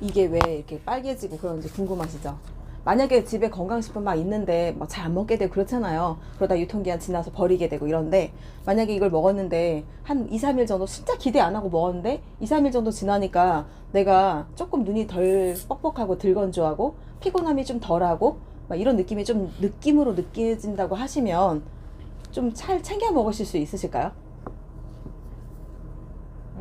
이게 왜 이렇게 빨개지고 그런지 궁금하시죠? 만약에 집에 건강식품 막 있는데 막 잘 안 먹게 되고 그렇잖아요. 그러다 유통기한 지나서 버리게 되고 이런데 만약에 이걸 먹었는데 한 2, 3일 정도 진짜 기대 안 하고 먹었는데 2, 3일 정도 지나니까 내가 조금 눈이 덜 뻑뻑하고 덜 건조하고 피곤함이 좀 덜하고 막 이런 느낌이 좀 느낌으로 느껴진다고 하시면 좀 잘 챙겨 먹으실 수 있으실까요?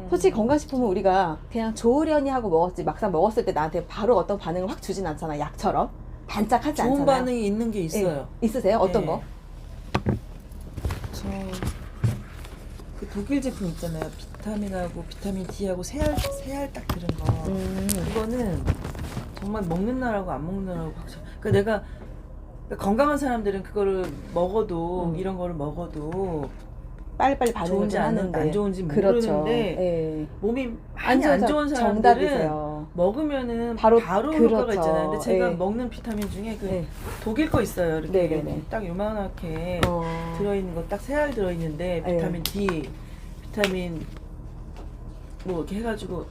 솔직히 건강식품은 우리가 그냥 좋으려니 하고 먹었지 막상 먹었을 때 나한테 바로 어떤 반응을 확 주진 않잖아. 약처럼 반짝하지 좋은 않잖아요. 반응이 있는 게 있어요. 예. 있으세요? 어떤 네. 거? 저 그 독일 제품 있잖아요. 비타민하고 비타민 D하고 세알 딱 들은 거. 그거는 정말 먹는 날하고 안 먹는 날하고 확실히. 그러니까 내가 그러니까 건강한 사람들은 그거를 먹어도 이런 거를 먹어도 빨리빨리 반응을 좋은지 좀 안 하는데 좋은지 그렇죠. 모르는데 예. 몸이 많이 안 좋은 사람들은 정답이세요. 먹으면은 바로 바로 그렇죠. 효과가 있잖아요. 근데 제가 예. 먹는 비타민 중에 그 예. 독일 거 있어요. 이렇게 네네네. 딱 요만하게 어. 들어있는 거 딱 3알 들어있는데 예. 비타민 D, 비타민 뭐 이렇게 해가지고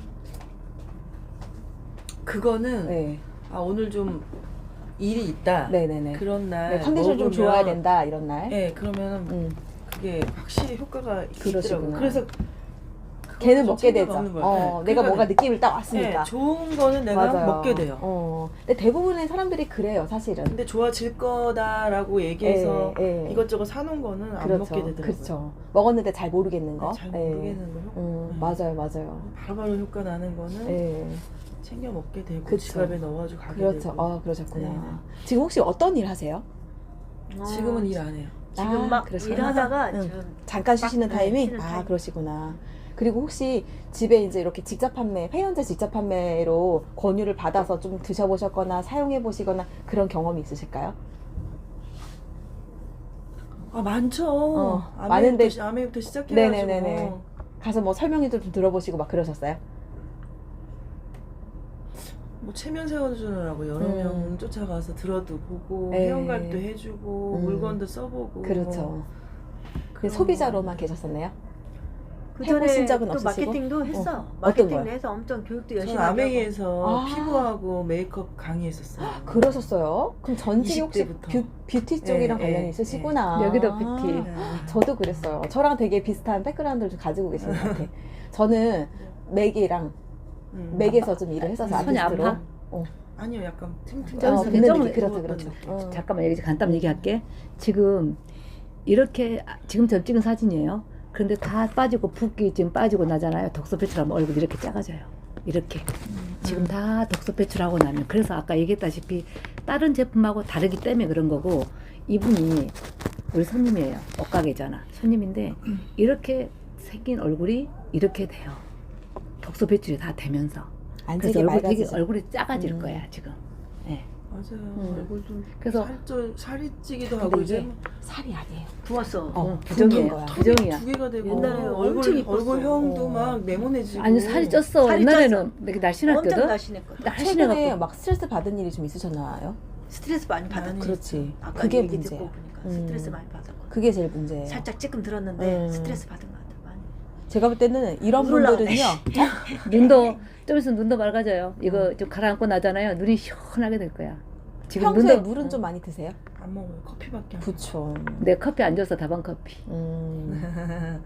그거는 네. 아 오늘 좀 일이 있다. 네네네. 그런 날 네, 컨디션 좀 먹으면 좋아야 된다 이런 날. 네, 그러면 그게 확실히 효과가 있더라고요. 그러시구나. 그래서 걔는 좀 먹게 챙겨 되죠. 먹는 거예요. 네, 내가 그러니까 뭔가 느낌을 딱 왔으니까. 네, 좋은 거는 내가 맞아요. 먹게 돼요. 근데 대부분의 사람들이 그래요, 사실은. 근데 좋아질 거다라고 얘기해서 예. 이것저것 사놓은 거는 안 먹게 되더라고요. 그렇죠. 먹었는데 잘 모르겠는 거. 잘 모르겠는 거. 맞아요, 맞아요. 바로바로 효과 나는 거는 예. 챙겨 먹게 되고 그쵸. 지갑에 넣어가지고 가게 그렇죠. 되고. 그러셨구나. 네네. 지금 혹시 어떤 일 하세요? 지금은 일 안 해요. 지금 막 그러시구나. 일하다가 응. 지금 잠깐 쉬시는 네, 타이밍? 쉬는 타임. 그러시구나. 그리고 혹시 집에 이제 이렇게 직접 판매, 폐연제 직접 판매로 권유를 받아서 좀 드셔보셨거나 사용해 보시거나 그런 경험이 있으실까요? 아 많죠. 많은데 아메부터 시작해가지고. 네네네네. 가서 뭐 설명도 좀 들어보시고 막 그러셨어요? 뭐 체면 세워주느라고 여러 명 쫓아가서 들어도 보고 에. 회원가입도 해주고 물건도 써보고. 그렇죠. 그 그런 소비자로만 계셨었나요? 그 해보신 전에 적은 또 없으시고? 마케팅도 했어. 어떤 마케팅도 거요? 해서 엄청 교육도 저는 열심히 하고. 아메이에서 아. 피부하고 메이크업 강의했었어요. 그러셨어요? 그럼 전직이 혹시 20대부터. 뷰티 쪽이랑 예, 관련이 예, 있으시구나. 여기도 뷰티. 네. 저도 그랬어요. 저랑 되게 비슷한 백그라운드를 좀 가지고 계신 것 같아. 저는 맥이랑 맥에서 좀 일을 했어서 손이 아티스트로. 아파? 아니요, 약간 팅팅. 저기서 붓는 배정을 느낌. 그렇죠, 붓는 그렇죠. 느낌. 잠깐만 여기 간단히 얘기할게. 지금 이렇게 지금 저 찍은 사진이에요. 그런데 다 빠지고 붓기 지금 빠지고 나잖아요. 독소 배출하면 얼굴이 이렇게 작아져요. 이렇게 지금 다 독소 배출하고 나면 그래서 아까 얘기했다시피 다른 제품하고 다르기 때문에 그런 거고 이분이 우리 손님이에요. 옷가게잖아. 손님인데 이렇게 생긴 얼굴이 이렇게 돼요. 독소 배출이 다 되면서 안색이 그래서 얼굴이, 맑아지죠. 얼굴이 작아질 거야 지금. 예. 맞아요. 얼굴 좀 그래서 살이 찌기도 근데 하고 이게 이제 살이 아니에요. 부었어. 부정이에요. 거야. 부정이야. 두 개가 되고 옛날에 얼굴 엄청 이뻤어. 얼굴형도 막 네모네지고. 아니 살이 쪘어. 살이 옛날에는 되게 엄청 날씬했거든. 날씬했거든. 최근에 날씬해갖고 막 스트레스 받은 일이 좀 있으셨나요? 스트레스 많이 받았지. 많이 그렇지. 아까 그게 얘기 문제야. 듣고 보니까 스트레스 많이 받았고. 그게 제일 문제예요. 살짝 찌끔 들었는데 음. 스트레스 받은 것 같아. 많이. 제가 볼 때는 이런 눈물 분들은요. 눈도 좀 있으면 눈도 맑아져요. 이거 좀 가라앉고 나잖아요. 눈이 시원하게 될 거야. 지금 평소에 눈도 물은 좀 많이 드세요? 안 먹어요. 커피밖에 안 그쵸. 내 커피 안 줘서 다방 커피 음.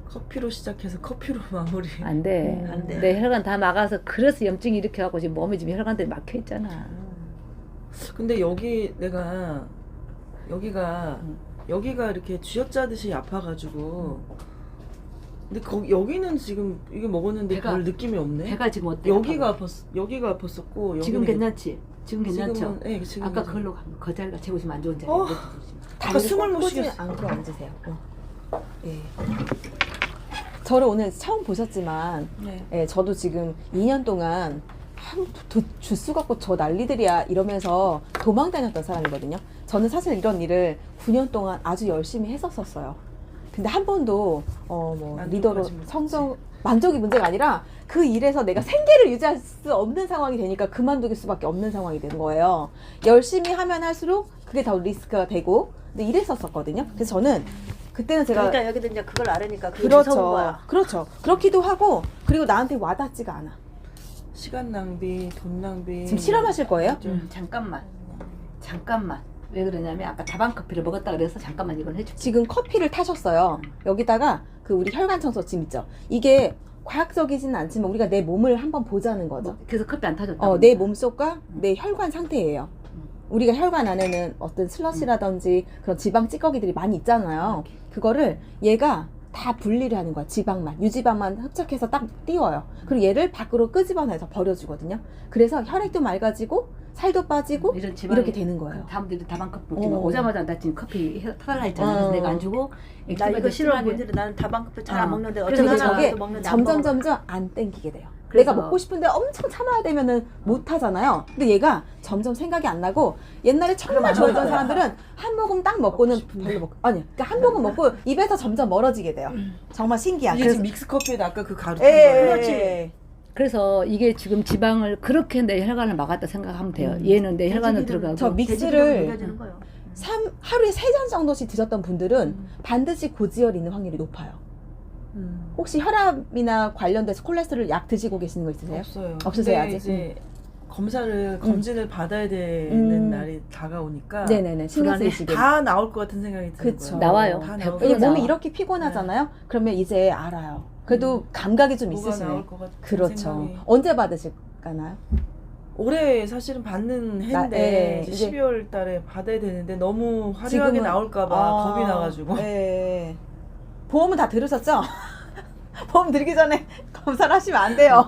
커피로 시작해서 커피로 마무리. 안 돼. 안 돼. 내 혈관 다 막아서 그래서 염증이 이렇게 하고 지금 몸에 지금 혈관들이 막혀 있잖아. 근데 여기 내가 여기가 이렇게 쥐어짜듯이 아파가지고. 근데 여기는 지금 이게 먹었는데 배가- 별 느낌이 없네. 배가 지금 어때? 여기가 아팠었고 지금 여기는 괜찮지? 지금 괜찮죠? 지금은, 네, 지금 아까 괜찮아요. 그걸로 가면 그 자리가 재보시면 안 좋은 자리. 어. 아까 숨을 못 꽂지 쉬겠어. 않고 앉으세요. 예. 저를 오늘 처음 보셨지만, 네. 예, 저도 지금 2년 동안 주스 갖고 저 난리들이야 이러면서 도망 다녔던 사람이거든요. 저는 사실 이런 일을 9년 동안 아주 열심히 했었어요. 근데 한 번도 만족하지 리더로 못했지. 만족이 문제가 아니라 그 일에서 내가 생계를 유지할 수 없는 상황이 되니까 그만둘 수밖에 없는 상황이 되는 거예요. 열심히 하면 할수록 그게 더 리스크가 되고 근데 이랬었거든요. 그래서 저는 그때는 제가 그러니까 여기도 이제 그걸 알으니까 그게 무서운 그렇죠. 거야. 그렇죠. 그렇기도 하고 그리고 나한테 와닿지가 않아. 시간 낭비, 돈 낭비. 지금 실험하실 거예요? 잠깐만. 왜 그러냐면 아까 다방 커피를 먹었다 그래서 잠깐만 이건 해줄게. 지금 커피를 타셨어요. 여기다가 그 우리 혈관 청소 찜 있죠. 이게 과학적이지는 않지만 우리가 내 몸을 한번 보자는 거죠. 그래서 커피 안 타줬다. 내 몸속과 내 혈관 상태예요. 우리가 혈관 안에는 어떤 슬러시라든지 그런 지방 찌꺼기들이 많이 있잖아요. 그거를 얘가 다 분리를 하는 거야. 지방만, 유지방만 흡착해서 딱 띄워요. 그리고 얘를 밖으로 끄집어내서 버려주거든요. 그래서 혈액도 맑아지고 살도 빠지고 이런 지방이- 이렇게 되는 거예요. 다음들도 다방 커피 먹지만 어. 오자마자 나 지금 커피 타달라 했잖아. 그래서 어. 내가 안 주고 나 이거 액티바이트 싫어 심하게- 뭔지 나는 다방커피 잘 안 어. 먹는데 그래서 어쩌다 이제 하나 저게 또 먹는데 안 먹어. 점점 안 땡기게 돼요. 그래서- 내가 먹고 싶은데 엄청 참아야 되면은 못 하잖아요. 근데 얘가 점점 생각이 안 나고 옛날에 정말 좋아했던 사람들은 한 모금 딱 먹고는 별로 먹고 그러니까 한 모금 먹고 입에서 점점 멀어지게 돼요. 정말 신기한. 이게 지금 믹스 커피에다 아까 그 가루 탄 예, 거예요. 그렇지. 그래서 이게 지금 지방을 그렇게 내 혈관을 막았다 생각하면 돼요. 얘는 내 혈관을 들어가고 저 믹스를 돼지기름 녹여주는 거예요. 하루에 3잔 정도씩 드셨던 분들은 반드시 고지혈이 있는 확률이 높아요. 혹시 혈압이나 관련돼서 콜레스테롤 약 드시고 계시는 거 있으세요? 없어요. 없으세요, 근데 아직? 이제 검진을 받아야 되는 날이 다가오니까 네네네. 신경 불안해. 쓰이시게. 다 나올 것 같은 생각이 드는 그쵸. 거예요. 나와요. 다 100% 나올 왜냐면 몸이 나와. 이렇게 피곤하잖아요. 그러면 이제 알아요. 그래도 감각이 좀 뭐가 있으시네. 나올 것 같은 그렇죠. 생각이. 언제 받으실까나요? 올해 사실은 받는 해인데 예, 이제 이제 12월 달에 받아야 되는데 너무 화려하게 지금은- 나올까봐 겁이 나가지고 네. 보험은 다 들으셨죠? 보험 들기 전에 검사를 하시면 안 돼요.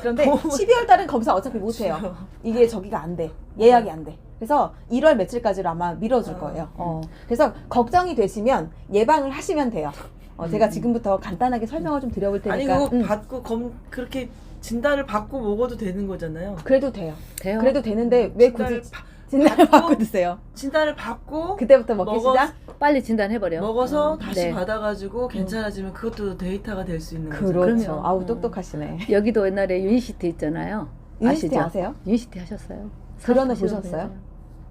그런데 12월 달은 검사 어차피 못 해요. 이게 저기가 안 돼. 예약이 안 돼. 그래서 1월 며칠까지로 아마 밀어줄 거예요. 그래서 걱정이 되시면 예방을 하시면 돼요. 제가 지금부터 간단하게 설명을 좀 드려볼 아니 테니까. 그거 받고 그렇게 진단을 받고 먹어도 되는 거잖아요. 그래도 돼요. 돼요. 그래도 되는데 왜 진단을 굳이 진단을 받고 드세요? 진단을 받고 그때부터 먹기 시작? 빨리 진단해버려. 먹어서 다시 네. 받아가지고 괜찮아지면 그것도 데이터가 될 수 있는 거죠. 그렇죠. 그럼요. 아우 똑똑하시네. 여기도 옛날에 유니시티 있잖아요. 유니시티 아시죠? 아세요? 유니시티 하셨어요? 들어는 사업하시는 보셨어요? 분이잖아요.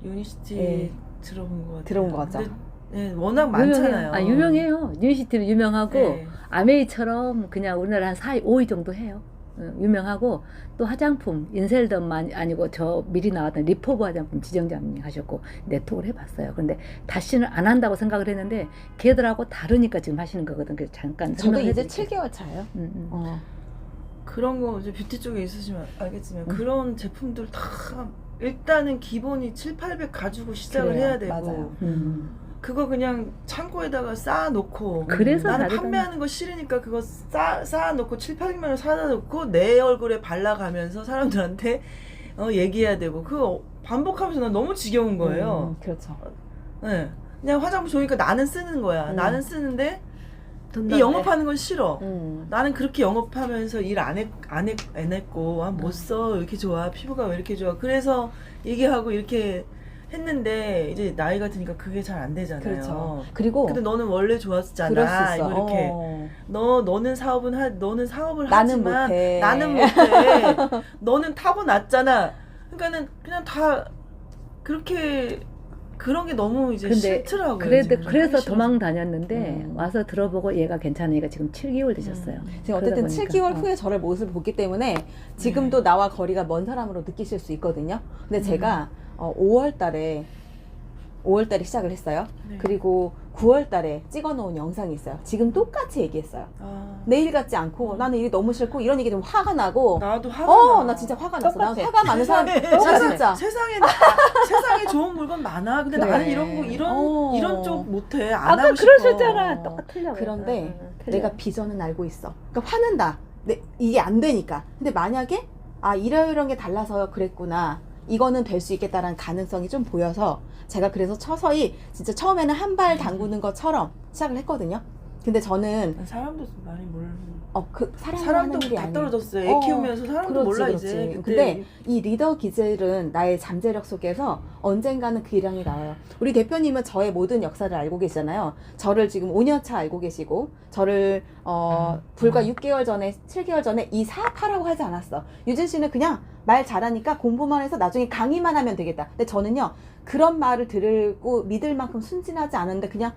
유니시티 네. 들어본 것 같아요. 들어본 것 같죠? 근데, 네, 워낙 많잖아요. 유명해요. 유니시티는 유명하고 네. 아메이처럼 그냥 우리나라 한 4위, 5위 정도 해요. 유명하고 또 화장품 인셀덤만 아니고 저 미리 나왔던 리포브 화장품 지정장님 하셨고 네트워크를 해봤어요. 근데 다시는 안 한다고 생각을 했는데 걔들하고 다르니까 지금 하시는 거거든. 그래서 잠깐 저도 이제 설명해드릴게요. 7개월 차예요. 그런 거 이제 뷰티 쪽에 있으시면 알겠지만 음. 그런 제품들 다 일단은 기본이 7, 800 가지고 시작을 그래요. 해야 되고 맞아요. 그거 그냥 창고에다가 쌓아놓고 그래서 나는 다르다는- 판매하는 거 싫으니까 그거 쌓아놓고 7, 800만 원 사다 놓고 내 얼굴에 발라가면서 사람들한테 얘기해야 되고 그거 반복하면서 난 너무 지겨운 거예요. 그렇죠. 네. 그냥 화장품 좋으니까 나는 쓰는 거야. 나는 쓰는데 돈 이 넣네. 영업하는 건 싫어. 음. 나는 그렇게 영업하면서 일 안 했고 못 써. 왜 이렇게 좋아? 피부가 왜 이렇게 좋아? 그래서 얘기하고 이렇게 했는데 이제 나이가 드니까 그게 잘 안 되잖아요. 그렇죠. 그리고 근데 너는 원래 좋았잖아. 그럴 수 있어. 이거 이렇게 너는 사업을 나는 하지만 못해. 나는 못해. 너는 타고났잖아. 그러니까는 그냥 다 그렇게 그런 게 너무 이제 근데 싫더라고요. 그래서 지금. 그래서 하기 싫어서. 도망 다녔는데 와서 들어보고 얘가 괜찮으니까 지금 7개월 되셨어요. 지금 어쨌든 그러다 7개월 보니까, 후에 저를 모습을 보기 때문에 지금도 나와 거리가 먼 사람으로 느끼실 수 있거든요. 근데 제가 5월 달에 시작을 했어요. 네. 그리고 9월 달에 찍어놓은 영상이 있어요. 지금 똑같이 얘기했어요. 내일 같지 않고 나는 일이 너무 싫고 이런 얘기 좀 화가 나고 나도 화가 나. 나 진짜 화가 났어. 나 똑같아. 화가 많은 사람 진짜. 세상에 좋은 물건 많아. 근데 그래. 나는 이런 쪽 못해. 안 아까 하고 싶어. 그러셨잖아. 똑같으려고. 그런데 틀려. 내가 비전은 알고 있어. 그러니까 화낸다. 이게 안 되니까. 근데 만약에 이런 게 달라서 그랬구나. 이거는 될 수 있겠다라는 가능성이 좀 보여서 제가 그래서 서서히 진짜 처음에는 한 발 담그는 것처럼 시작을 했거든요. 근데 저는 사람도 많이 사람도 다 떨어졌어요. 애 키우면서 사람도 몰라 이제. 근데 이 리더 기질은 나의 잠재력 속에서 언젠가는 그 일량이 나와요. 우리 대표님은 저의 모든 역사를 알고 계시잖아요. 저를 지금 5년 차 알고 계시고 저를 불과 6개월 전에 7개월 전에 이 사업하라고 하지 않았어. 유진 씨는 그냥 말 잘하니까 공부만 해서 나중에 강의만 하면 되겠다. 근데 저는요 그런 말을 들고 믿을 만큼 순진하지 않은데 그냥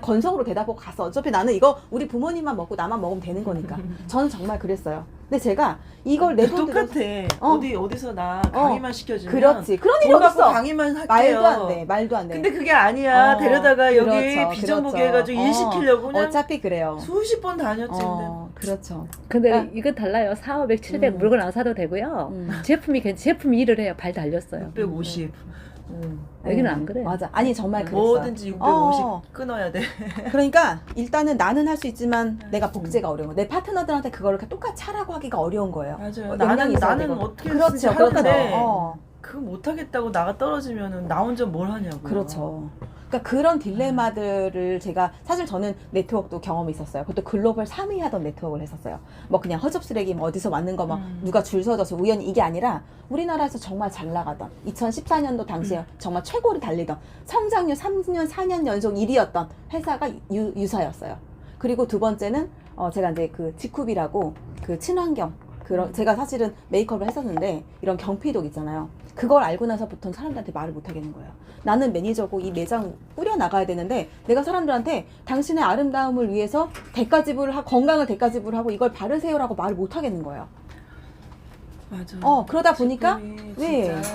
건성으로 대답하고 갔어. 어차피 나는 이거 우리 부모님만 먹고 나만 먹으면 되는 거니까. 저는 정말 그랬어요. 근데 제가 이걸 내 돈 똑같아. 어. 어디서 나 강의만 시켜주면 그렇지. 그런 일이 돈 받고 없어. 강의만 할게요. 말도 안 돼. 말도 안 돼. 근데 그게 아니야. 데려다가 여기 그렇죠, 비정보게 그렇죠. 해가지고 일 시키려고 그냥 어차피 그래요. 수십 번 다녔지. 그렇죠. 근데 그러니까- 이건 달라요. 4,500, 700 물건 안 사도 되고요. 제품이 일을 해요. 발 달렸어요. 650. 여기는 안 그래. 맞아. 아니 정말 그랬어. 뭐든지 650 끊어야 돼. 그러니까 일단은 나는 할 수 있지만 내가 복제가 어려운 거. 내 파트너들한테 그거를 이렇게 똑같이 하라고 하기가 어려운 거예요. 맞아요. 역량이 있어야 나는 되고. 어떻게 그렇죠. 쓰지 그렇죠. 하는데 어. 그거 못하겠다고 나가 떨어지면은 나 혼자 뭘 하냐고. 그렇죠. 그러니까 그런 딜레마들을 제가 사실 저는 네트워크도 경험이 있었어요. 그것도 글로벌 3위 하던 네트워크를 했었어요. 뭐 그냥 허접 쓰레기 뭐 어디서 왔는 거 막 누가 줄 서져서 우연히 이게 아니라 우리나라에서 정말 잘 나가던 2014년도 당시에 정말 최고를 달리던 성장률 3년 4년 연속 1위였던 회사가 유사였어요. 그리고 두 번째는 제가 이제 그 지쿠비라고 그 친환경 그런 제가 사실은 메이크업을 했었는데 이런 경피독 있잖아요. 그걸 알고 나서부터는 사람들한테 말을 못 하겠는 거예요. 나는 매니저고 이 매장 꾸려 나가야 되는데 내가 사람들한테 당신의 아름다움을 위해서 건강을 대가지불을 하고 이걸 바르세요라고 말을 못 하겠는 거예요. 맞아. 그러다 보니까 지금이 네. 진짜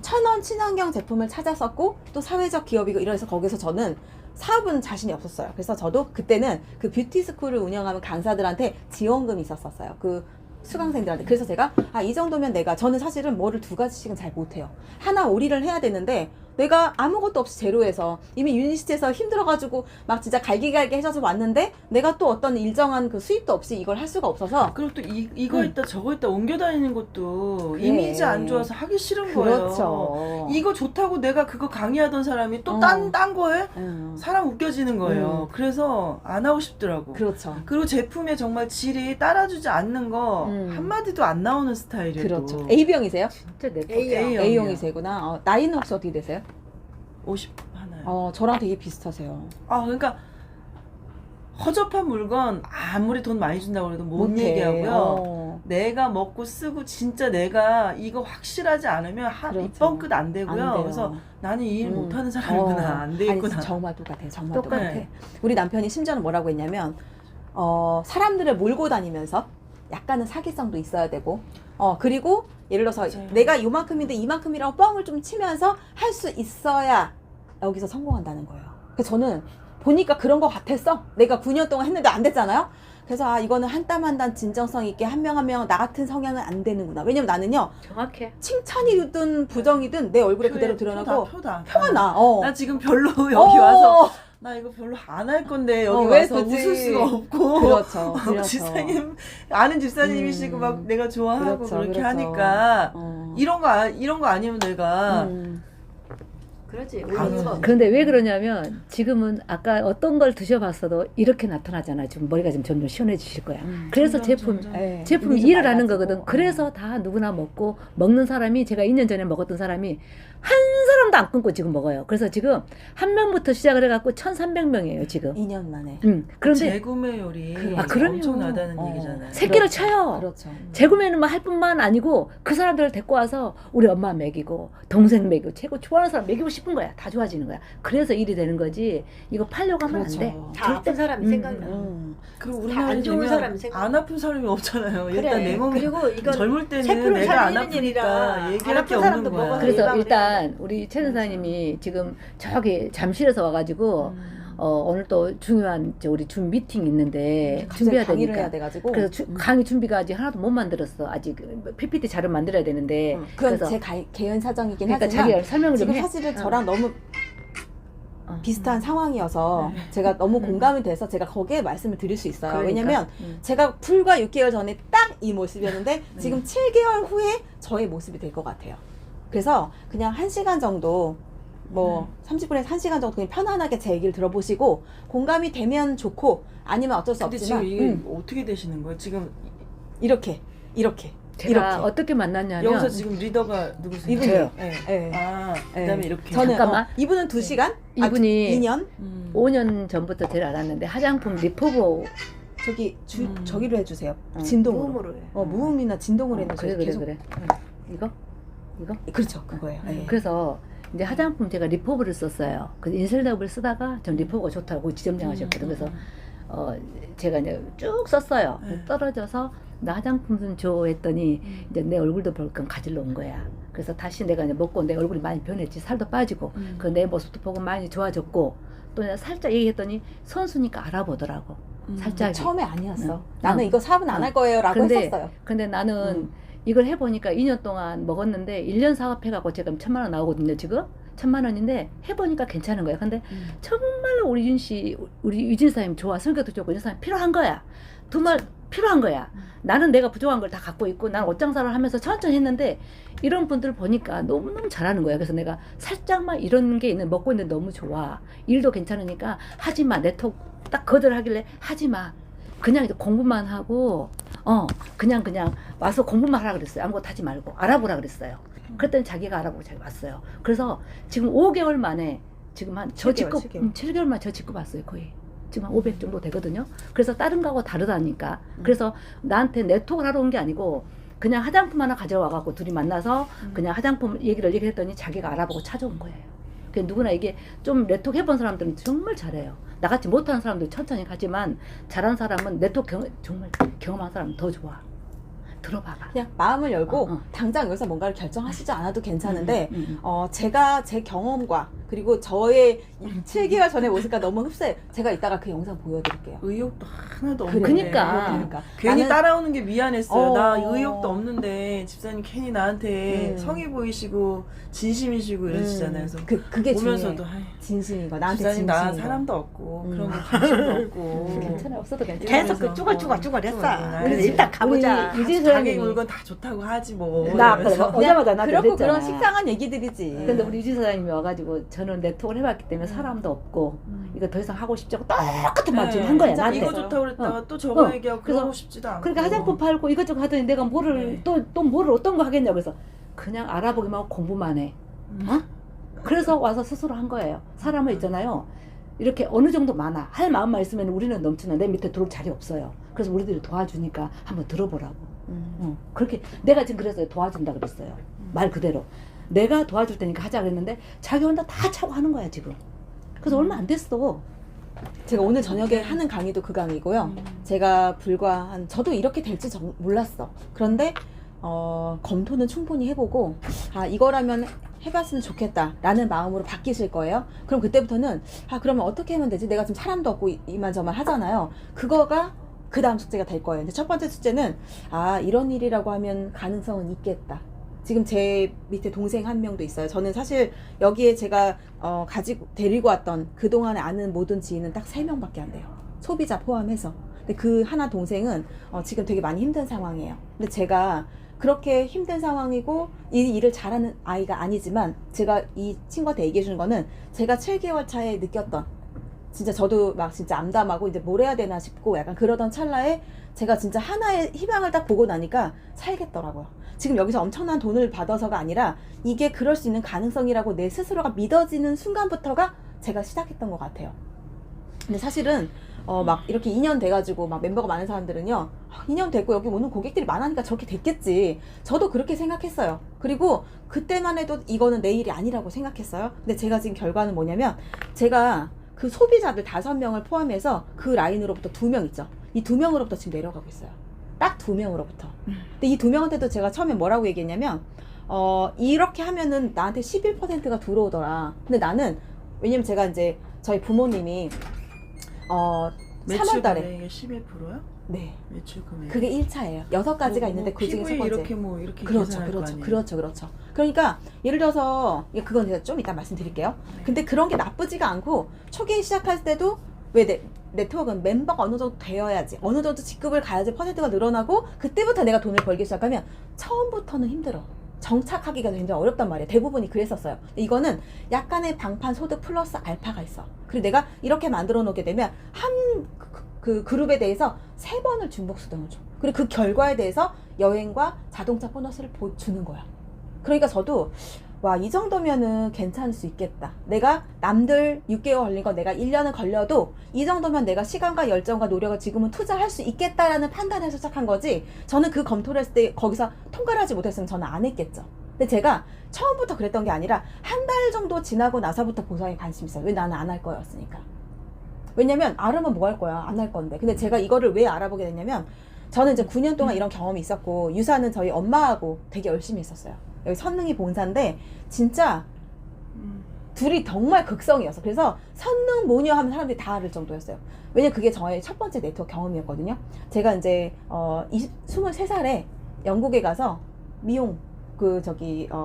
1,000원 친환경 제품을 찾았었고 또 사회적 기업이고 이래서 거기서 저는 사업은 자신이 없었어요. 그래서 저도 그때는 그 뷰티 스쿨을 운영하는 강사들한테 지원금이 있었어요. 그 수강생들한테. 그래서 제가 이 정도면 저는 사실은 뭐를 2가지씩은 잘 못해요. 하나 오리를 해야 되는데 내가 아무것도 없이 제로에서 이미 유니시티에서 힘들어가지고 막 진짜 갈기갈기 해줘서 왔는데 내가 또 어떤 일정한 그 수입도 없이 이걸 할 수가 없어서 그리고 또 이거 있다 저거 있다 옮겨 다니는 것도 그래. 이미지 안 좋아서 하기 싫은 그렇죠. 거예요. 이거 좋다고 내가 그거 강의하던 사람이 또 딴 거에 사람 웃겨지는 거예요. 그래서 안 하고 싶더라고. 그렇죠. 그리고 제품의 정말 질이 따라주지 않는 거 한마디도 안 나오는 스타일이에요. 그렇죠. 또. A병이세요? 진짜 내 A형이요. A형이세구나. 나이는 혹시 어떻게 되세요? 50 하나요. 저랑 되게 비슷하세요. 그러니까 허접한 물건 아무리 돈 많이 준다고 해도 못 못해. 얘기하고요. 내가 먹고 쓰고 진짜 내가 이거 확실하지 않으면 그렇죠. 입번 끝 안 되고요. 안 돼요. 그래서 나는 이 일 못하는 사람이구나. 안 되겠구나. 아니, 정말 똑같아요. 정말 똑같아. 네. 우리 남편이 심지어는 뭐라고 했냐면 사람들을 몰고 다니면서 약간은 사기성도 있어야 되고 그리고 예를 들어서 맞아요. 내가 요만큼인데 이만큼이라고 뻥을 좀 치면서 할 수 있어야 여기서 성공한다는 거예요. 그래서 저는 보니까 그런 거 같았어. 내가 9년 동안 했는데 안 됐잖아요. 그래서 이거는 한 땀 한 땀 진정성 있게 한 명 한 명 나 같은 성향은 안 되는구나. 왜냐면 나는요 정확해. 칭찬이든 부정이든 내 얼굴에 그대로 드러나고 표다. 표가 나. 나 지금 별로 여기 와서 나 이거 별로 안 할 건데 여기 왜 와서 굳이? 웃을 수가 없고 그렇죠. 그렇죠. 집사님 아는 집사님이시고 막 내가 좋아하고 그렇죠, 그렇게 그렇죠. 하니까 이런 거 아니면 내가 그렇지. 안 우리 이거 그런데 왜 그러냐면 지금은 아까 어떤 걸 드셔봤어도 이렇게 나타나잖아. 지금 머리가 지금 점점 시원해지실 거야. 그래서 점점. 네. 제품이 이미지 일을 하는 많아지고. 거거든. 그래서 다 누구나 먹고 먹는 사람이 제가 2년 전에 먹었던 사람이 한 사람도 안 끊고 지금 먹어요. 그래서 지금 한 명부터 시작을 해갖고 1,300명이에요 지금. 2년 만에. 그런데 재구매율이 그럼요. 엄청나다는 얘기잖아요. 새끼를 그렇죠. 쳐요. 그렇죠. 재구매는 뭐 할 뿐만 아니고 그 사람들을 데리고 와서 우리 엄마 먹이고 동생 먹이고 최고 좋아하는 사람 먹이고 싶은 거야. 다 좋아지는 거야. 그래서 일이 되는 거지. 이거 팔려고 하면 그렇죠. 안 돼. 다 아픈 사람이 생각나. 그리고 다 우리나라에 안 좋은 되면 사람이 생각- 안 아픈 사람이 없잖아요. 그래. 일단 내 몸이 그리고 이건 젊을 때는 세포를 내가 안 살리는 일이라 아프니까 안 얘기할 아픈 게 없는 사람도 거야. 먹어서 그래서 예방을 일단 우리 최 선사님이 지금 저기 잠실에서 와가지고 오늘 또 중요한 우리 줌 미팅 있는데 갑자기 준비해야 강의를 되니까. 해야 돼가지고. 그래서 강의 준비가 아직 하나도 못 만들었어. 아직 PPT 자료 만들어야 되는데. 그건 그래서 제 개연 사정이긴 그러니까 하지만 자기가 설명을 좀 지금 해. 사실은 저랑 너무 비슷한 상황이어서 제가 너무 공감이 돼서 제가 거기에 말씀을 드릴 수 있어요. 그러니까. 왜냐면 제가 불과 6개월 전에 딱 이 모습이었는데 지금 7개월 후에 저의 모습이 될 것 같아요. 그래서 그냥 1시간 정도 뭐 30분에서 1시간 정도 그냥 편안하게 제 얘기를 들어보시고 공감이 되면 좋고 아니면 어쩔 수 근데 없지만 지금 이게 어떻게 되시는 거예요? 지금 이렇게 제가 이렇게. 어떻게 만났냐면 여기서 지금 리더가 누구세요? 이분이에요. 네. 네. 그다음에 네. 이렇게 저는 잠깐만. 이분은 2시간 이분이 2년 5년 전부터 제일 알았는데 화장품 리포버 저기 저기로 해주세요. 진동으로. 무음으로 해. 무음이나 진동으로 해서 그래 계속 이거 그렇죠 그거예요. 네. 그래서 이제 화장품 제가 리포버를 썼어요. 그래서 인셀럽을 쓰다가 전 리포버가 좋다고 지점장 하셨거든. 그래서 제가 이제 쭉 썼어요. 네. 떨어져서 나 화장품 좀 줘 했더니 이제 내 얼굴도 볼 건 가지러 온 거야. 그래서 다시 내가 이제 먹고 내 얼굴이 많이 변했지. 살도 빠지고 그 내 모습도 보고 많이 좋아졌고 또 내가 살짝 얘기했더니 선수니까 알아보더라고. 살짝 처음에 아니었어. 응. 나는 응. 이거 사업은 안 할 거예요라고 근데- 했었어요. 근데 나는 이걸 해보니까 2년 동안 먹었는데 1년 사업해갖고 제가 1,000만 원 나오거든요 지금. 1,000만 원인데 해보니까 괜찮은 거야. 근데 정말로 우리 윤 씨, 우리 유진 사장님 좋아. 성격도 좋고 유진 사장님 필요한 거야. 정말 필요한 거야. 나는 내가 부족한 걸 다 갖고 있고 나는 옷장사를 하면서 천천히 했는데 이런 분들 보니까 너무너무 잘하는 거야. 그래서 내가 살짝만 이런 게 있는 먹고 있는데 너무 좋아. 일도 괜찮으니까 하지마. 내 톡 딱 거절하길래 하지마. 그냥 이제 공부만 하고 그냥 와서 공부만 하라 그랬어요. 아무것도 하지 말고 알아보라 그랬어요. 그랬더니 자기가 알아보고 자기 왔어요. 그래서 지금 5개월 만에 지금 한 저 7개월, 직급 7개월. 7개월 만에 저 직급 왔어요 거의. 지금 한 500 정도 되거든요. 그래서 다른 거하고 다르다니까. 그래서 나한테 네트워크를 하러 온 게 아니고 그냥 화장품 하나 가져와 갖고 둘이 만나서 그냥 화장품 얘기했더니 자기가 알아보고 찾아온 거예요. 그 누구나 이게 좀 네트워크 해본 사람들은 정말 잘해요. 나같이 못하는 사람도 천천히 가지만 잘하는 사람은 네트워크 정말 경험한 사람은 더 좋아. 들어봐봐. 그냥 마음을 열고 어. 당장 여기서 뭔가를 결정하시지 않아도 괜찮은데 음. 제가 제 경험과 그리고 저의 7개월 전의 모습과 너무 흡사해요. 제가 이따가 그 영상 보여드릴게요. 의욕도 하나도 그래, 없는데 그러니까. 괜히 나는- 따라오는 게 미안했어요. 나 어. 의욕도 없는데 집사님 괜히 나한테 성의 보이시고 진심이시고 이러시잖아요. 그래서 그게 보면서도 중요해. 아이, 진심인 거. 나한테 집사님 진심인 나 거. 사람도 없고 음. 그런 거 관심도 없고 괜찮아. 없어도 괜찮아. 계속 그래서 그 쭈글쭈글 했어. 쭈글쭈글. 그래서 그치. 일단 가보자. 우리 유진 가게 사장님이- 물건 다 좋다고 하지 뭐. 나 아까 이러면서. 오자마자 나한테 그렇고 그랬잖아. 그런 식상한 얘기들이지. 근데 우리 유진 사장님이 와가지고 저는 네트워크를 해봤기 때문에 사람도 없고 이거 더 이상 하고 싶지 않고 똑같은 말씀 한 거야 진짜 나한테. 이거 좋다고 그랬다가 또 저거 어. 얘기하고 그래서 그러고 싶지도 않고. 그러니까 화장품 팔고 이것저것 하더니 내가 뭐를 네. 또 뭐를 어떤 거 하겠냐고 그래서 그냥 알아보기만 하고 공부만 해. 어? 그래서 와서 스스로 한 거예요. 사람은 있잖아요. 이렇게 어느 정도 많아. 할 마음만 있으면 우리는 넘치나 내 밑에 들어올 자리 없어요. 그래서 우리들이 도와주니까 한번 들어보라고. 그렇게 내가 지금 그래서 도와준다 그랬어요. 말 그대로. 내가 도와줄 테니까 하자 그랬는데 자기 혼자 다 차고 하는 거야 지금. 그래서 얼마 안 됐어. 제가 오늘 저녁에 하는 강의도 그 강의고요. 제가 저도 이렇게 될지 몰랐어. 그런데 검토는 충분히 해보고 이거라면 해봤으면 좋겠다라는 마음으로 바뀌실 거예요. 그럼 그때부터는 그러면 어떻게 하면 되지? 내가 지금 사람도 없고 이만저만 하잖아요. 그거가 그 다음 숙제가 될 거예요. 근데 첫 번째 숙제는 이런 일이라고 하면 가능성은 있겠다. 지금 제 밑에 동생 한 명도 있어요. 저는 사실 여기에 제가 데리고 왔던 그동안에 아는 모든 지인은 딱 3명밖에 안 돼요. 소비자 포함해서. 근데 그 하나 동생은 지금 되게 많이 힘든 상황이에요. 근데 제가 그렇게 힘든 상황이고 이 일을 잘하는 아이가 아니지만 제가 이 친구한테 얘기해 주는 거는 제가 7개월 차에 느꼈던 진짜 저도 막 진짜 암담하고 이제 뭘 해야 되나 싶고 약간 그러던 찰나에 제가 진짜 하나의 희망을 딱 보고 나니까 살겠더라고요. 지금 여기서 엄청난 돈을 받아서가 아니라 이게 그럴 수 있는 가능성이라고 내 스스로가 믿어지는 순간부터가 제가 시작했던 것 같아요. 근데 사실은 막 이렇게 2년 돼가지고 막 멤버가 많은 사람들은요 2년 됐고 여기 오는 고객들이 많으니까 저렇게 됐겠지. 저도 그렇게 생각했어요. 그리고 그때만 해도 이거는 내 일이 아니라고 생각했어요. 근데 제가 지금 결과는 뭐냐면 제가 그 소비자들 5명을 포함해서 그 라인으로부터 2명 있죠. 이 2명으로부터 지금 내려가고 있어요. 딱 2명으로부터. 근데 이 2명한테도 제가 처음에 뭐라고 얘기했냐면 이렇게 하면은 나한테 11%가 들어오더라. 근데 나는 왜냐면 제가 이제 저희 부모님이 3월 달에 매출 금액이 11%요? 네. 매출 금액. 그게 1차예요. 6가지가 있는데 그 중에 첫 번째. 이렇게 뭐 이렇게 그렇죠, 계산할 거 그렇죠, 아니에요? 그렇죠. 그러니까 예를 들어서 그건 제가 좀 이따 말씀드릴게요. 네. 근데 그런 게 나쁘지가 않고 초기에 시작할 때도 왜 네트워크는 멤버가 어느 정도 되어야지 어느 정도 직급을 가야지 퍼센트가 늘어나고 그때부터 내가 돈을 벌기 시작하면 처음부터는 힘들어. 정착하기가 굉장히 어렵단 말이에요. 대부분이 그랬었어요. 근데 이거는 약간의 방판 소득 플러스 알파가 있어. 그리고 내가 이렇게 만들어 놓게 되면 그 그룹에 대해서 3번을 중복수당을 줘. 그리고 그 결과에 대해서 여행과 자동차 보너스를 주는 거야. 그러니까 저도 이 정도면은 괜찮을 수 있겠다. 내가 남들 6개월 걸린 거 내가 1년은 걸려도 이 정도면 내가 시간과 열정과 노력을 지금은 투자할 수 있겠다라는 판단에서 시작한 거지. 저는 그 검토를 했을 때 거기서 통과를 하지 못했으면 저는 안 했겠죠. 근데 제가 처음부터 그랬던 게 아니라 한 달 정도 지나고 나서부터 보상에 관심이 있어요. 왜 나는 안 할 거였으니까. 왜냐면 알으면 뭐 할 거야? 안 할 건데. 근데 제가 이거를 왜 알아보게 됐냐면 저는 이제 9년 동안 이런 경험이 있었고 유사는 저희 엄마하고 되게 열심히 했었어요. 여기 선능이 본사인데 진짜 둘이 정말 극성이었어. 그래서 선능 모녀 하면 사람들이 다 알을 정도였어요. 왜냐면 그게 저의 첫 번째 네트워크 경험이었거든요. 제가 이제 23살에 영국에 가서 미용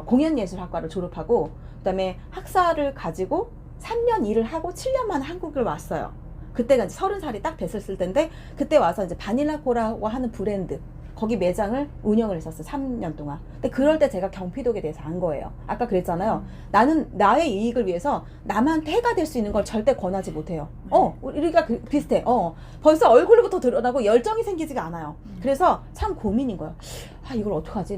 공연예술학과를 졸업하고 그다음에 학사를 가지고 3년 일을 하고 7년 만에 한국을 왔어요. 그때가 이제 30살이 딱 됐었을 텐데 그때 와서 이제 바닐라 코라고 하는 브랜드 거기 매장을 운영을 했었어요. 3년 동안. 근데 그럴 때 제가 경피독에 대해서 안 거예요. 아까 그랬잖아요. 나는 나의 이익을 위해서 남한테 해가 될 수 있는 걸 절대 권하지 못해요. 우리가 비슷해. 벌써 얼굴부터 드러나고 열정이 생기지가 않아요. 그래서 참 고민인 거예요. 아, 이걸 어떡하지?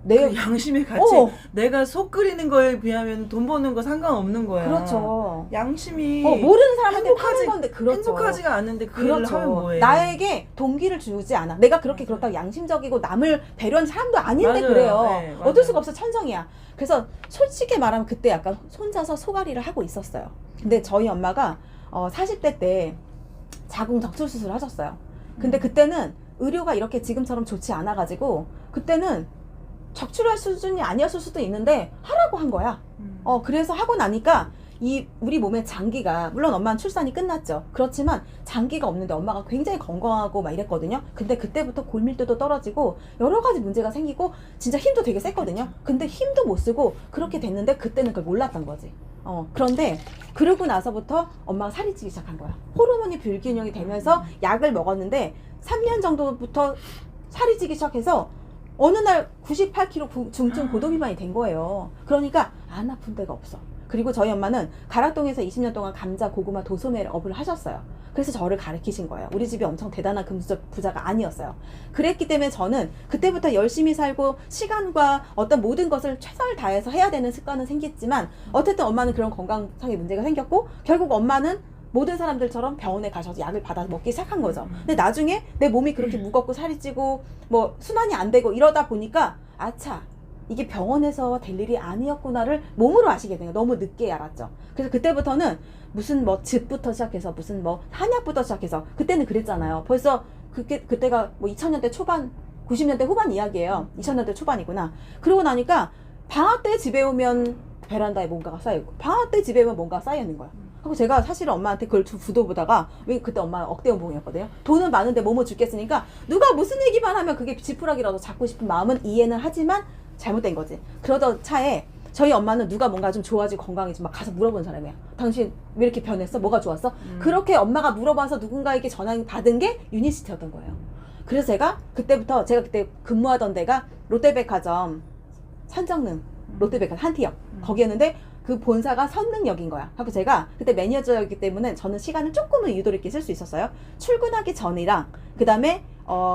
그 양심의 가치. 내가 속 끓이는 거에 비하면 돈 버는 거 상관없는 거야. 그렇죠. 양심이 모르는 사람한테 파는 건데 그렇죠. 행복하지가 않는데 그 일을 하면 뭐해. 나에게 동기를 주지 않아. 내가 그렇게 그렇다고 양심적이고 남을 배려하는 사람도 아닌데 맞아요. 그래요. 네, 맞아요. 어쩔 수가 없어. 천성이야. 그래서 솔직히 말하면 그때 약간 혼자서 소가리를 하고 있었어요. 근데 저희 엄마가 40대 때 자궁 적출 수술을 하셨어요. 근데 그때는 의료가 이렇게 지금처럼 좋지 않아가지고 그때는 적출할 수준이 아니었을 수도 있는데 하라고 한 거야. 그래서 하고 나니까 우리 몸의 장기가 물론 엄마는 출산이 끝났죠. 그렇지만 장기가 없는데 엄마가 굉장히 건강하고 막 이랬거든요. 근데 그때부터 골밀도도 떨어지고 여러 가지 문제가 생기고 진짜 힘도 되게 셌거든요. 근데 힘도 못 쓰고 그렇게 됐는데 그때는 그걸 몰랐던 거지. 그런데 그러고 나서부터 엄마가 살이 찌기 시작한 거야. 호르몬이 불균형이 되면서 약을 먹었는데 3년 정도부터 살이 찌기 시작해서 어느 날 98kg 중증 고도비만이 된 거예요. 그러니까 안 아픈 데가 없어. 그리고 저희 엄마는 가락동에서 20년 동안 감자, 고구마, 도소매를 업을 하셨어요. 그래서 저를 가르치신 거예요. 우리 집이 엄청 대단한 금수저 부자가 아니었어요. 그랬기 때문에 저는 그때부터 열심히 살고 시간과 어떤 모든 것을 최선을 다해서 해야 되는 습관은 생겼지만 어쨌든 엄마는 그런 건강상의 문제가 생겼고 결국 엄마는 모든 사람들처럼 병원에 가셔서 약을 받아 먹기 시작한 거죠. 근데 나중에 내 몸이 그렇게 무겁고 살이 찌고 뭐 순환이 안 되고 이러다 보니까 아차 이게 병원에서 될 일이 아니었구나를 몸으로 아시게 돼요. 너무 늦게 알았죠. 그래서 그때부터는 무슨 뭐 즙부터 시작해서 무슨 뭐 한약부터 시작해서 그때는 그랬잖아요. 벌써 그때가 뭐 2000년대 초반 90년대 후반 이야기예요. 2000년대 초반이구나. 그러고 나니까 방학 때 집에 오면 베란다에 뭔가가 쌓여있고 방학 때 집에 오면 뭔가가 쌓여있는 거야. 하고 제가 사실은 엄마한테 그걸 부도 보다가 왜 그때 엄마가 억대연봉이었거든요. 돈은 많은데 뭐뭐 죽겠으니까 누가 무슨 얘기만 하면 그게 지푸라기라도 잡고 싶은 마음은 이해는 하지만 잘못된 거지. 그러던 차에 저희 엄마는 누가 뭔가 좀 좋아지고 건강해지면 막 가서 물어보는 사람이에요. 당신 왜 이렇게 변했어? 뭐가 좋았어? 그렇게 엄마가 물어봐서 누군가에게 전화 받은 게 유니시티였던 거예요. 그래서 제가 그때 근무하던 데가 롯데백화점 선정릉 롯데백화점 한티역 거기였는데 그 본사가 선능역인 거야. 하고 제가 그때 매니저였기 때문에 저는 시간을 조금은 유도리 있게 쓸 수 있었어요. 출근하기 전이랑 그 다음에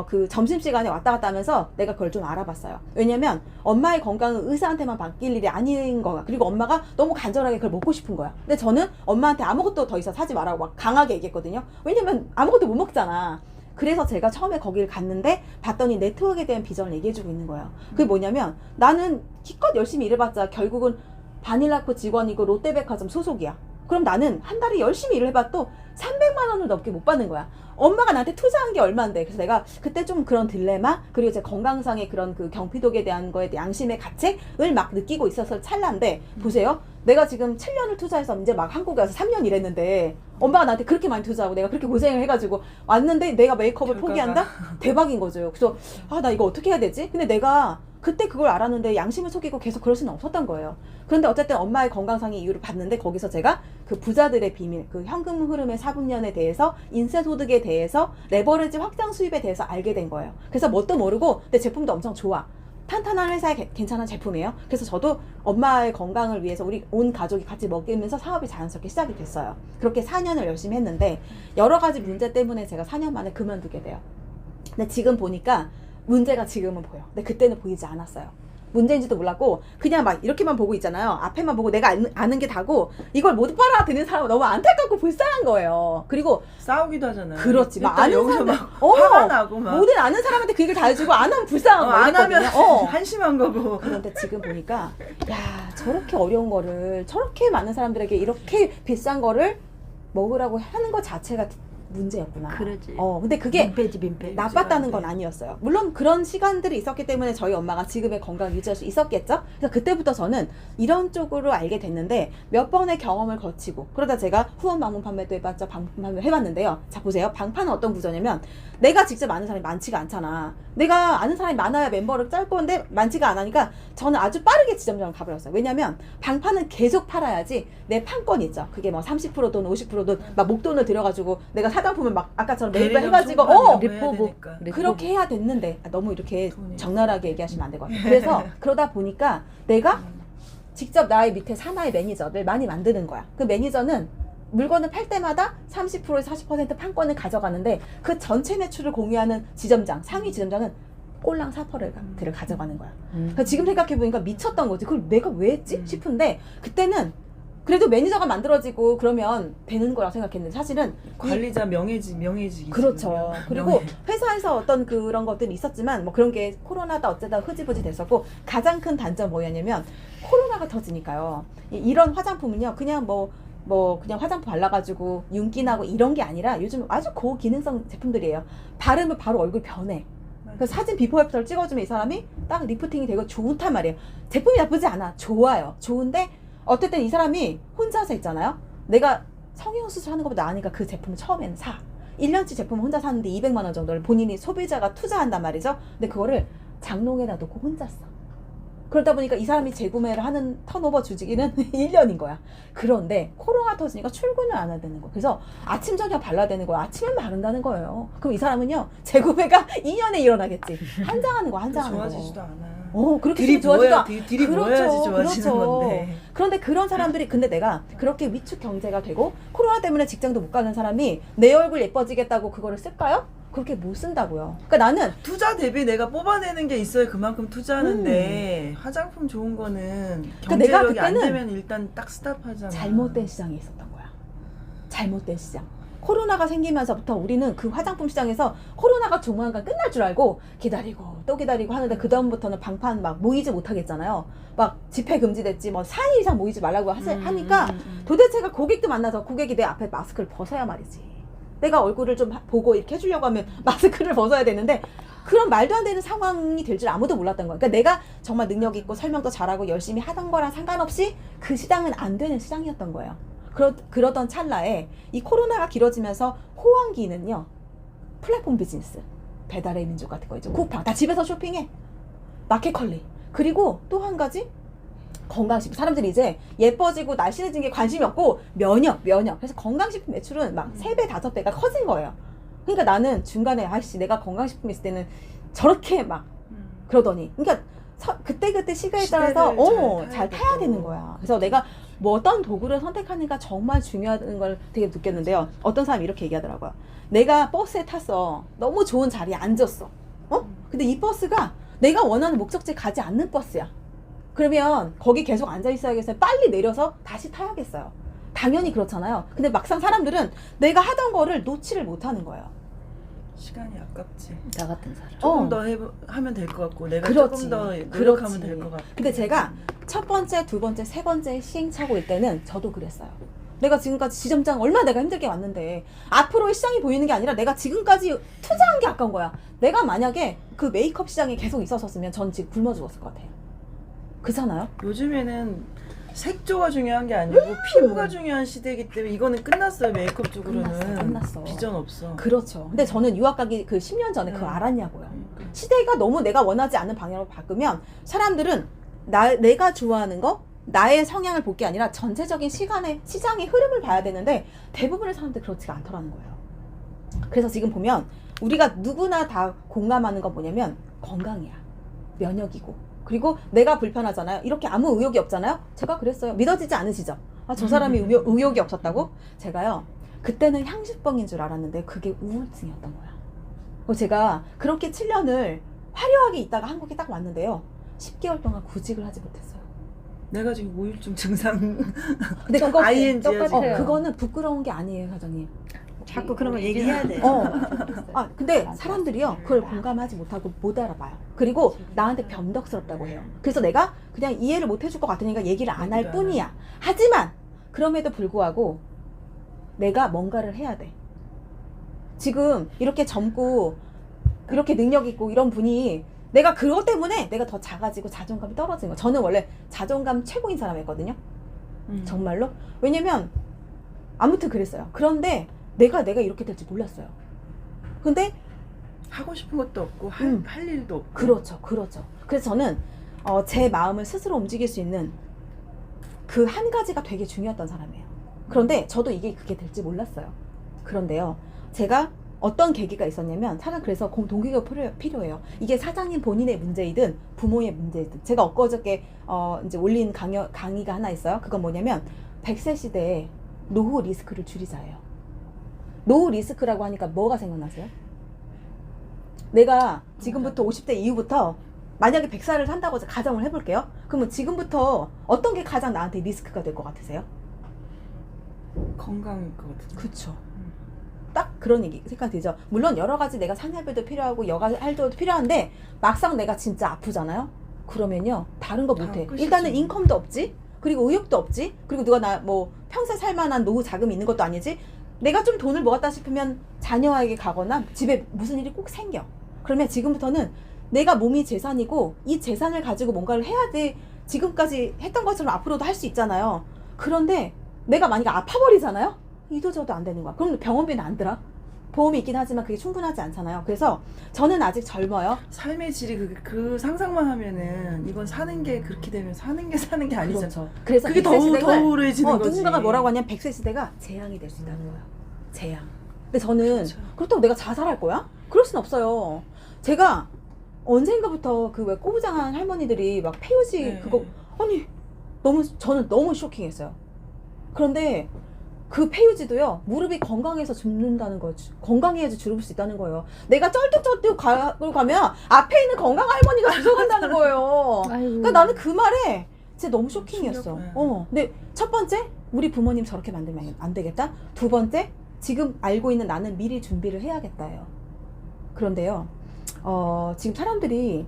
그 점심시간에 왔다 갔다 하면서 내가 그걸 좀 알아봤어요. 왜냐면 엄마의 건강은 의사한테만 맡길 일이 아닌 거야. 그리고 엄마가 너무 간절하게 그걸 먹고 싶은 거야. 근데 저는 엄마한테 아무것도 더 이상 사지 말라고 막 강하게 얘기했거든요. 왜냐면 아무것도 못 먹잖아. 그래서 제가 처음에 거기를 갔는데 봤더니 네트워크에 대한 비전을 얘기해주고 있는 거예요. 그게 뭐냐면 나는 기껏 열심히 일해봤자 결국은 바닐라코 직원이고 롯데백화점 소속이야. 그럼 나는 한 달에 열심히 일을 해봐도 300만 원을 넘게 못 받는 거야. 엄마가 나한테 투자한 게 얼마인데. 그래서 내가 그때 좀 그런 딜레마 그리고 제 건강상의 그런 그 경피독에 대한 거에 대한 양심의 가책을 막 느끼고 있어서 찰나인데 보세요. 내가 지금 7년을 투자해서 이제 막 한국에 와서 3년 일했는데 엄마가 나한테 그렇게 많이 투자하고 내가 그렇게 고생을 해가지고 왔는데 내가 메이크업을 포기한다? 대박인 거죠. 그래서 나 이거 어떻게 해야 되지? 근데 내가 그때 그걸 알았는데 양심을 속이고 계속 그럴 수는 없었던 거예요. 그런데 어쨌든 엄마의 건강상의 이유를 봤는데 거기서 제가 그 부자들의 비밀, 그 현금 흐름의 4분년에 대해서 인쇄소득에 대해서 레버리지 확장 수입에 대해서 알게 된 거예요. 그래서 뭣도 모르고 내 제품도 엄청 좋아. 탄탄한 회사에 괜찮은 제품이에요. 그래서 저도 엄마의 건강을 위해서 우리 온 가족이 같이 먹이면서 사업이 자연스럽게 시작이 됐어요. 그렇게 4년을 열심히 했는데 여러 가지 문제 때문에 제가 4년 만에 그만두게 돼요. 근데 지금 보니까 문제가 지금은 보여. 근데 그때는 보이지 않았어요. 문제인지도 몰랐고 그냥 막 이렇게만 보고 있잖아요. 앞에만 보고 내가 아는 게 다고 이걸 못 빨아들이는 사람은 너무 안타깝고 불쌍한 거예요. 그리고 싸우기도 하잖아요. 그렇지. 막 일단 아는 여기서 사람들 막 화가 나고 막 모든 아는 사람한테 그 얘기를 다 해주고 안 하면 불쌍한 거 안 하면 이랬거든요. 한심한 거고. 그런데 지금 보니까 야 저렇게 어려운 거를 저렇게 많은 사람들에게 이렇게 비싼 거를 먹으라고 하는 것 자체가 문제였구나. 그러지. 근데 그게 민폐지 민폐. 나빴다는 건 아니었어요. 물론 그런 시간들이 있었기 때문에 저희 엄마가 지금의 건강을 유지할 수 있었겠죠. 그래서 그때부터 저는 이런 쪽으로 알게 됐는데 몇 번의 경험을 거치고 그러다 제가 후원 방문 판매도 해봤죠. 방문 판매 해봤는데요. 자 보세요. 방판은 어떤 구조냐면 내가 직접 아는 사람이 많지가 않잖아. 내가 아는 사람이 많아야 멤버를 짤 건데 많지가 않으니까 저는 아주 빠르게 지점장을 가버렸어요. 왜냐면 방판은 계속 팔아야지 내 판권 있죠. 그게 뭐 30%돈 50%돈 막 목돈을 들여가지고 내가 사장품을 막 아까처럼 매입을 해가지고 리포브. 그렇게 해야 됐는데 너무 이렇게 돈이 적나라하게 얘기하시면 안 될 것 같아요. 그래서 그러다 보니까 내가 직접 나의 밑에 산하의 매니저를 많이 만드는 거야. 그 매니저는 물건을 팔 때마다 30%에서 40% 판권을 가져가는데 그 전체 매출을 공유하는 지점장, 상위 지점장은 꼴랑 4%를 가져가는 거야. 그러니까 지금 생각해보니까 미쳤던 거지. 그걸 내가 왜 했지? 싶은데 그때는 그래도 매니저가 만들어지고 그러면 되는 거라고 생각했는데 사실은 관리자 명예직이지. 그렇죠. 그리고 회사에서 어떤 그런 것들이 있었지만 뭐 그런 게 코로나다 어쩌다 흐지부지 됐었고 가장 큰 단점 뭐였냐면 코로나가 터지니까요. 이런 화장품은요 그냥 그냥 화장품 발라가지고 윤기 나고 이런 게 아니라 요즘 아주 고기능성 제품들이에요. 바르면 바로 얼굴 변해. 그 사진 비포 애프터를 찍어주면 이 사람이 딱 리프팅이 되고 좋단 말이에요. 제품이 나쁘지 않아. 좋아요. 좋은데 어쨌든 이 사람이 혼자서 있잖아요. 내가 성형 수술하는 것보다 나으니까 그 제품을 처음에는 사. 1년치 제품을 혼자 사는데 200만 원 정도를 본인이 소비자가 투자한단 말이죠. 근데 그거를 장롱에다 놓고 혼자 써. 그러다 보니까 이 사람이 재구매를 하는 턴오버 주기는 1년인 거야. 그런데 코로나 터지니까 출근을 안 해야 되는 거야. 그래서 아침 저녁 발라야 되는 거야. 아침에 바른다는 거예요. 그럼 이 사람은요 재구매가 2년에 일어나겠지. 한장하는 거 한장하는 거. 좋아지지도 않아. 그렇게 들이 좋아지도 부어야 들이 부어야지 좋아지는 건데. 그런데 그런 사람들이 근데 내가 그렇게 위축 경제가 되고 코로나 때문에 직장도 못 가는 사람이 내 얼굴 예뻐지겠다고 그거를 쓸까요? 그렇게 못 쓴다고요. 그러니까 나는 투자 대비 내가 뽑아내는 게 있어야 그만큼 투자하는데 화장품 좋은 거는 내가 경제력이 안 그때는 되면 일단 딱 스탑하잖아. 잘못된 시장에 있었던 거야. 잘못된 시장. 코로나가 생기면서부터 우리는 그 화장품 시장에서 코로나가 조만간 끝날 줄 알고 기다리고 또 기다리고 하는데 그 다음부터는 방판 막 모이지 못하겠잖아요. 막 집회 금지됐지 뭐 4일 이상 모이지 말라고 하니까 도대체가 고객도 만나서 고객이 내 앞에 마스크를 벗어야 말이지. 내가 얼굴을 좀 보고 이렇게 해주려고 하면 마스크를 벗어야 되는데 그런 말도 안 되는 상황이 될 줄 아무도 몰랐던 거야. 그러니까 내가 정말 능력 있고 설명도 잘하고 열심히 하던 거랑 상관없이 그 시장은 안 되는 시장이었던 거예요. 그러던 찰나에 이 코로나가 길어지면서 호황기는요. 플랫폼 비즈니스, 배달의 민족 같은 거 있죠. 쿠팡 다 집에서 쇼핑해. 마켓컬리. 그리고 또 한 가지 건강식품. 사람들이 이제 예뻐지고 날씬해진 게 관심이 없고 면역. 그래서 건강식품 매출은 막 3배, 5배가 커진 거예요. 그러니까 나는 중간에 아이씨 내가 건강식품 있을 때는 저렇게 막 그러더니 그러니까 그때 시기에 따라서 잘 타야 되는 거야. 그래서 내가 뭐 어떤 도구를 선택하는가 정말 중요한 걸 되게 느꼈는데요. 어떤 사람이 이렇게 얘기하더라고요. 내가 버스에 탔어. 너무 좋은 자리에 앉았어. 근데 이 버스가 내가 원하는 목적지에 가지 않는 버스야. 그러면 거기 계속 앉아 있어야겠어요. 빨리 내려서 다시 타야겠어요. 당연히 그렇잖아요. 근데 막상 사람들은 내가 하던 거를 놓지를 못하는 거예요. 시간이 아깝지. 나 같은 사람. 조금 더 하면 될 것 같고 내가 그렇지. 조금 더 노력하면 될 것 같고. 근데 제가 첫 번째, 두 번째, 세 번째 시행착오일 때는 저도 그랬어요. 내가 지금까지 지점장 얼마나 내가 힘들게 왔는데 앞으로의 시장이 보이는 게 아니라 내가 지금까지 투자한 게 아까운 거야. 내가 만약에 그 메이크업 시장에 계속 있었으면 전 지금 굶어 죽었을 것 같아요. 그렇잖아요? 요즘에는 색조가 중요한 게 아니고 피부가 중요한 시대이기 때문에 이거는 끝났어요. 메이크업 쪽으로는 끝났어. 비전 없어. 그렇죠. 근데 저는 유학 가기 그 10년 전에 그걸 알았냐고요. 그러니까. 시대가 너무 내가 원하지 않는 방향으로 바꾸면 사람들은 내가 좋아하는 거 나의 성향을 볼 게 아니라 전체적인 시장의 흐름을 봐야 되는데 대부분의 사람들이 그렇지가 않더라는 거예요. 그래서 지금 보면 우리가 누구나 다 공감하는 건 뭐냐면 건강이야. 면역이고. 그리고 내가 불편하잖아요. 이렇게 아무 의욕이 없잖아요. 제가 그랬어요. 믿어지지 않으시죠? 저 사람이 의욕이 없었다고? 제가요. 그때는 향수병인 줄 알았는데 그게 우울증이었던 거야. 제가 그렇게 7년을 화려하게 있다가 한국에 딱 왔는데요. 10개월 동안 구직을 하지 못했어요. 내가 지금 우울증 증상. 근데 그거 ING야 지금. 그거는 부끄러운 게 아니에요, 사장님. 자꾸 그런 거 얘기해야 돼. 근데 사람들이요 그걸 공감하지 못하고 못 알아봐요. 그리고 나한테 변덕스럽다고 해요. 그래서 내가 그냥 이해를 못 해줄 것 같으니까 얘기를 안 할 뿐이야. 하지만 그럼에도 불구하고 내가 뭔가를 해야 돼. 지금 이렇게 젊고 이렇게 능력 있고 이런 분이 내가 그것 때문에 내가 더 작아지고 자존감이 떨어지는 거야. 저는 원래 자존감 최고인 사람이었거든요. 정말로. 왜냐면 아무튼 그랬어요. 그런데 내가 이렇게 될지 몰랐어요. 근데 하고 싶은 것도 없고 할 일도 없고. 그렇죠. 그래서 저는 제 마음을 스스로 움직일 수 있는 그 한 가지가 되게 중요했던 사람이에요. 그런데 저도 그게 될지 몰랐어요. 그런데요, 제가 어떤 계기가 있었냐면, 사실 그래서 동기가 필요해요. 이게 사장님 본인의 문제이든 부모의 문제이든. 제가 엊그저께 이제 올린 강의가 하나 있어요. 그건 뭐냐면 100세 시대에 노후 리스크를 줄이자예요. 노후 리스크라고 하니까 뭐가 생각나세요? 내가 지금부터 50대 이후부터 만약에 100살을 산다고 가정을 해볼게요. 그러면 지금부터 어떤 게 가장 나한테 리스크가 될 것 같으세요? 건강일 것 같은데. 그쵸. 딱 그런 생각 들죠. 물론 여러 가지 내가 산후별도 필요하고 여가 활동도 필요한데 막상 내가 진짜 아프잖아요. 그러면요 다른 거 못해. 끝이지. 일단은 인컴도 없지. 그리고 의욕도 없지. 그리고 누가 나 뭐 평생 살만한 노후 자금이 있는 것도 아니지. 내가 좀 돈을 모았다 싶으면 자녀에게 가거나 집에 무슨 일이 꼭 생겨. 그러면 지금부터는 내가 몸이 재산이고 이 재산을 가지고 뭔가를 해야지 지금까지 했던 것처럼 앞으로도 할 수 있잖아요. 그런데 내가 만약에 아파버리잖아요? 이도저도 안 되는 거야. 그럼 병원비는 안 들어? 보험이 있긴 하지만 그게 충분하지 않잖아요. 그래서 저는 아직 젊어요. 삶의 질이 그 상상만 하면은 이건 사는 게 그렇게 되면 사는 게 아니잖아. 그렇죠. 그래서 그게 100세 시대가 더 우울해지는 거지. 누군가가 뭐라고 하냐면 100세 시대가 재앙이 될 수 있다는 거예요. 재앙. 근데 저는 그렇죠. 그렇다고 내가 자살할 거야? 그럴 순 없어요. 제가 언젠가부터 그 왜 꼬부장한 할머니들이 막 폐유지 네. 그거 아니 저는 너무 쇼킹했어요. 그런데 그 폐유지도요 무릎이 건강해서 죽는다는 거예요. 건강해야지 죽을 수 있다는 거예요. 내가 쩔뚝쩔뚝 가면 앞에 있는 건강 할머니가 죽어간다는 거예요. 그러니까 나는 그 말에 진짜 너무 쇼킹이었어. 충격, 근데 첫 번째 우리 부모님 저렇게 만들면 안 되겠다. 두 번째 지금 알고 있는 나는 미리 준비를 해야겠다예요. 그런데요 지금 사람들이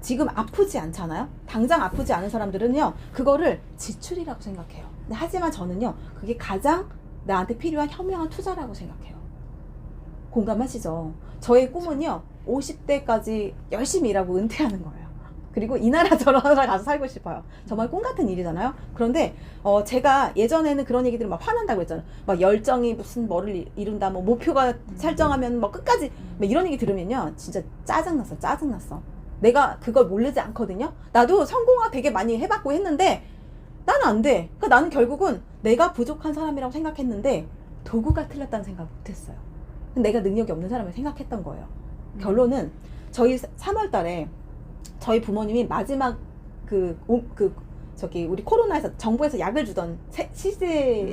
지금 아프지 않잖아요. 당장 아프지 않은 사람들은요 그거를 지출이라고 생각해요. 근데 하지만 저는요 그게 가장 나한테 필요한 현명한 투자라고 생각해요. 공감하시죠? 저의 꿈은요 50대까지 열심히 일하고 은퇴하는 거예요. 그리고 이 나라 저 나라 가서 살고 싶어요. 정말 꿈 같은 일이잖아요. 그런데 제가 예전에는 그런 얘기들을 막 화난다고 했잖아요. 막 열정이 무슨 뭐를 이룬다, 뭐 목표가 설정하면 뭐 끝까지 막 이런 얘기 들으면요 진짜 짜증났어. 내가 그걸 모르지 않거든요. 나도 성공화 되게 많이 해봤고 했는데 나는 안 돼. 그러니까 나는 결국은 내가 부족한 사람이라고 생각했는데 도구가 틀렸다는 생각 못했어요. 내가 능력이 없는 사람을 생각했던 거예요. 결론은 저희 3월 달에 저희 부모님이 마지막 우리 코로나에서 정부에서 약을 주던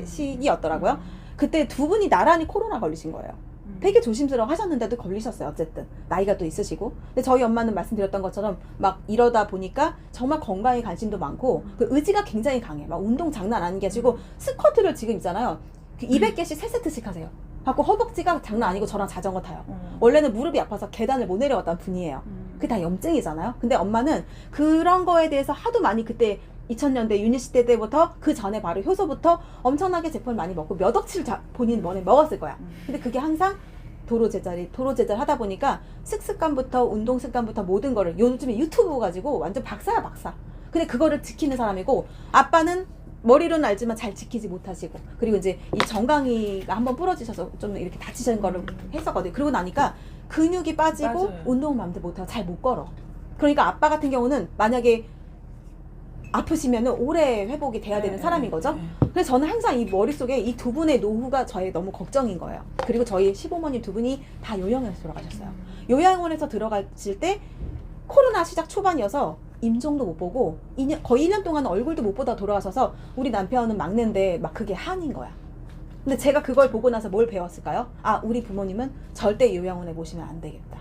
시기였더라고요. 그때 두 분이 나란히 코로나 걸리신 거예요. 되게 조심스러워 하셨는데도 걸리셨어요. 어쨌든 나이가 또 있으시고. 근데 저희 엄마는 말씀드렸던 것처럼 막 이러다 보니까 정말 건강에 관심도 많고 그 의지가 굉장히 강해. 막 운동 장난 아닌 게 아니고 스쿼트를 지금 있잖아요. 200개씩 3세트씩 하세요. 갖고 허벅지가 장난 아니고 저랑 자전거 타요. 원래는 무릎이 아파서 계단을 못 내려왔던 분이에요. 그게 다 염증이잖아요. 근데 엄마는 그런 거에 대해서 하도 많이 그때 2000년대 유니시대 때부터 그 전에 바로 효소부터 엄청나게 제품을 많이 먹고 몇 억치를 본인 머리에 먹었을 거야. 근데 그게 항상 도로 제자리 하다 보니까 식습관부터 운동 습관부터 모든 거를 요즘에 유튜브 가지고 완전 박사야 박사. 근데 그거를 지키는 사람이고 아빠는 머리로는 알지만 잘 지키지 못하시고 그리고 이제 이 정강이가 한번 부러지셔서 좀 이렇게 다치신 거를 했었거든요. 그러고 나니까 근육이 빠지고 맞아요. 운동 마음대로 못하고 잘 못 걸어. 그러니까 아빠 같은 경우는 만약에 아프시면은 오래 회복이 돼야 되는 사람인 거죠. 그래서 저는 항상 이 머릿속에 이 두 분의 노후가 저의 너무 걱정인 거예요. 그리고 저희 시부모님 두 분이 다 요양원에서 돌아가셨어요. 요양원에서 들어가실 때 코로나 시작 초반이어서 임종도 못 보고 거의 1년 동안 얼굴도 못 보다 돌아가셔서 우리 남편은 막내인데 막 그게 한인 거야. 근데 제가 그걸 보고 나서 뭘 배웠을까요? 아, 우리 부모님은 절대 요양원에 모시면 안 되겠다.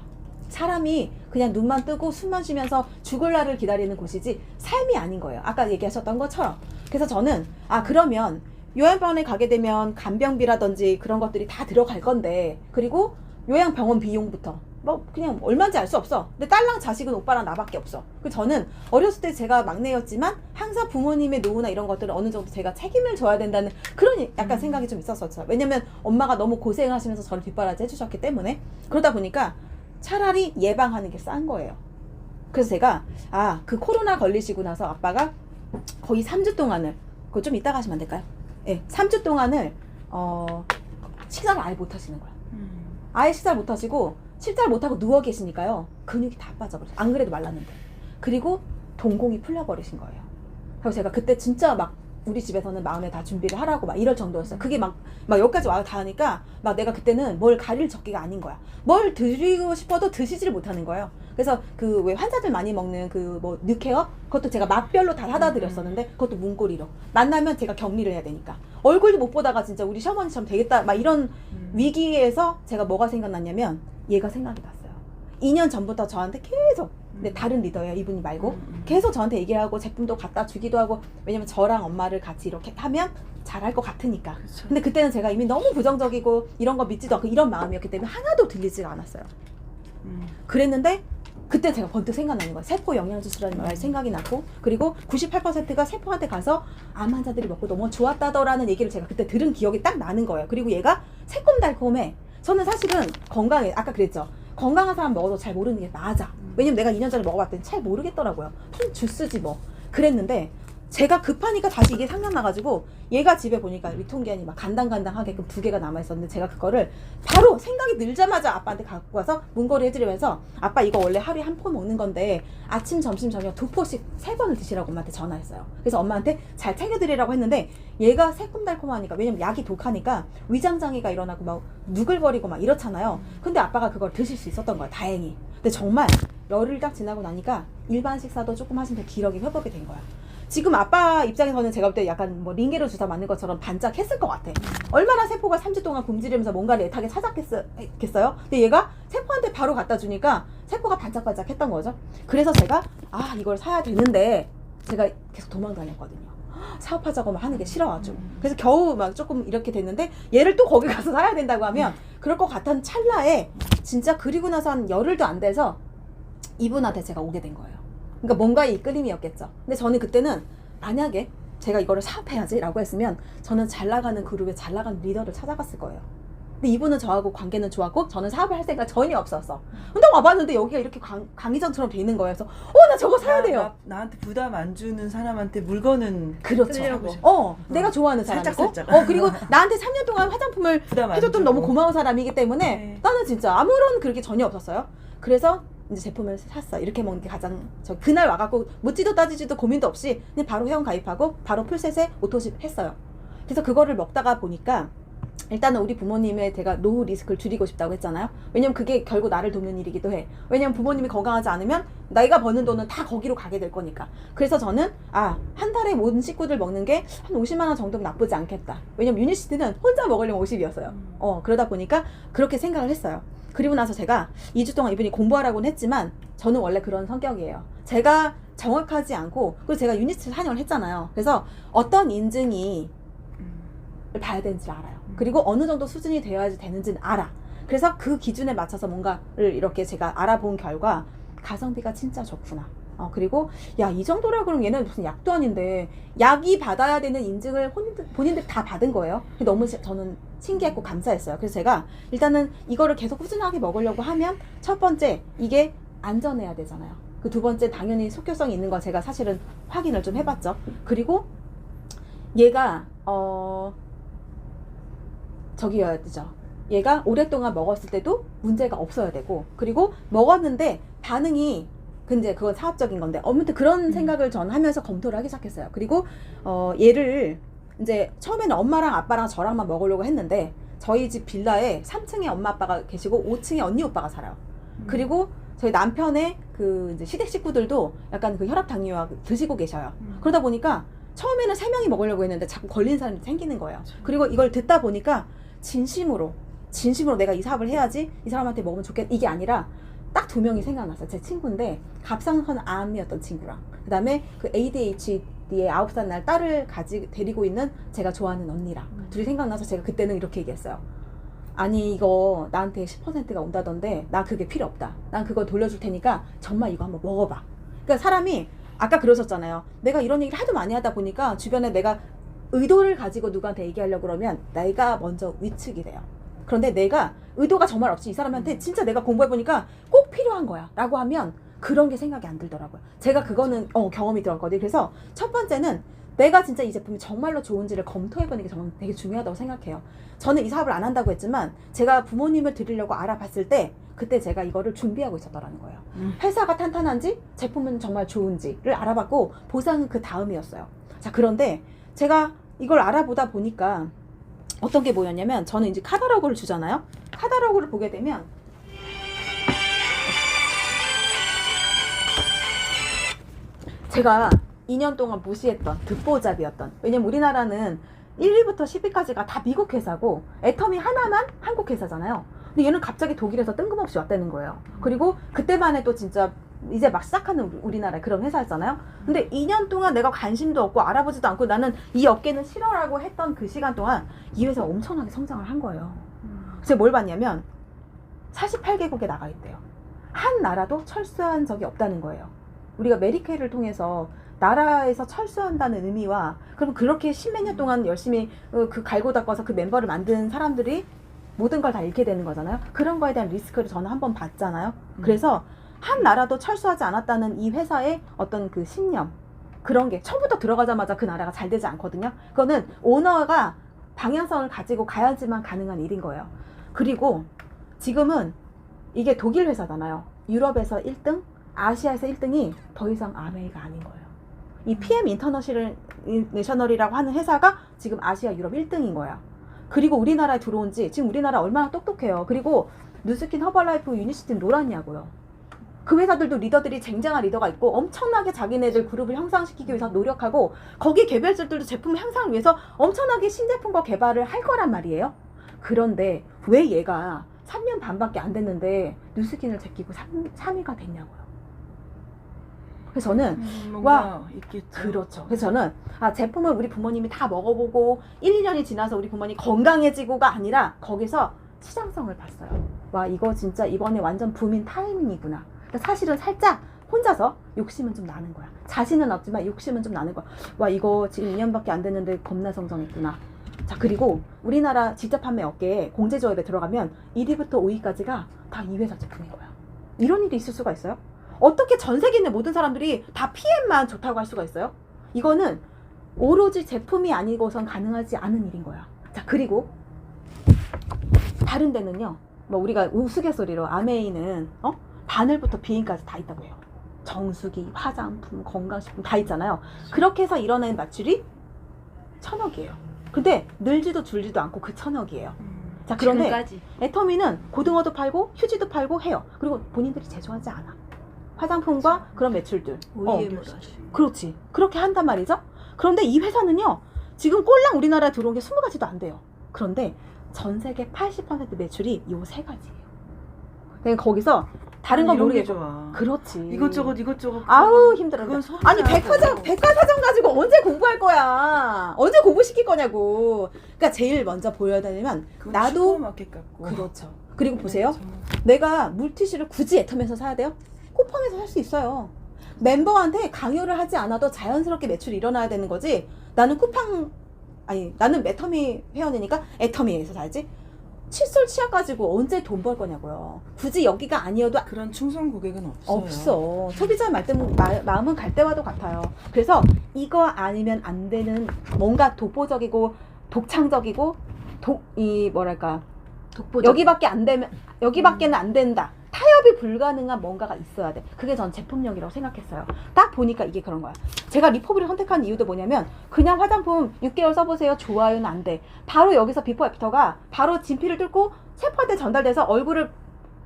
사람이 그냥 눈만 뜨고 숨만 쉬면서 죽을 날을 기다리는 곳이지 삶이 아닌 거예요. 아까 얘기하셨던 것처럼. 그래서 저는 그러면 요양병원에 가게 되면 간병비라든지 그런 것들이 다 들어갈 건데 그리고 요양병원 비용부터 뭐 그냥 얼마인지 알 수 없어. 근데 딸랑 자식은 오빠랑 나밖에 없어. 그 저는 어렸을 때 제가 막내였지만 항상 부모님의 노후나 이런 것들을 어느 정도 제가 책임을 져야 된다는 그런 약간 생각이 좀 있었었죠. 왜냐면 엄마가 너무 고생하시면서 저를 뒷바라지 해주셨기 때문에. 그러다 보니까 차라리 예방하는 게 싼 거예요. 그래서 제가 그 코로나 걸리시고 나서 아빠가 거의 3주 동안을, 그거 좀 이따가 하시면 안 될까요? 예, 3주 동안을 식사를 아예 못 하시는 거야. 아예 식사를 못 하시고 식사를 못 하고 누워 계시니까요. 근육이 다 빠져버렸어요. 안 그래도 말랐는데. 그리고 동공이 풀려버리신 거예요. 그래서 제가 그때 진짜 막 우리 집에서는 마음에 다 준비를 하라고 막 이럴 정도였어요. 그게 막 여기까지 와서 닿으니까 막 내가 그때는 뭘 가릴 적기가 아닌 거야. 뭘 드리고 싶어도 드시지를 못하는 거예요. 그래서 그 왜 환자들 많이 먹는 그 뭐 뉴케어 그것도 제가 맛별로 다 사다 드렸었는데 그것도 문고리로 만나면 제가 격리를 해야 되니까 얼굴도 못 보다가 진짜 우리 시어머니처럼 되겠다 막 이런 위기에서 제가 뭐가 생각났냐면 얘가 생각이 났어요. 2년 전부터 저한테 계속, 근데 다른 리더예요, 이분이 말고. 계속 저한테 얘기를 하고 제품도 갖다 주기도 하고, 왜냐면 저랑 엄마를 같이 이렇게 하면 잘할 것 같으니까. 그쵸. 근데 그때는 제가 이미 너무 부정적이고 이런 거 믿지도 않고 이런 마음이었기 때문에 하나도 들리지가 않았어요. 그랬는데 그때 제가 번뜩 생각나는 거예요. 세포 영양주스라는 말이 생각이 났고, 그리고 98%가 세포한테 가서 암 환자들이 먹고 너무 좋았다더라는 얘기를 제가 그때 들은 기억이 딱 나는 거예요. 그리고 얘가 새콤달콤해. 저는 사실은 건강해. 아까 그랬죠. 건강한 사람 먹어도 잘 모르는 게 맞아. 왜냐면 내가 2년 전에 먹어봤더니 잘 모르겠더라고요. 그냥 주스지 뭐. 그랬는데 제가 급하니까 다시 이게 생각나가지고 얘가 집에 보니까 유통기한이 막 간당간당하게끔 2개가 남아있었는데 제가 그거를 바로 생각이 늘자마자 아빠한테 갖고 와서 문고리 해드리면서 아빠 이거 원래 하루에 한 포 먹는 건데 아침 점심 저녁 2포씩 3번을 드시라고 엄마한테 전화했어요. 그래서 엄마한테 잘 챙겨드리라고 했는데 얘가 새콤달콤하니까, 왜냐면 약이 독하니까 위장장애가 일어나고 막 누글거리고 막 이렇잖아요. 근데 아빠가 그걸 드실 수 있었던 거야, 다행히. 근데 정말 열흘 딱 지나고 나니까 일반 식사도 조금 하시면 기력이 회복이 된 거야. 지금 아빠 입장에서는 제가 볼 때 약간 뭐 링게로 주사 맞는 것처럼 반짝했을 것 같아. 얼마나 세포가 3주 동안 굶주리면서 뭔가를 애타게 찾았겠어요? 근데 얘가 세포한테 바로 갖다 주니까 세포가 반짝반짝했던 거죠. 그래서 제가 이걸 사야 되는데 제가 계속 도망 다녔거든요. 사업하자고 막 하는 게 싫어가지고. 그래서 겨우 막 조금 이렇게 됐는데 얘를 또 거기 가서 사야 된다고 하면 그럴 것 같은 찰나에 진짜 그리고 나서 한 열흘도 안 돼서 이분한테 제가 오게 된 거예요. 그러니까 뭔가의 이끌림이었겠죠. 근데 저는 그때는 만약에 제가 이거를 사업해야지 라고 했으면 저는 잘 나가는 그룹에 잘 나가는 리더를 찾아갔을 거예요. 근데 이분은 저하고 관계는 좋았고 저는 사업을 할 생각 전혀 없었어. 근데 와봤는데 여기가 이렇게 강의장처럼 돼 있는 거예요. 그래서 나 저거 사야 돼요. 나한테 부담 안 주는 사람한테 물건은 그렇죠. 쓰려고 내가 좋아하는 살짝, 사람이고 살짝. 그리고 나한테 3년 동안 화장품을 부담 안 해줬던 주고. 너무 고마운 사람이기 때문에 네. 나는 진짜 아무런 그렇게 전혀 없었어요. 그래서 이제 제품을 샀어. 이렇게 먹는 게 가장 그날 와갖고 묻지도 따지지도 고민도 없이 그냥 바로 회원 가입하고 바로 풀셋에 오토십 했어요. 그래서 그거를 먹다가 보니까 일단은 우리 부모님의 제가 노후 리스크를 줄이고 싶다고 했잖아요. 왜냐면 그게 결국 나를 돕는 일이기도 해. 왜냐면 부모님이 건강하지 않으면 내가 버는 돈은 다 거기로 가게 될 거니까. 그래서 저는 한 달에 모든 식구들 먹는 게 한 50만 원 정도면 나쁘지 않겠다. 왜냐면 유니시티는 혼자 먹으려면 50이었어요. 그러다 보니까 그렇게 생각을 했어요. 그리고 나서 제가 2주 동안 이분이 공부하라고는 했지만 저는 원래 그런 성격이에요. 제가 정확하지 않고, 그리고 제가 유니시티 4년을 했잖아요. 그래서 어떤 인증이 봐야 되는지 알아요. 그리고 어느 정도 수준이 되어야지 되는지는 알아. 그래서 그 기준에 맞춰서 뭔가를 이렇게 제가 알아본 결과 가성비가 진짜 좋구나. 그리고 이 정도라 그러면 얘는 무슨 약도 아닌데 약이 받아야 되는 인증을 본인들 다 받은 거예요. 너무 저는 신기했고 감사했어요. 그래서 제가 일단은 이거를 계속 꾸준하게 먹으려고 하면 첫 번째 이게 안전해야 되잖아요. 그 두 번째 당연히 속효성이 있는 건 제가 사실은 확인을 좀 해봤죠. 그리고 얘가 저기여야 되죠. 얘가 오랫동안 먹었을 때도 문제가 없어야 되고, 그리고 먹었는데 반응이, 근데 그건 사업적인 건데 아무튼 그런 생각을 전 하면서 검토를 하기 시작했어요. 그리고 얘를 이제 처음에는 엄마랑 아빠랑 저랑만 먹으려고 했는데 저희 집 빌라에 3층에 엄마 아빠가 계시고 5층에 언니 오빠가 살아요. 그리고 저희 남편의 그 이제 시댁 식구들도 약간 그 혈압 당뇨와 드시고 계셔요. 그러다 보니까 처음에는 3명이 먹으려고 했는데 자꾸 걸리는 사람이 생기는 거예요. 그리고 이걸 듣다 보니까 진심으로 내가 이 사업을 해야지, 이 사람한테 먹으면 좋겠다, 이게 아니라 딱 2명이 생각났어요. 제 친구인데 갑상선 암이었던 친구랑, 그 다음에 그 ADHD의 9살 날 딸을 데리고 있는 제가 좋아하는 언니랑 둘이 생각나서 제가 그때는 이렇게 얘기했어요. 아니 이거 나한테 10%가 온다던데 나 그게 필요 없다. 난 그거 돌려줄 테니까 정말 이거 한번 먹어봐. 그러니까 사람이 아까 그러셨잖아요. 내가 이런 얘기를 하도 많이 하다 보니까 주변에 내가 의도를 가지고 누구한테 얘기하려고 그러면 내가 먼저 위축이 돼요. 그런데 내가 의도가 정말 없이 이 사람한테 진짜 내가 공부해보니까 꼭 필요한 거야 라고 하면 그런 게 생각이 안 들더라고요. 제가 그거는 경험이 들었거든요. 그래서 첫 번째는 내가 진짜 이 제품이 정말로 좋은지를 검토해보는 게 저는 되게 중요하다고 생각해요. 저는 이 사업을 안 한다고 했지만 제가 부모님을 드리려고 알아봤을 때 그때 제가 이거를 준비하고 있었다라는 거예요. 회사가 탄탄한지 제품은 정말 좋은지를 알아봤고 보상은 그 다음이었어요. 자, 그런데 제가 이걸 알아보다 보니까 어떤 게 보였냐면 저는 이제 카탈로그를 주잖아요. 카탈로그를 보게 되면 제가 2년 동안 무시했던 듣보잡이었던, 왜냐면 우리나라는 1위부터 10위까지가 다 미국 회사고 애터미 하나만 한국 회사잖아요. 근데 얘는 갑자기 독일에서 뜬금없이 왔다는 거예요. 그리고 그때만 해도 진짜 이제 막 시작하는 우리나라의 그런 회사였잖아요. 근데 2년 동안 내가 관심도 없고 알아보지도 않고 나는 이 업계는 싫어라고 했던 그 시간 동안 이 회사가 엄청나게 성장을 한 거예요. 그래서 뭘 봤냐면 48개국에 나가 있대요. 한 나라도 철수한 적이 없다는 거예요. 우리가 메리케이를 통해서 나라에서 철수한다는 의미와, 그럼 그렇게 십몇 년 동안 열심히 그 갈고 닦아서 그 멤버를 만든 사람들이 모든 걸 다 잃게 되는 거잖아요. 그런 거에 대한 리스크를 저는 한번 봤잖아요. 그래서 한 나라도 철수하지 않았다는 이 회사의 어떤 그 신념, 그런 게 처음부터 들어가자마자 그 나라가 잘 되지 않거든요. 그거는 오너가 방향성을 가지고 가야지만 가능한 일인 거예요. 그리고 지금은 이게 독일 회사잖아요. 유럽에서 1등, 아시아에서 1등이 더 이상 아메이가 아닌 거예요. 이 PM 인터내셔널이라고 하는 회사가 지금 아시아 유럽 1등인 거야. 그리고 우리나라에 들어온 지 지금 우리나라 얼마나 똑똑해요. 그리고 누스킨, 허벌라이프, 유니시티는 놀았냐고요. 그 회사들도 리더들이 쟁쟁한 리더가 있고 엄청나게 자기네들 그룹을 형성시키기 위해서 노력하고 거기 개발자들도 제품 향상을 위해서 엄청나게 신제품과 개발을 할 거란 말이에요. 그런데 왜 얘가 3년 반밖에 안 됐는데 누스킨을 제끼고 3위가 됐냐고요. 그래서 저는 뭔가 있겠죠. 그렇죠. 그래서 저는 제품을 우리 부모님이 다 먹어보고 1, 2년이 지나서 우리 부모님 건강해지고가 아니라 거기서 시장성을 봤어요. 와, 이거 진짜 이번에 완전 붐인 타이밍이구나. 그러니까 사실은 살짝 혼자서 욕심은 좀 나는 거야. 자신은 없지만 욕심은 좀 나는 거야. 와, 이거 지금 2년밖에 안 됐는데 겁나 성장했구나. 자, 그리고 우리나라 직접 판매 업계에 공제조합에 들어가면 1위부터 5위까지가 다 이 회사 제품인 거야. 이런 일이 있을 수가 있어요? 어떻게 전 세계에 있는 모든 사람들이 다 PM만 좋다고 할 수가 있어요? 이거는 오로지 제품이 아니고선 가능하지 않은 일인 거야. 자, 그리고 다른 데는요, 뭐 우리가 우스갯소리로 아메이는 바늘부터 비행까지 다 있다고 해요. 정수기, 화장품, 건강식품 다 있잖아요. 그렇게 해서 일어나는 매출이 1,000억이에요. 근데 늘지도 줄지도 않고 그 1,000억이에요. 자, 그런데 지금까지. 애터미는 고등어도 팔고 휴지도 팔고 해요. 그리고 본인들이 제조하지 않아. 화장품과 그런 매출들. OEM으로 하죠. 그렇지. 그렇게 한단 말이죠. 그런데 이 회사는요, 지금 꼴랑 우리나라에 들어온 게 20가지도 안 돼요. 그런데 전 세계 80% 매출이 요 세 가지예요. 그러니까 거기서 다른 건 이런 게 모르겠고. 좋아. 그렇지. 이것저것 아우, 힘들어. 그건 소비자 아니, 백과사전 가지고 언제 공부할 거야? 언제 공부시킬 거냐고. 그러니까 제일 먼저 보여드리면 나도 슈퍼마켓 같고. 그렇죠. 그리고 보세요. 정말. 내가 물티슈를 굳이 애텀에서 사야 돼요? 쿠팡에서 살 수 있어요. 멤버한테 강요를 하지 않아도 자연스럽게 매출이 일어나야 되는 거지. 나는 나는 애터미 회원이니까 애터미에서 사야지. 칫솔 치약 가지고 언제 돈 벌 거냐고요. 굳이 여기가 아니어도 그런 충성 고객은 없어요. 없어. 소비자의 마음은 갈대와도 같아요. 그래서 이거 아니면 안 되는 뭔가 독보적이고 독창적이고 여기밖에는 안 된다. 타협이 불가능한 뭔가가 있어야 돼. 그게 전 제품력이라고 생각했어요. 딱 보니까 이게 그런 거야. 제가 리포비를 선택한 이유도 뭐냐면 그냥 화장품 6개월 써보세요. 좋아요는 안 돼. 바로 여기서 비포 애프터가 바로 진피를 뚫고 셰프한테 전달돼서 얼굴을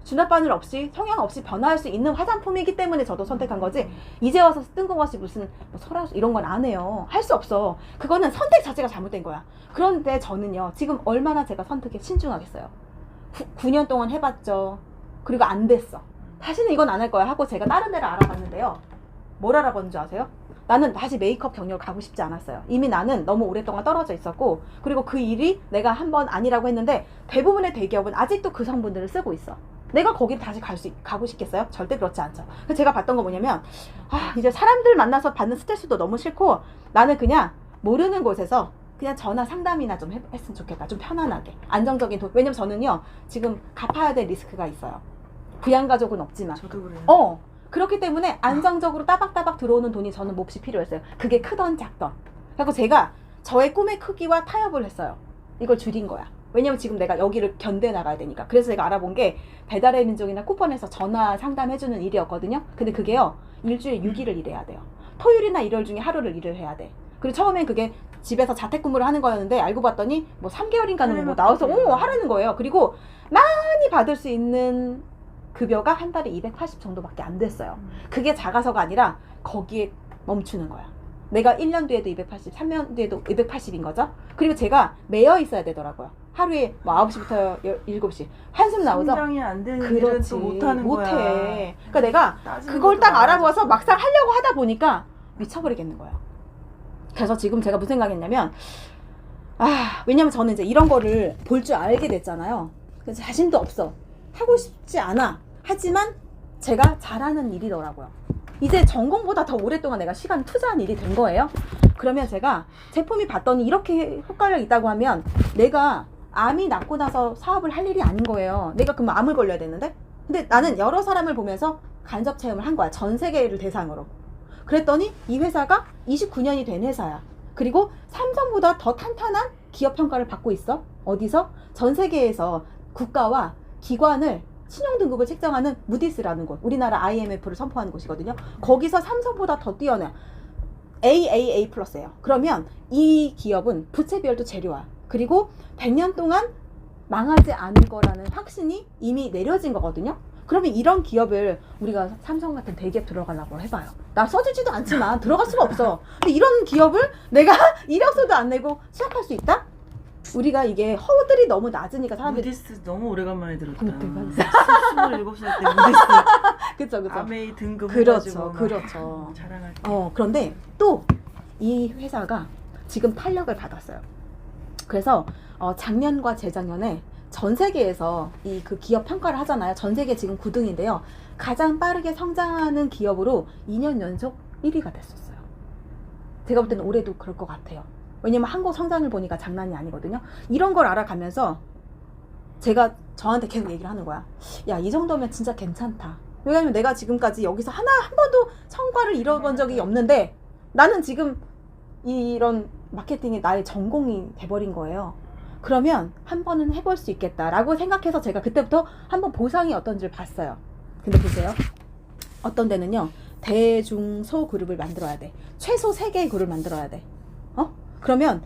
주나바늘 없이 성형 없이 변화할 수 있는 화장품이기 때문에 저도 선택한 거지. 이제 와서 뜬금없이 무슨 설화수 이런 건 안 해요. 할 수 없어. 그거는 선택 자체가 잘못된 거야. 그런데 저는요, 지금 얼마나 제가 선택에 신중하겠어요. 9년 동안 해봤죠. 그리고 안 됐어. 다시는 이건 안 할 거야 하고 제가 다른 데를 알아봤는데요. 뭘 알아봤는 줄 아세요? 나는 다시 메이크업 경력을 가고 싶지 않았어요. 이미 나는 너무 오랫동안 떨어져 있었고, 그리고 그 일이 내가 한번 아니라고 했는데 대부분의 대기업은 아직도 그 성분들을 쓰고 있어. 내가 거기 다시 가고 싶겠어요? 절대 그렇지 않죠. 그래서 제가 봤던 거 뭐냐면, 이제 사람들 만나서 받는 스트레스도 너무 싫고, 나는 그냥 모르는 곳에서 그냥 전화 상담이나 좀 했으면 좋겠다. 좀 편안하게. 안정적인 돈. 왜냐면 저는요, 지금 갚아야 될 리스크가 있어요. 부양가족은 없지만. 저도 그래요. 그렇기 때문에 안정적으로 따박따박 들어오는 돈이 저는 몹시 필요했어요. 그게 크던 작던. 그래서 제가 저의 꿈의 크기와 타협을 했어요. 이걸 줄인 거야. 왜냐면 지금 내가 여기를 견뎌 나가야 되니까. 그래서 제가 알아본 게 배달의 민족이나 쿠폰에서 전화 상담해주는 일이었거든요. 근데 그게요, 일주일에 6일을 일해야 돼요. 토요일이나 일요일 중에 하루를 일을 해야 돼. 그리고 처음엔 그게 집에서 자택근무를 하는 거였는데, 알고 봤더니 뭐 3개월인가는 뭐 나와서 하라는 거예요. 그리고 많이 받을 수 있는 급여가 한 달에 280 정도밖에 안 됐어요. 그게 작아서가 아니라 거기에 멈추는 거야. 내가 1년 뒤에도 280, 3년 뒤에도 280인 거죠. 그리고 제가 매여 있어야 되더라고요. 하루에 뭐 9시부터 7시 한숨 나오죠. 성장이 안 되는 일은 또 못하는 거야. 못해. 그러니까 내가 따지는 그걸 것도 딱 많아졌어. 알아보아서 막상 하려고 하다 보니까 미쳐버리겠는 거예요. 그래서 지금 제가 무슨 생각했냐면, 왜냐면 저는 이제 이런 거를 볼 줄 알게 됐잖아요. 그래서 자신도 없어. 하고 싶지 않아. 하지만 제가 잘하는 일이더라고요. 이제 전공보다 더 오랫동안 내가 시간 투자한 일이 된 거예요. 그러면 제가 제품이 봤더니 이렇게 효과력이 있다고 하면, 내가 암이 낫고 나서 사업을 할 일이 아닌 거예요. 내가 그러면 암을 걸려야 되는데? 근데 나는 여러 사람을 보면서 간접 체험을 한 거야. 전 세계를 대상으로. 그랬더니 이 회사가 29년이 된 회사야. 그리고 삼성보다 더 탄탄한 기업 평가를 받고 있어. 어디서? 전 세계에서 국가와 기관을 신용등급을 책정하는 무디스라는 곳, 우리나라 IMF를 선포하는 곳이거든요. 거기서 삼성보다 더 뛰어나 AAA 플러스예요. 그러면 이 기업은 부채비율도 제로야. 그리고 100년 동안 망하지 않을 거라는 확신이 이미 내려진 거거든요. 그러면 이런 기업을 우리가 삼성 같은 대기업 들어가려고 해봐요. 나 써주지도 않지만 들어갈 수가 없어. 근데 이런 기업을 내가 이력서도 안 내고 시작할 수 있다? 우리가 이게 허들이 너무 낮으니까 사람들이. 무디스 너무 오래간만에 들었다. 무디스. 27살 때 무디스 그쵸. 아메이 등급 그렇죠. 해가지고 막 그렇죠. 자랑할 때. 그런데 또 이 회사가 지금 탄력을 받았어요. 그래서 작년과 재작년에 전 세계에서 이 그 기업 평가를 하잖아요. 전 세계 지금 9등인데요. 가장 빠르게 성장하는 기업으로 2년 연속 1위가 됐었어요. 제가 볼 때는 올해도 그럴 것 같아요. 왜냐면 한국 성장을 보니까 장난이 아니거든요. 이런 걸 알아가면서 제가 저한테 계속 얘기를 하는 거야. 야, 이 정도면 진짜 괜찮다. 왜냐면 내가 지금까지 여기서 한 번도 성과를 이뤄본 적이 없는데, 나는 지금 이런 마케팅이 나의 전공이 돼버린 거예요. 그러면 한 번은 해볼 수 있겠다라고 생각해서 제가 그때부터 한번 보상이 어떤지를 봤어요. 근데 보세요. 어떤 데는요, 대중소 그룹을 만들어야 돼. 최소 3개의 그룹을 만들어야 돼. 그러면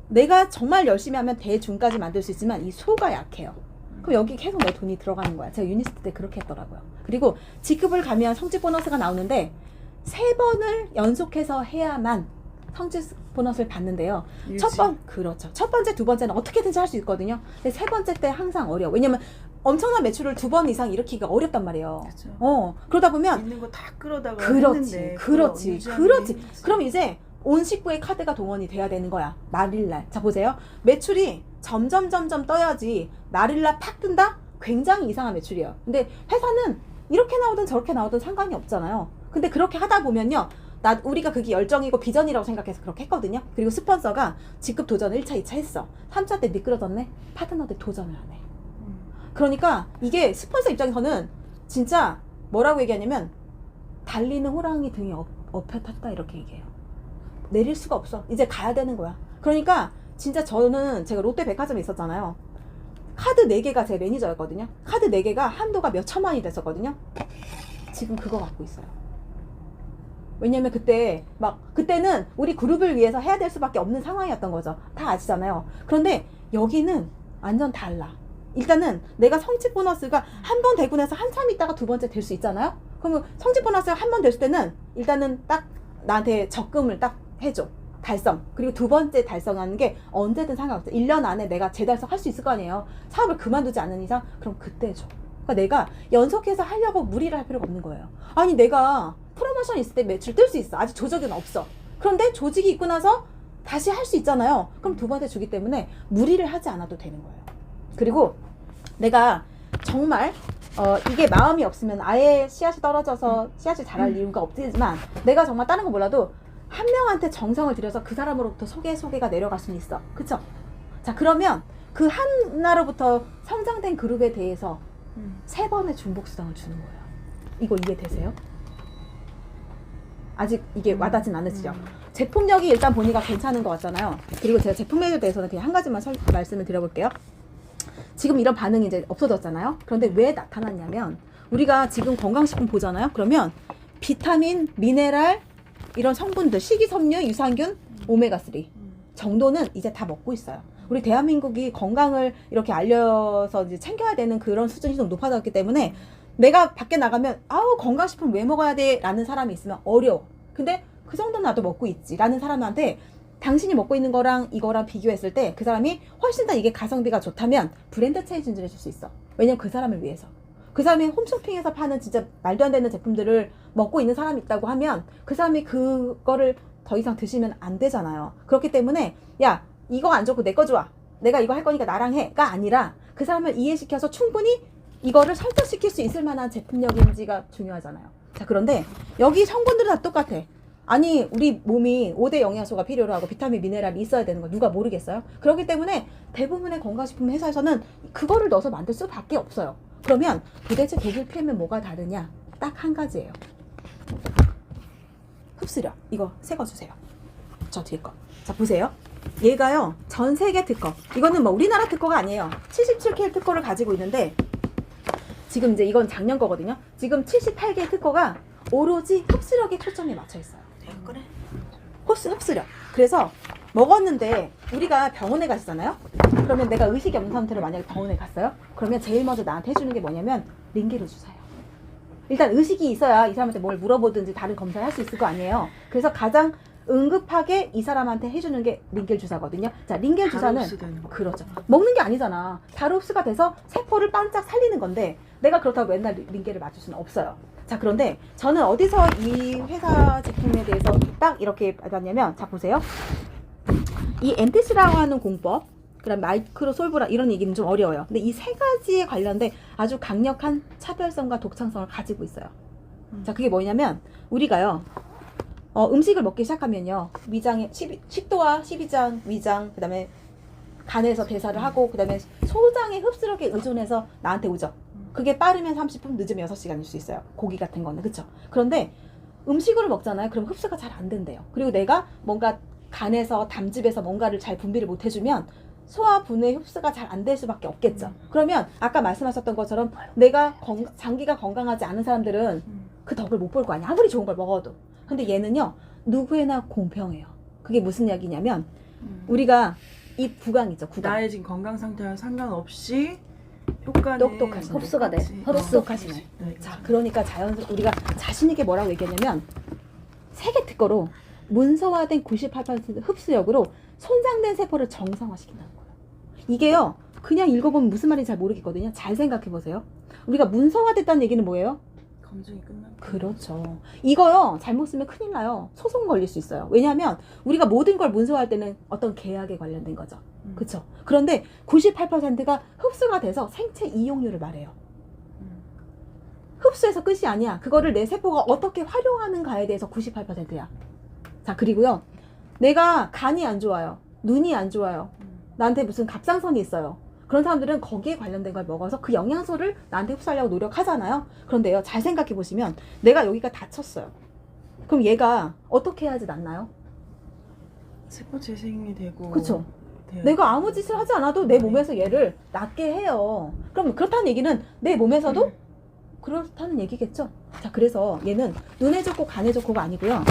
내가 정말 열심히 하면 대중까지 만들 수 있지만 이 소가 약해요. 그럼 여기 계속 내 돈이 들어가는 거야. 제가 유니스트 때 그렇게 했더라고요. 그리고 직급을 가면 성직 보너스가 나오는데 3번을 연속해서 해야만 성직 보너스를 받는데요. 그렇죠. 첫 번째, 두 번째는 어떻게든지 할 수 있거든요. 근데 세 번째 때 항상 어려워. 왜냐면 엄청난 매출을 2번 이상 일으키기가 어렵단 말이에요. 그렇죠. 그러다 보면 있는 거 다 끌어다가 그렇지. 했는데 그렇지. 그럼 이제 온 식구의 카드가 동원이 돼야 되는 거야. 날일날. 자, 보세요. 매출이 점점 떠야지 날일날 팍 뜬다? 굉장히 이상한 매출이에요. 근데 회사는 이렇게 나오든 저렇게 나오든 상관이 없잖아요. 근데 그렇게 하다 보면요, 우리가 그게 열정이고 비전이라고 생각해서 그렇게 했거든요. 그리고 스폰서가 직급 도전을 1차, 2차 했어. 3차 때 미끄러졌네? 파트너들 도전을 안 해. 그러니까 이게 스폰서 입장에서는 진짜 뭐라고 얘기하냐면, 달리는 호랑이 등에 업혀 탔다 이렇게 얘기해요. 내릴 수가 없어. 이제 가야 되는 거야. 그러니까 진짜 제가 롯데 백화점에 있었잖아요. 카드 4개가 제 매니저였거든요. 카드 4개가 한도가 몇 천만이 됐었거든요. 지금 그거 갖고 있어요. 왜냐면 그때는 우리 그룹을 위해서 해야 될 수밖에 없는 상황이었던 거죠. 다 아시잖아요. 그런데 여기는 완전 달라. 일단은 내가 성직 보너스가 한 번 되고 나서 한참 있다가 두 번째 될 수 있잖아요. 그러면 성직 보너스가 한 번 됐을 때는 일단은 딱 나한테 적금을 딱 해줘. 달성. 그리고 두 번째 달성하는 게 언제든 상관없어. 1년 안에 내가 재달성 할 수 있을 거 아니에요. 사업을 그만두지 않는 이상 그럼 그때 줘. 그러니까 내가 연속해서 하려고 무리를 할 필요가 없는 거예요. 아니 내가 프로모션 있을 때 매출 뜰 수 있어. 아직 조직은 없어. 그런데 조직이 있고 나서 다시 할 수 있잖아요. 그럼 두 번째 주기 때문에 무리를 하지 않아도 되는 거예요. 그리고 내가 정말 이게 마음이 없으면 아예 씨앗이 떨어져서 씨앗이 자랄 이유가 없지만 내가 정말 다른 거 몰라도 한 명한테 정성을 들여서 그 사람으로부터 소개가 내려갈 수는 있어. 그쵸? 자, 그러면 그 하나로부터 성장된 그룹에 대해서 3번의 중복수당을 주는 거예요. 이거 이해되세요? 아직 이게 와닿진 않으시죠? 제품력이 일단 보니까 괜찮은 것 같잖아요. 그리고 제가 제품에 대해서는 그냥 한 가지만 말씀을 드려볼게요. 지금 이런 반응이 이제 없어졌잖아요. 그런데 왜 나타났냐면 우리가 지금 건강식품 보잖아요. 그러면 비타민, 미네랄 이런 성분들, 식이섬유, 유산균, 오메가3 정도는 이제 다 먹고 있어요. 우리 대한민국이 건강을 이렇게 알려서 이제 챙겨야 되는 그런 수준이 좀 높아졌기 때문에 내가 밖에 나가면 아우 건강식품 왜 먹어야 돼? 라는 사람이 있으면 어려워. 근데 그 정도는 나도 먹고 있지 라는 사람한테 당신이 먹고 있는 거랑 이거랑 비교했을 때 그 사람이 훨씬 더 이게 가성비가 좋다면 브랜드 체인지 해줄 수 있어. 왜냐면 그 사람을 위해서. 그 사람이 홈쇼핑에서 파는 진짜 말도 안 되는 제품들을 먹고 있는 사람이 있다고 하면 그 사람이 그거를 더 이상 드시면 안 되잖아요. 그렇기 때문에 야 이거 안 좋고 내 거 좋아. 내가 이거 할 거니까 나랑 해가 아니라 그 사람을 이해시켜서 충분히 이거를 설득시킬 수 있을 만한 제품력인지가 중요하잖아요. 자, 그런데 여기 성분들은 다 똑같아. 아니 우리 몸이 5대 영양소가 필요로 하고 비타민, 미네랄이 있어야 되는 거 누가 모르겠어요? 그렇기 때문에 대부분의 건강식품 회사에서는 그거를 넣어서 만들 수밖에 없어요. 그러면 도대체 독일 피하면 뭐가 다르냐? 딱 한 가지예요. 흡수력. 이거 새 거 주세요. 저 뒤에 거. 자, 보세요. 얘가요 전 세계 특허. 이거는 뭐 우리나라 특허가 아니에요. 77K 특허를 가지고 있는데 지금 이제 이건 작년 거거든요. 지금 78개 특허가 오로지 흡수력에 초점이 맞춰 있어요. 그래. 흡수력. 그래서 먹었는데 우리가 병원에 가시잖아요. 그러면 내가 의식이 없는 상태로 만약에 병원에 갔어요. 그러면 제일 먼저 나한테 해주는 게 뭐냐면 링겔을 주사요. 일단 의식이 있어야 이 사람한테 뭘 물어보든지 다른 검사를 할 수 있을 거 아니에요. 그래서 가장 응급하게 이 사람한테 해주는 게 링겔 주사거든요. 자, 링겔 주사는 그렇죠. 먹는 게 아니잖아. 바로 흡수가 돼서 세포를 반짝 살리는 건데 내가 그렇다고 맨날 링겔을 맞을 수는 없어요. 자, 그런데 저는 어디서 이 회사 제품에 대해서 딱 이렇게 받았냐면 자, 보세요. 이 MTC라고 하는 공법, 그다음 마이크로솔브라 이런 얘기는 좀 어려워요. 근데 이 세 가지에 관련된 아주 강력한 차별성과 독창성을 가지고 있어요. 자, 그게 뭐냐면 우리가요. 음식을 먹기 시작하면요. 위장의 식도와 십이장, 위장, 그다음에 간에서 대사를 하고 그다음에 소장의 흡수력에 의존해서 나한테 오죠. 그게 빠르면 30분, 늦으면 6시간일 수 있어요. 고기 같은 거는. 그쵸? 그런데 음식으로 먹잖아요. 그럼 흡수가 잘 안 된대요. 그리고 내가 뭔가 간에서 담즙에서 뭔가를 잘 분비를 못 해주면 소화 분해 흡수가 잘 안 될 수밖에 없겠죠. 그러면 아까 말씀하셨던 것처럼 내가 장기가 건강하지 않은 사람들은 그 덕을 못 볼 거 아니야. 아무리 좋은 걸 먹어도. 근데 얘는요. 누구에나 공평해요. 그게 무슨 이야기냐면 우리가 이 구강이죠. 구강. 나의 지금 건강 상태와 상관없이 효과는 똑똑하시네. 흡수가 돼. 흡수하시네. 네. 자, 그러니까 우리가 자신있게 뭐라고 얘기했냐면 세계 특허로 문서화된 98% 흡수력으로 손상된 세포를 정상화시킨다는 거예요. 이게요. 그냥 읽어보면 무슨 말인지 잘 모르겠거든요. 잘 생각해보세요. 우리가 문서화됐다는 얘기는 뭐예요? 검증이 끝난. 그렇죠. 이거요. 잘못 쓰면 큰일 나요. 소송 걸릴 수 있어요. 왜냐하면 우리가 모든 걸 문서화할 때는 어떤 계약에 관련된 거죠. 그렇죠. 그런데 98%가 흡수가 돼서 생체 이용률을 말해요. 흡수해서 끝이 아니야. 그거를 내 세포가 어떻게 활용하는가에 대해서 98%야. 자, 그리고요. 내가 간이 안 좋아요. 눈이 안 좋아요. 나한테 무슨 갑상선이 있어요. 그런 사람들은 거기에 관련된 걸 먹어서 그 영양소를 나한테 흡수하려고 노력하잖아요. 그런데요. 잘 생각해 보시면 내가 여기가 다쳤어요. 그럼 얘가 어떻게 해야지 낫나요? 세포 재생이 되고. 그렇죠. 내가 아무 짓을 하지 않아도 내 몸에서 얘를 낫게 해요. 그럼 그렇다는 얘기는 내 몸에서도 그렇다는 얘기겠죠. 자, 그래서 얘는 눈에 좋고 간에 좋고가 아니고요.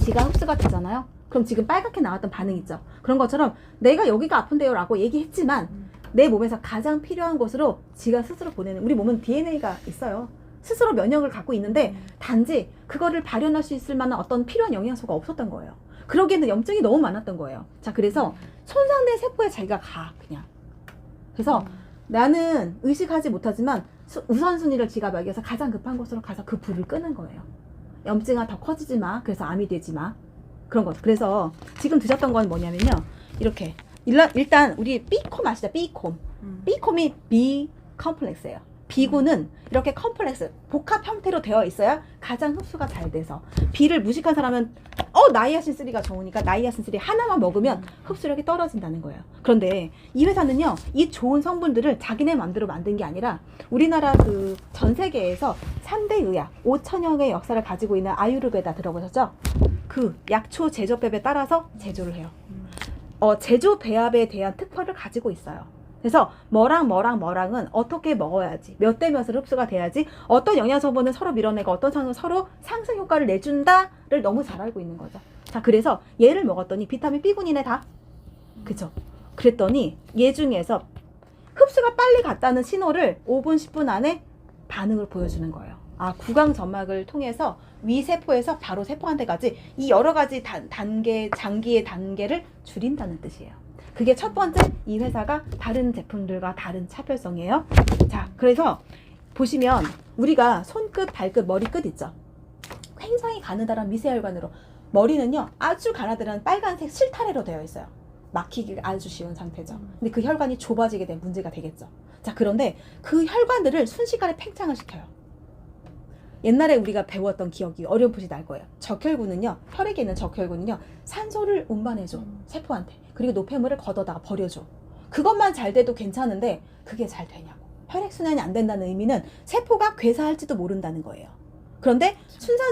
지가 흡수가 되잖아요. 그럼 지금 빨갛게 나왔던 반응 있죠. 그런 것처럼 내가 여기가 아픈데요 라고 얘기했지만 내 몸에서 가장 필요한 곳으로 지가 스스로 보내는, 우리 몸은 DNA가 있어요. 스스로 면역을 갖고 있는데 단지 그거를 발현할 수 있을 만한 어떤 필요한 영양소가 없었던 거예요. 그러기에는 염증이 너무 많았던 거예요. 자, 그래서 손상된 세포에 자기가 가 그냥. 그래서 나는 의식하지 못하지만 우선순위를 지가 매겨서 가장 급한 곳으로 가서 그 불을 끄는 거예요. 염증아 더 커지지 마. 그래서 암이 되지 마. 그런 거. 그래서 지금 드셨던 건 뭐냐면요. 이렇게 일단 우리 B콤 아시죠? B콤. B콤이 B 컴플렉스예요. B군은 이렇게 컴플렉스 복합 형태로 되어 있어야 가장 흡수가 잘 돼서 B를 무식한 사람은 나이아신 3가 좋으니까 나이아신 3 하나만 먹으면 흡수력이 떨어진다는 거예요. 그런데 이 회사는요, 이 좋은 성분들을 자기네 맘대로 만든 게 아니라 우리나라 그 전 세계에서 3대 의학 5천여 개의 역사를 가지고 있는 아유르베다 들어보셨죠? 그 약초 제조법에 따라서 제조를 해요. 제조 배합에 대한 특허를 가지고 있어요. 그래서 뭐랑은 어떻게 먹어야지, 몇 대 몇으로 흡수가 돼야지, 어떤 영양 성분은 서로 밀어내고 어떤 성분은 서로 상승 효과를 내준다를 너무 잘 알고 있는 거죠. 자, 그래서 얘를 먹었더니 비타민 B군이네 다. 그쵸? 그랬더니 얘 중에서 흡수가 빨리 갔다는 신호를 5분, 10분 안에 반응을 보여주는 거예요. 구강 점막을 통해서 위세포에서 바로 세포한테까지 이 여러 가지 장기의 단계를 줄인다는 뜻이에요. 그게 첫 번째, 이 회사가 다른 제품들과 다른 차별성이에요. 자, 그래서 보시면 우리가 손끝, 발끝, 머리끝 있죠? 굉장히 가느다란 미세혈관으로, 머리는요 아주 가느다란 빨간색 실타래로 되어 있어요. 막히기 아주 쉬운 상태죠. 근데 그 혈관이 좁아지게 되면 문제가 되겠죠. 자, 그런데 그 혈관들을 순식간에 팽창을 시켜요. 옛날에 우리가 배웠던 기억이 어렴풋이 날 거예요. 적혈구는요, 혈액에 있는 적혈구는요, 산소를 운반해줘, 세포한테. 그리고 노폐물을 걷어다가 버려줘. 그것만 잘 돼도 괜찮은데 그게 잘 되냐고. 혈액순환이 안 된다는 의미는 세포가 괴사할지도 모른다는 거예요. 그런데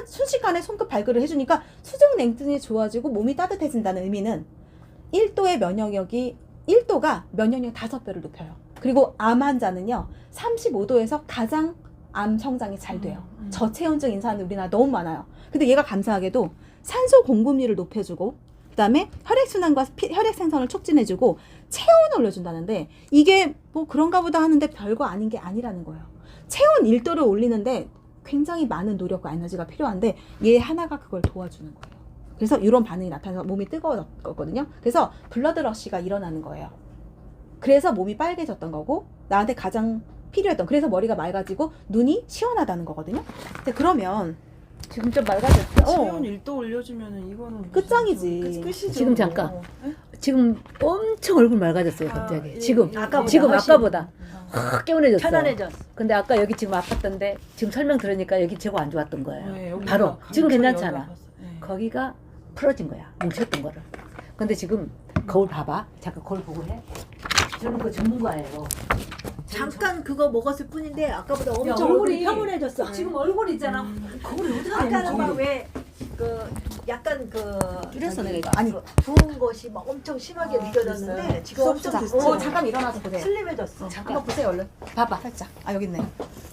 순식간에 손끝 발끝을 해주니까 수족 냉증이 좋아지고 몸이 따뜻해진다는 의미는 1도가 면역력 5배를 높여요. 그리고 암 환자는요 35도에서 가장 암 성장이 잘 돼요. 저체온증 있는 사람들 우리나라 너무 많아요. 근데 얘가 감사하게도 산소 공급률을 높여주고, 그 다음에 혈액순환과 혈액 생성을 촉진해주고 체온을 올려준다는데, 이게 뭐 그런가 보다 하는데 별거 아닌 게 아니라는 거예요. 체온 1도를 올리는데 굉장히 많은 노력과 에너지가 필요한데 얘 하나가 그걸 도와주는 거예요. 그래서 이런 반응이 나타나서 몸이 뜨거워졌거든요. 그래서 블러드러시가 일어나는 거예요. 그래서 몸이 빨개졌던 거고, 나한테 가장 필요했던, 그래서 머리가 맑아지고 눈이 시원하다는 거거든요. 근데 그러면 지금 좀 맑아졌어. 체온 1도 올려주면은 이거는 끝장이지. 끝이죠. 지금 잠깐. 지금 엄청 얼굴 맑아졌어요, 갑자기. 예, 지금 예. 아까보다 확 개운해졌어. 편안해졌어. 근데 아까 여기 지금 아팠던데 지금 설명 들으니까 여기 제고 안 좋았던 거예요. 네, 여기가 바로 지금 강철이 괜찮잖아. 여기가 아팠어. 네. 거기가 풀어진 거야, 뭉쳤던 거를. 근데 지금 거울 봐봐. 잠깐 거울 보고 해. 저는 그 전문가예요. 잠깐 그거 먹었을 뿐인데 아까보다 엄청 야, 얼굴이 얼굴이 평온해졌어. 지금 얼굴 있잖아. 거울이 어디가 아까는 막 되는지. 왜 그 약간 그 줄였어, 저기 내가 이거. 아니, 부은 것이 막 엄청 심하게 느껴졌는데 됐어요. 지금 엄청 수업 좀 됐어요. 잠깐 일어나서 보세요. 슬림해졌어. 한번 보세요, 얼른. 봐봐, 살짝. 여기 있네.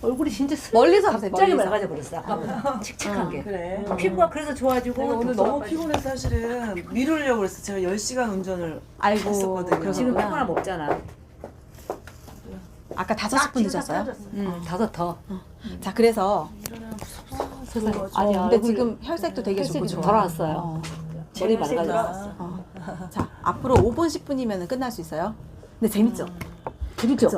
얼굴이 진짜 멀리서 보세요, 갑자기 멀리서. 맑아져 버렸어. 아까보다 칙칙한 게. 그래. 피부가 그래서 좋아지고 내가 오늘 독소가 너무 빠지고. 피곤해서 사실은 미루려고 그랬어. 제가 10시간 운전을 아이고, 했었거든요. 그러셨구나. 지금 피부 하나 먹잖아. 아까 5분 늦었어요? 다섯 더. 자, 그래서 세상에. 아니야, 근데 얼굴- 지금 혈색도 되게 좋고 혈색이 좋아. 돌아왔어요. 머리 혈색이 맑아졌어. 자, 앞으로 5분, 10분이면 끝날 수 있어요. 근데 재밌죠? 재밌죠?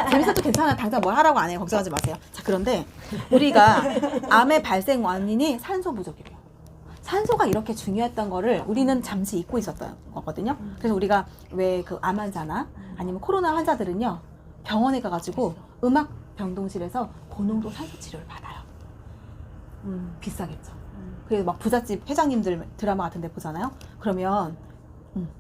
재밌어도 괜찮아요. 당장 뭘 하라고 안 해요. 걱정하지 마세요. 자, 그런데 우리가 암의 발생 원인이 산소 부족이래요. 산소가 이렇게 중요했던 거를 우리는 잠시 잊고 있었던 거거든요. 그래서 우리가 왜 그 암 환자나 아니면 코로나 환자들은요, 병원에 가가지고 음악 병동실에서 고농도 산소 치료를 받아요. 비싸겠죠. 그래서 막 부잣집 회장님들 드라마 같은 데 보잖아요. 그러면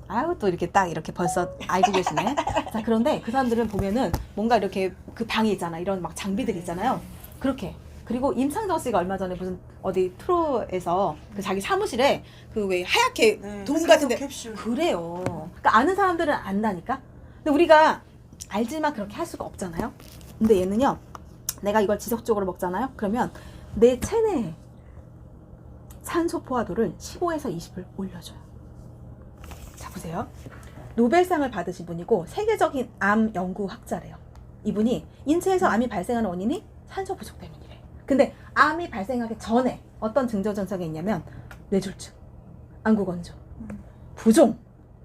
아유, 또 이렇게 딱 이렇게 벌써 알고 계시네. 자, 그런데 그 사람들은 보면은 뭔가 이렇게 그 방이 있잖아. 이런 막 장비들 있잖아요. 그렇게. 그리고 임창정 씨가 얼마 전에 무슨 어디 프로에서 그 자기 사무실에 그 왜 하얗게 네, 돔 같은데 캡슐. 그래요. 그러니까 아는 사람들은 안다니까. 근데 우리가 알지만 그렇게 할 수가 없잖아요. 근데 얘는요, 내가 이걸 지속적으로 먹잖아요. 그러면 내 체내에 산소 포화도를 15에서 20을 올려줘요. 자, 보세요. 노벨상을 받으신 분이고 세계적인 암 연구학자래요. 이분이 인체에서 암이 발생하는 원인이 산소 부족 때문이래. 근데 암이 발생하기 전에 어떤 증조 증상이 있냐면 뇌졸중, 안구건조, 부종,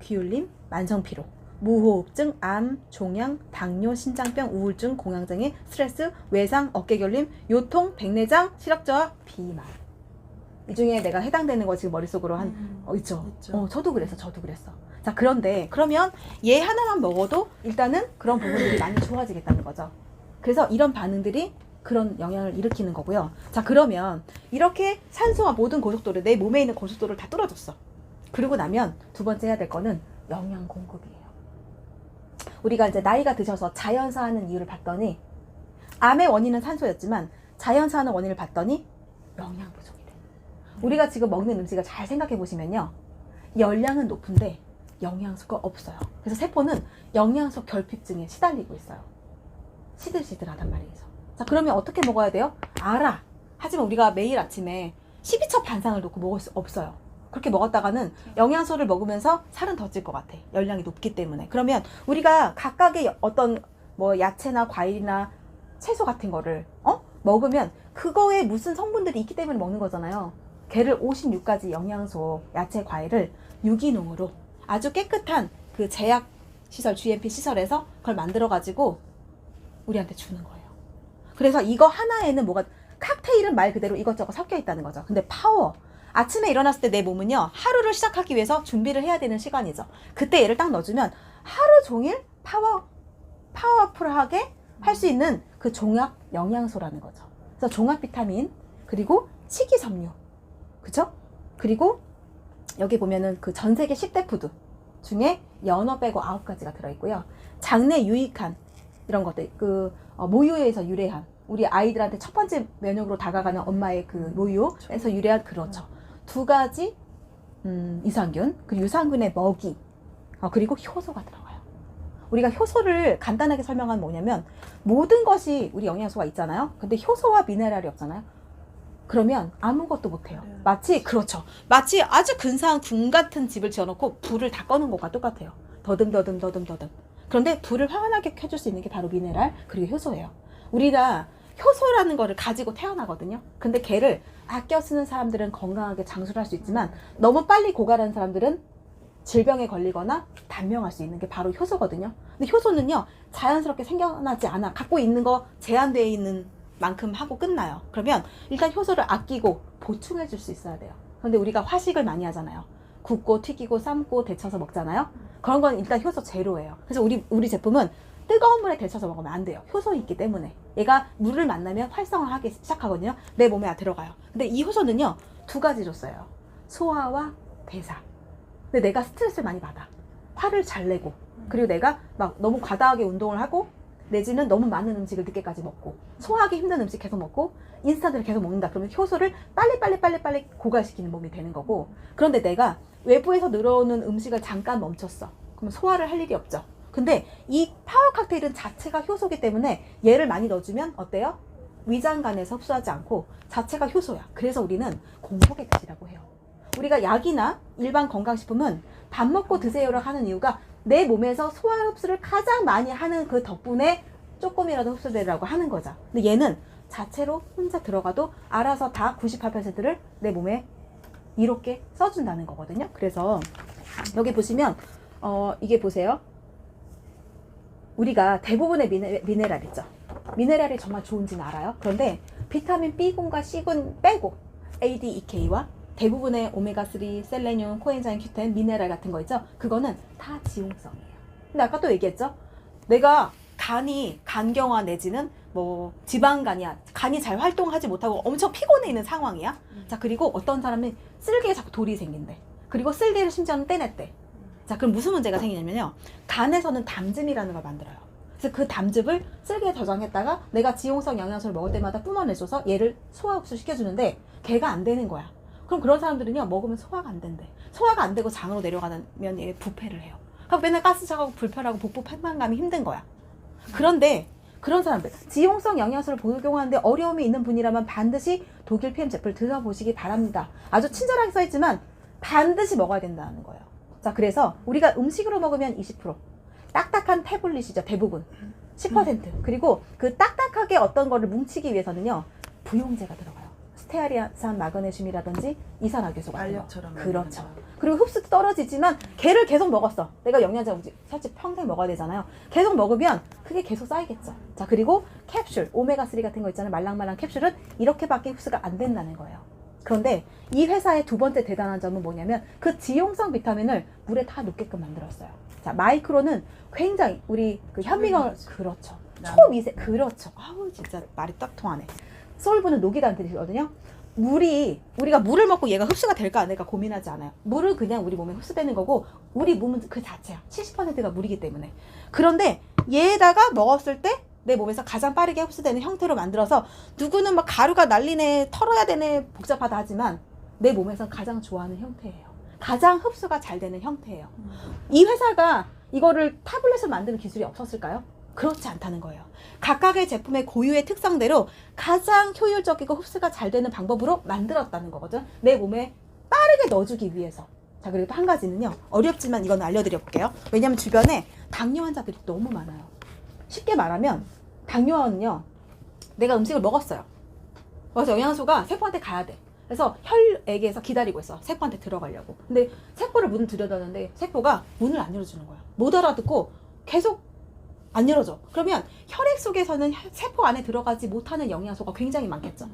귀울림, 만성피로, 무호흡증, 암, 종양, 당뇨, 신장병, 우울증, 공황장애, 스트레스, 외상, 어깨결림, 요통, 백내장, 시력저하, 비만. 이 중에 내가 해당되는 거 지금 머릿속으로 있죠. 저도 그랬어. 자, 그런데 그러면 얘 하나만 먹어도 일단은 그런 부분들이 많이 좋아지겠다는 거죠. 그래서 이런 반응들이 그런 영향을 일으키는 거고요. 자, 그러면 이렇게 산소와 모든 고속도로, 내 몸에 있는 고속도로를 다 뚫어줬어. 그러고 나면 두 번째 해야 될 거는 영양 공급이에요. 우리가 이제 나이가 드셔서 자연사하는 이유를 봤더니 암의 원인은 산소였지만 자연사하는 원인을 봤더니 영양 부족이 돼요. 우리가 지금 먹는 음식을 잘 생각해 보시면요. 열량은 높은데 영양소가 없어요. 그래서 세포는 영양소 결핍증에 시달리고 있어요. 시들시들하단 말이죠. 자, 그러면 어떻게 먹어야 돼요? 알아. 하지만 우리가 매일 아침에 12첩 반상을 놓고 먹을 수 없어요. 그렇게 먹었다가는 영양소를 먹으면서 살은 더 찔 것 같아. 열량이 높기 때문에. 그러면 우리가 각각의 어떤 뭐 야채나 과일이나 채소 같은 거를 먹으면 그거에 무슨 성분들이 있기 때문에 먹는 거잖아요. 걔를 56가지 영양소, 야채, 과일을 유기농으로 아주 깨끗한 그 제약 시설, GMP 시설에서 그걸 만들어가지고 우리한테 주는 거예요. 그래서 이거 하나에는 뭐가, 칵테일은 말 그대로 이것저것 섞여 있다는 거죠. 근데 파워, 아침에 일어났을 때 내 몸은요, 하루를 시작하기 위해서 준비를 해야 되는 시간이죠. 그때 얘를 딱 넣어주면 하루 종일 파워풀하게 할 수 있는 그 종합 영양소라는 거죠. 그래서 종합 비타민, 그리고 식이섬유, 그죠? 그리고 여기 보면은 그 전 세계 10대 푸드 중에 연어 빼고 9가지가 들어있고요. 장내 유익한 이런 것들, 모유에서 유래한, 우리 아이들한테 첫 번째 면역으로 다가가는 엄마의 그 모유에서 유래한, 그렇죠. 2가지 유산균, 그리고 유산균의 먹이, 그리고 효소가 들어가요. 우리가 효소를 간단하게 설명하면 뭐냐면, 모든 것이 우리 영양소가 있잖아요. 근데 효소와 미네랄이 없잖아요. 그러면 아무것도 못해요. 마치, 그렇죠. 마치 아주 근사한 궁 같은 집을 지어놓고 불을 다 꺼는 것과 똑같아요. 더듬더듬. 그런데 불을 환하게 켜줄 수 있는 게 바로 미네랄, 그리고 효소예요. 우리가 효소라는 거를 가지고 태어나거든요. 근데 걔를 아껴 쓰는 사람들은 건강하게 장수를 할 수 있지만 너무 빨리 고갈하는 사람들은 질병에 걸리거나 단명할 수 있는 게 바로 효소거든요. 근데 효소는요, 자연스럽게 생겨나지 않아. 갖고 있는 거 제한되어 있는 만큼 하고 끝나요. 그러면 일단 효소를 아끼고 보충해 줄 수 있어야 돼요. 그런데 우리가 화식을 많이 하잖아요. 굽고 튀기고 삶고 데쳐서 먹잖아요. 그런 건 일단 효소 제로예요. 그래서 우리 제품은 뜨거운 물에 데쳐서 먹으면 안 돼요. 효소 있기 때문에. 얘가 물을 만나면 활성화하기 시작하거든요. 내 몸에 들어가요. 근데 이 효소는요, 2가지로 써요. 소화와 대사. 근데 내가 스트레스를 많이 받아. 화를 잘 내고, 그리고 내가 막 너무 과다하게 운동을 하고, 내지는 너무 많은 음식을 늦게까지 먹고, 소화하기 힘든 음식 계속 먹고, 인스턴트를 계속 먹는다. 그러면 효소를 빨리 고갈시키는 몸이 되는 거고, 그런데 내가 외부에서 늘어오는 음식을 잠깐 멈췄어. 그러면 소화를 할 일이 없죠. 근데 이 파워 칵테일은 자체가 효소기 때문에 얘를 많이 넣어주면 어때요? 위장관에서 흡수하지 않고 자체가 효소야. 그래서 우리는 공복에 드시라고 해요. 우리가 약이나 일반 건강식품은 밥 먹고 드세요라고 하는 이유가 내 몸에서 소화 흡수를 가장 많이 하는 그 덕분에 조금이라도 흡수되라고 하는 거죠. 근데 얘는 자체로 혼자 들어가도 알아서 다 98%를 내 몸에 이롭게 써준다는 거거든요. 그래서 여기 보시면 이게 보세요. 우리가 대부분의 미네랄 있죠. 미네랄이 정말 좋은지는 알아요. 그런데 비타민 B군과 C군 빼고 A, D, E, K와 대부분의 오메가3, 셀레늄, 코엔자임 Q10, 미네랄 같은 거 있죠. 그거는 다 지용성이에요. 근데 아까 또 얘기했죠. 내가 간이 간경화 내지는 뭐 지방간이야. 간이 잘 활동하지 못하고 엄청 피곤해 있는 상황이야. 자, 그리고 어떤 사람은 쓸개에 자꾸 돌이 생긴대. 그리고 쓸개를 심지어는 떼냈대. 자, 그럼 무슨 문제가 생기냐면요. 간에서는 담즙이라는 걸 만들어요. 그래서 그 담즙을 쓸개에 저장했다가 내가 지용성 영양소를 먹을 때마다 뿜어내줘서 얘를 소화 흡수 시켜주는데 걔가 안 되는 거야. 그럼 그런 사람들은요, 먹으면 소화가 안 된대. 소화가 안 되고 장으로 내려가면 얘 부패를 해요. 그럼 맨날 가스 차가고 불편하고 복부 판단감이 힘든 거야. 그런데 그런 사람들, 지용성 영양소를 복용하는데 어려움이 있는 분이라면 반드시 독일 PM 제품을 드셔보시기 바랍니다. 아주 친절하게 써있지만 반드시 먹어야 된다는 거예요. 자, 그래서 우리가 음식으로 먹으면 20%, 딱딱한 태블릿이죠, 대부분 10%. 그리고 그 딱딱하게 어떤 거를 뭉치기 위해서는요, 부용제가 들어가요. 스테아리산 마그네슘이라든지 이산화효소 같은 거. 알약처럼. 그렇죠. 그리고 흡수도 떨어지지만 걔를 계속 먹었어. 내가 영양제 사실 평생 먹어야 되잖아요. 계속 먹으면 그게 계속 쌓이겠죠. 자, 그리고 캡슐, 오메가3 같은 거 있잖아요. 말랑말랑 캡슐은 이렇게밖에 흡수가 안 된다는 거예요. 그런데 이 회사의 두 번째 대단한 점은 뭐냐면 그 지용성 비타민을 물에 다 녹게끔 만들었어요. 자, 마이크로는 굉장히 우리 그 현미경 그렇죠. 초미세 그렇죠. 아우 진짜 말이 딱 통하네. 솔브는 녹이다는 뜻이거든요. 우리가 물을 먹고 얘가 흡수가 될까 안 될까 고민하지 않아요. 물은 그냥 우리 몸에 흡수되는 거고 우리 몸은 그 자체야. 70%가 물이기 때문에. 그런데 얘에다가 먹었을 때 내 몸에서 가장 빠르게 흡수되는 형태로 만들어서 누구는 막 가루가 날리네 털어야 되네 복잡하다 하지만 내 몸에서 가장 좋아하는 형태예요. 가장 흡수가 잘 되는 형태예요. 이 회사가 이거를 타블렛을 만드는 기술이 없었을까요? 그렇지 않다는 거예요. 각각의 제품의 고유의 특성대로 가장 효율적이고 흡수가 잘 되는 방법으로 만들었다는 거거든. 내 몸에 빠르게 넣어주기 위해서. 자, 그리고 또 한 가지는요. 어렵지만 이건 알려드려 볼게요. 왜냐면 주변에 당뇨 환자들이 너무 많아요. 쉽게 말하면 당뇨는요. 내가 음식을 먹었어요. 그래서 영양소가 세포한테 가야 돼. 그래서 혈액에서 기다리고 있어. 세포한테 들어가려고. 근데 세포를 문을 들여다는데 세포가 문을 안 열어주는 거야. 못 알아듣고 계속 안 열어줘. 그러면 혈액 속에서는 세포 안에 들어가지 못하는 영양소가 굉장히 많겠죠.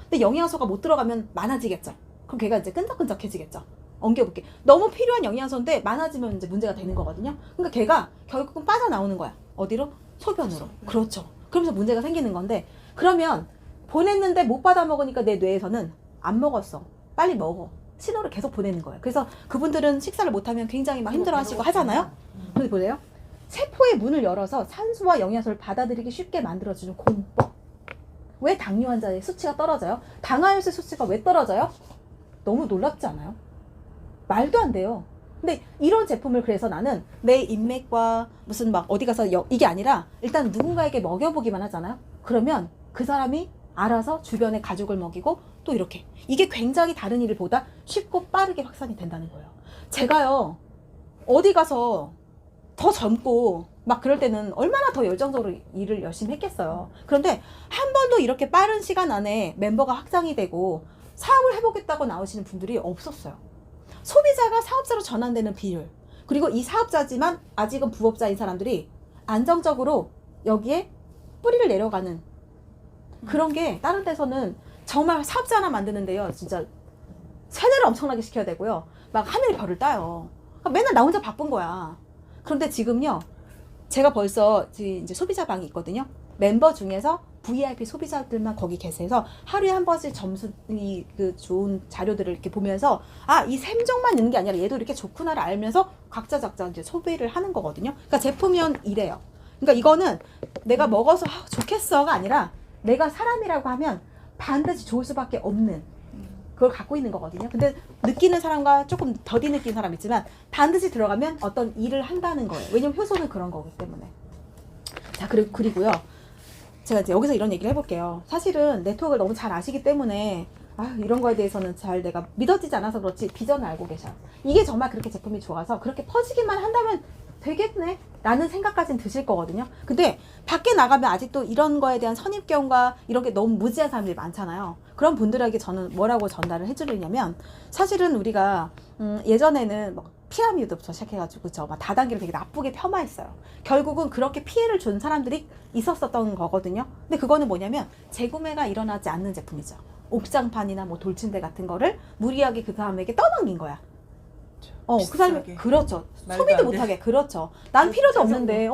근데 영양소가 못 들어가면 많아지겠죠. 그럼 걔가 이제 끈적끈적해지겠죠. 엉겨붙게. 너무 필요한 영양소인데 많아지면 이제 문제가 되는 거거든요. 그러니까 걔가 결국은 빠져나오는 거야. 어디로? 소변으로. 그렇죠. 그러면서 문제가 생기는 건데 그러면 보냈는데 못 받아 먹으니까 내 뇌에서는 안 먹었어. 빨리 먹어. 신호를 계속 보내는 거예요. 그래서 그분들은 식사를 못하면 굉장히 막 힘들어하시고 하잖아요. 근데 보세요. 세포의 문을 열어서 산소와 영양소를 받아들이기 쉽게 만들어주는 공법. 왜 당뇨 환자의 수치가 떨어져요? 당하혈세 수치가 왜 떨어져요? 너무 놀랍지 않아요? 말도 안 돼요. 근데 이런 제품을 그래서 나는 내 인맥과 무슨 막 어디 가서 이게 아니라 일단 누군가에게 먹여보기만 하잖아요. 그러면 그 사람이 알아서 주변의 가족을 먹이고 또 이렇게 이게 굉장히 다른 일을 보다 쉽고 빠르게 확산이 된다는 거예요. 제가요 어디 가서 더 젊고 막 그럴 때는 얼마나 더 열정적으로 일을 열심히 했겠어요. 그런데 한 번도 이렇게 빠른 시간 안에 멤버가 확장이 되고 사업을 해보겠다고 나오시는 분들이 없었어요. 소비자가 사업자로 전환되는 비율, 그리고 이 사업자지만 아직은 부업자인 사람들이 안정적으로 여기에 뿌리를 내려가는 그런 게 다른 데서는 정말 사업자 하나 만드는데요. 진짜 세뇌를 엄청나게 시켜야 되고요. 막 하늘이 별을 따요. 맨날 나 혼자 바쁜 거야. 그런데 지금요. 제가 벌써 이제 소비자 방이 있거든요. 멤버 중에서 VIP 소비자들만 거기 계세서 하루에 한 번씩 그 좋은 자료들을 이렇게 보면서 이 샘종만 있는 게 아니라 얘도 이렇게 좋구나를 알면서 각자 이제 소비를 하는 거거든요. 그러니까 제품이면 이래요. 그러니까 이거는 내가 먹어서 좋겠어가 아니라 내가 사람이라고 하면 반드시 좋을 수밖에 없는 그걸 갖고 있는 거거든요. 근데 느끼는 사람과 조금 더디 느끼는 사람 있지만 반드시 들어가면 어떤 일을 한다는 거예요. 왜냐면 효소는 그런 거기 때문에. 자, 그리고요. 제가 이제 여기서 이런 얘기를 해볼게요. 사실은 네트워크를 너무 잘 아시기 때문에 이런 거에 대해서는 잘 내가 믿어지지 않아서 그렇지 비전을 알고 계셔. 이게 정말 그렇게 제품이 좋아서 그렇게 퍼지기만 한다면 되겠네 라는 생각까지는 드실 거거든요. 근데 밖에 나가면 아직도 이런 거에 대한 선입견과 이런 게 너무 무지한 사람들이 많잖아요. 그런 분들에게 저는 뭐라고 전달을 해주려냐면 사실은 우리가 예전에는 막 피라미드부터 시작해가지고 막 다단계를 되게 나쁘게 폄하했어요. 결국은 그렇게 피해를 준 사람들이 있었던 거거든요. 근데 그거는 뭐냐면 재구매가 일어나지 않는 제품이죠. 옥장판이나 뭐 돌침대 같은 거를 무리하게 그 사람에게 떠넘긴 거야. 그 사람이 그렇죠. 소비도 못하게 그렇죠. 난 필요도 없는데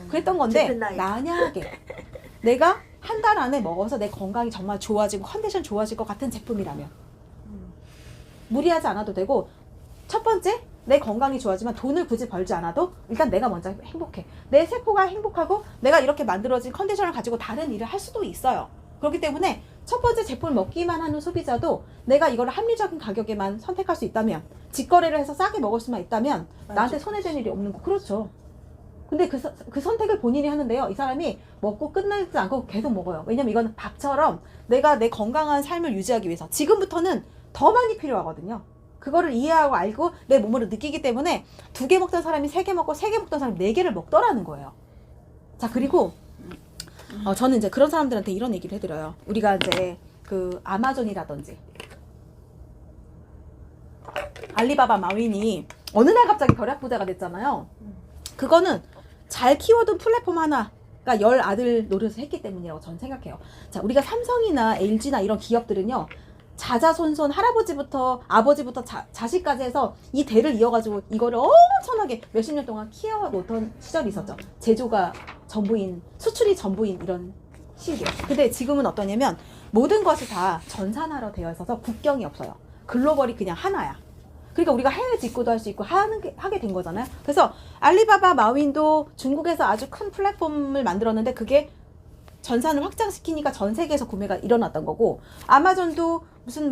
그랬던 건데 만약에 내가 한 달 안에 먹어서 내 건강이 정말 좋아지고 컨디션 좋아질 것 같은 제품이라면 무리하지 않아도 되고 첫 번째 내 건강이 좋아지면 돈을 굳이 벌지 않아도 일단 내가 먼저 행복해. 내 세포가 행복하고 내가 이렇게 만들어진 컨디션을 가지고 다른 일을 할 수도 있어요. 그렇기 때문에 첫 번째 제품을 먹기만 하는 소비자도 내가 이거를 합리적인 가격에만 선택할 수 있다면 직거래를 해서 싸게 먹을 수만 있다면 나한테 손해될 일이 없는 거 그렇죠. 근데 그 선택을 본인이 하는데요. 이 사람이 먹고 끝나지 않고 계속 먹어요. 왜냐면 이건 밥처럼 내가 내 건강한 삶을 유지하기 위해서 지금부터는 더 많이 필요하거든요. 그거를 이해하고 알고 내 몸으로 느끼기 때문에 2개 먹던 사람이 3개 먹고 3개 먹던 사람이 4개를 먹더라는 거예요. 자, 그리고 저는 이제 그런 사람들한테 이런 얘기를 해드려요. 우리가 이제 그 아마존이라든지 알리바바 마윈이 어느 날 갑자기 벼락부자가 됐잖아요. 그거는 잘 키워둔 플랫폼 하나가 10 아들 노릇을 했기 때문이라고 저는 생각해요. 자, 우리가 삼성이나 LG나 이런 기업들은요. 자자손손 할아버지부터 아버지부터 자식까지 해서 이 대를 이어가지고 이거를 엄청나게 몇십 년 동안 키워 놓던 시절이 있었죠. 제조가 전부인, 수출이 전부인 이런 시기예요. 근데 지금은 어떠냐면 모든 것이 다 전산화로 되어 있어서 국경이 없어요. 글로벌이 그냥 하나야. 그러니까 우리가 해외 직구도 할 수 있고 하게 된 거잖아요. 그래서 알리바바, 마윈도 중국에서 아주 큰 플랫폼을 만들었는데 그게 전산을 확장시키니까 전 세계에서 구매가 일어났던 거고, 아마존도 무슨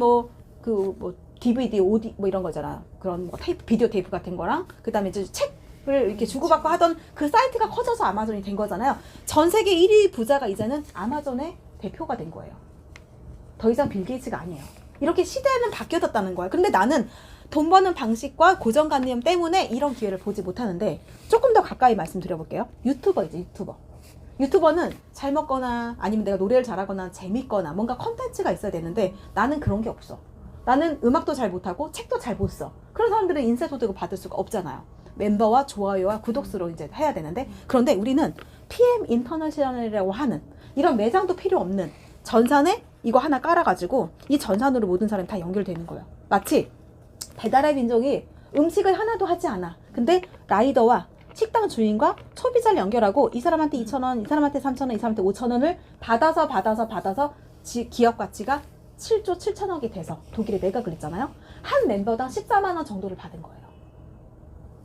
DVD, OD 뭐 이런 거잖아. 그런 뭐 테이프, 비디오 테이프 같은 거랑 그다음에 이제 책을 이렇게 주고받고 하던 그 사이트가 커져서 아마존이 된 거잖아요. 전 세계 1위 부자가 이제는 아마존의 대표가 된 거예요. 더 이상 빌 게이츠가 아니에요. 이렇게 시대는 바뀌어졌다는 거예요. 근데 나는 돈 버는 방식과 고정관념 때문에 이런 기회를 보지 못하는데, 조금 더 가까이 말씀드려볼게요. 유튜버이지, 유튜버. 유튜버는 잘 먹거나 아니면 내가 노래를 잘하거나 재밌거나 뭔가 컨텐츠가 있어야 되는데 나는 그런 게 없어. 나는 음악도 잘 못하고 책도 잘 못 써. 그런 사람들은 인쇄소득을 받을 수가 없잖아요. 멤버와 좋아요와 구독수로 이제 해야 되는데, 그런데 우리는 PM 인터내셔널이라고 하는 이런 매장도 필요 없는 전산에 이거 하나 깔아가지고 이 전산으로 모든 사람이 다 연결되는 거예요. 마치 배달의 민족이 음식을 하나도 하지 않아. 근데 라이더와 식당 주인과 소비자를 연결하고 이 사람한테 2,000원, 이 사람한테 3,000원, 이 사람한테 5,000원을 받아서 기업 가치가 7조 7천억이 돼서 독일의 매각을 했잖아요. 한 멤버당 14만 원 정도를 받은 거예요.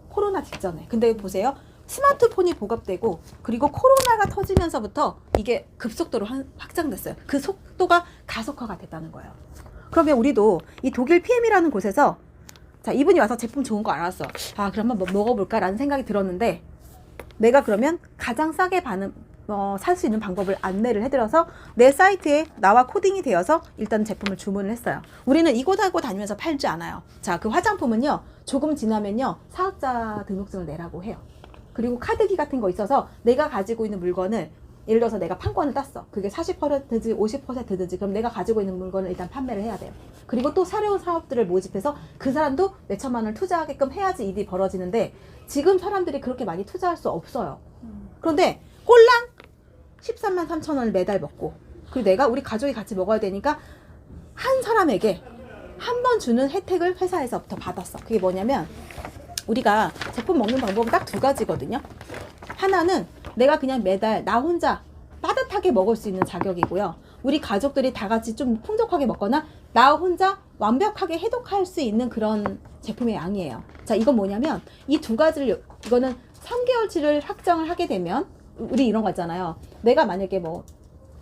코로나 직전에. 근데 보세요. 스마트폰이 보급되고 그리고 코로나가 터지면서부터 이게 급속도로 확장됐어요. 그 속도가 가속화가 됐다는 거예요. 그러면 우리도 이 독일 PM이라는 곳에서, 자, 이분이 와서 제품 좋은 거 알았어. 아, 그럼 한번 먹어볼까라는 생각이 들었는데, 내가 그러면 가장 싸게 살 수 있는 방법을 안내를 해드려서 내 사이트에 나와 코딩이 되어서 일단 제품을 주문을 했어요. 우리는 이곳하고 다니면서 팔지 않아요. 자, 그 화장품은요, 조금 지나면요, 사업자 등록증을 내라고 해요. 그리고 카드기 같은 거 있어서 내가 가지고 있는 물건을, 예를 들어서 내가 판권을 땄어. 그게 40%든지 50%든지 그럼 내가 가지고 있는 물건을 일단 판매를 해야 돼요. 그리고 또 새로운 사업들을 모집해서 그 사람도 몇천만 원을 투자하게끔 해야지 일이 벌어지는데, 지금 사람들이 그렇게 많이 투자할 수 없어요. 그런데 꼴랑 13만 3천 원을 매달 먹고, 그리고 내가 우리 가족이 같이 먹어야 되니까 한 사람에게 한 번 주는 혜택을 회사에서부터 받았어. 그게 뭐냐면, 우리가 제품 먹는 방법은 딱 두 가지거든요. 하나는 내가 그냥 매달 나 혼자 빠듯하게 먹을 수 있는 자격이고요. 우리 가족들이 다 같이 좀 풍족하게 먹거나 나 혼자 완벽하게 해독할 수 있는 그런 제품의 양이에요. 자, 이건 뭐냐면 이 두 가지를, 이거는 3개월치를 확정을 하게 되면, 우리 이런 거 있잖아요. 내가 만약에 뭐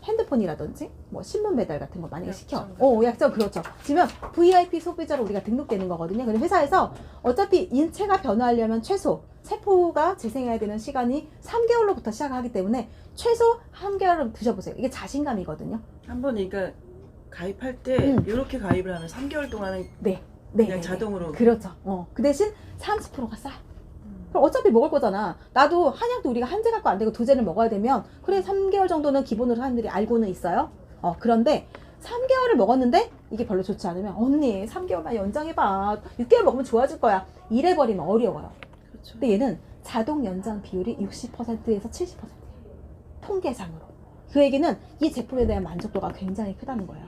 핸드폰이라든지 뭐 신문 배달 같은 거 만약에 시켜. 약정, 그렇죠. 지금 VIP 소비자로 우리가 등록되는 거거든요. 근데 회사에서 어차피 인체가 변화하려면 최소 세포가 재생해야 되는 시간이 3개월로부터 시작하기 때문에 최소 3개월은 두셔보세요. 이게 자신감이거든요. 한번 그러니까 가입할 때 이렇게 가입을 하면 3개월 동안은 그냥 자동으로. 그렇죠. 그 대신 30%가 싸. 그럼 어차피 먹을 거잖아. 나도 한약도 우리가 한 재 갖고 안 되고 두 재를 먹어야 되면 그래 3개월 정도는 기본으로 사람들이 알고는 있어요. 그런데 3개월을 먹었는데 이게 별로 좋지 않으면, 언니 3개월만 연장해봐. 6개월 먹으면 좋아질 거야. 이래버리면 어려워요. 그렇죠. 근데 얘는 자동 연장 비율이 60%에서 70%예요. 통계상으로. 그 얘기는 이 제품에 대한 만족도가 굉장히 크다는 거예요.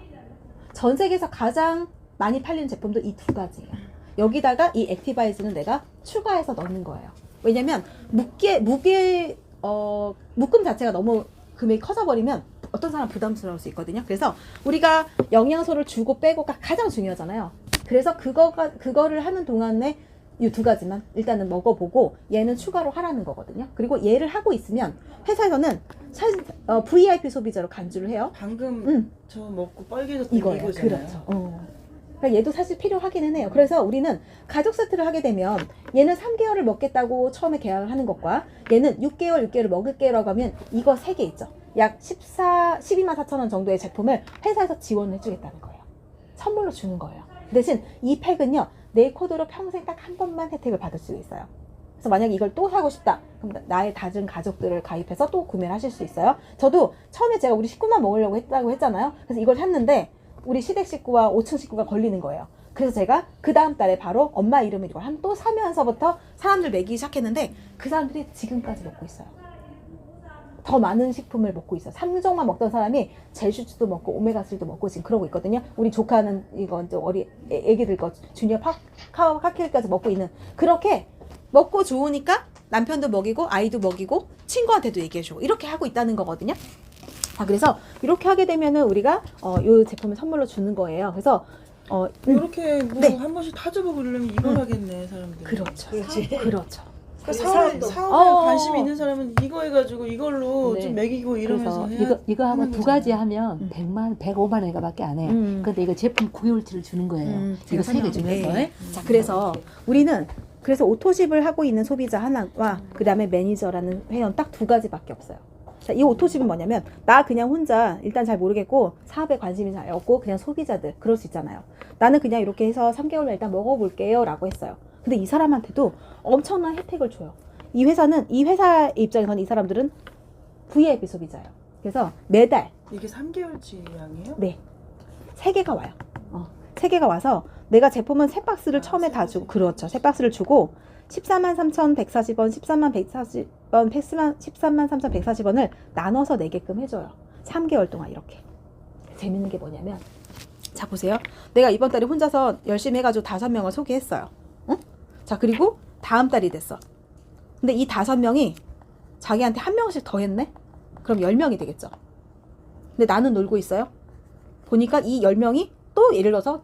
전 세계에서 가장 많이 팔리는 제품도 이 두 가지예요. 여기다가 이 액티바이즈는 내가 추가해서 넣는 거예요. 왜냐면 묶음 자체가 너무 금액이 커져버리면 어떤 사람 부담스러울 수 있거든요. 그래서 우리가 영양소를 주고 빼고가 가장 중요하잖아요. 그래서 그거를 하는 동안에 이 두 가지만 일단은 먹어보고 얘는 추가로 하라는 거거든요. 그리고 얘를 하고 있으면 회사에서는 사실 VIP 소비자로 간주를 해요. 방금 저 먹고 빨개졌던 이거예요. 이거잖아요. 그렇죠. 그러니까 얘도 사실 필요하기는 해요. 그래서 우리는 가족 세트를 하게 되면 얘는 3개월을 먹겠다고 처음에 계약을 하는 것과 얘는 6개월 먹을게라고 하면 이거 3개 있죠. 약 12만 4천 원 정도의 제품을 회사에서 지원을 해주겠다는 거예요. 선물로 주는 거예요. 대신 이 팩은요, 내 코드로 평생 딱 한 번만 혜택을 받을 수 있어요. 그래서 만약에 이걸 또 사고 싶다, 그럼 나의 다른 가족들을 가입해서 또 구매를 하실 수 있어요. 저도 처음에 제가 우리 식구만 먹으려고 했잖아요. 그래서 이걸 샀는데 우리 시댁 식구와 5층 식구가 걸리는 거예요. 그래서 제가 그 다음 달에 바로 엄마 이름을 이걸 또 사면서부터 사람들 먹이기 시작했는데 그 사람들이 지금까지 먹고 있어요. 더 많은 식품을 먹고 있어요. 3종만 먹던 사람이 젤슈츠도 먹고 오메가3도 먹고 지금 그러고 있거든요. 우리 조카는 이건 좀 애기들 거 주니어 카키까지 먹고 있는. 그렇게 먹고 좋으니까 남편도 먹이고 아이도 먹이고 친구한테도 얘기해주고 이렇게 하고 있다는 거거든요. 그래서 이렇게 하게 되면은 우리가 이 제품을 선물로 주는 거예요. 그래서 이렇게 뭐 네. 한 번씩 타줘보고 이러면 이걸 하겠네 사람들. 그렇죠. 그렇지. 그렇죠. 그러니까 사업도. 사업에 관심이 있는 사람은 이거 해가지고 이걸로 네. 좀 먹이고 이러면서 그래서 해야 이거 하고 하는 두 가지 거잖아요. 하면 105만 원인가밖에 안 해요. 근데 이거 제품 9개월치를 주는 거예요. 제가 이거 세 개 중에서. 설명드릴게요. 자, 그래서 우리는 그래서 오토십을 하고 있는 소비자 하나와 그 다음에 매니저라는 회원 딱 두 가지밖에 없어요. 자, 이 오토십은 뭐냐면 나 그냥 혼자 일단 잘 모르겠고 사업에 관심이 잘 없고 그냥 소비자들 그럴 수 있잖아요. 나는 그냥 이렇게 해서 3개월만 일단 먹어볼게요 라고 했어요. 근데 이 사람한테도 엄청난 혜택을 줘요. 이 회사의 입장에서는 이 사람들은 VIP 소비자예요. 그래서 매달 이게 3개월치 양이에요? 네 3개가 와요. 3개가 와서 내가 제품은 3박스를 처음에 세 다 박스. 주고 그렇죠. 3박스를 주고 143,140원, 14140원, 133,140원을 나눠서 내게끔 해줘요. 3개월 동안 이렇게. 재밌는 게 뭐냐면 자 보세요. 내가 이번 달에 혼자서 열심히 해가지고 5명을 소개했어요. 응? 자 그리고 다음 달이 됐어. 근데 이 5명이 자기한테 1명씩 더 했네? 그럼 10명이 되겠죠. 근데 나는 놀고 있어요. 보니까 이 10명이 또 예를 들어서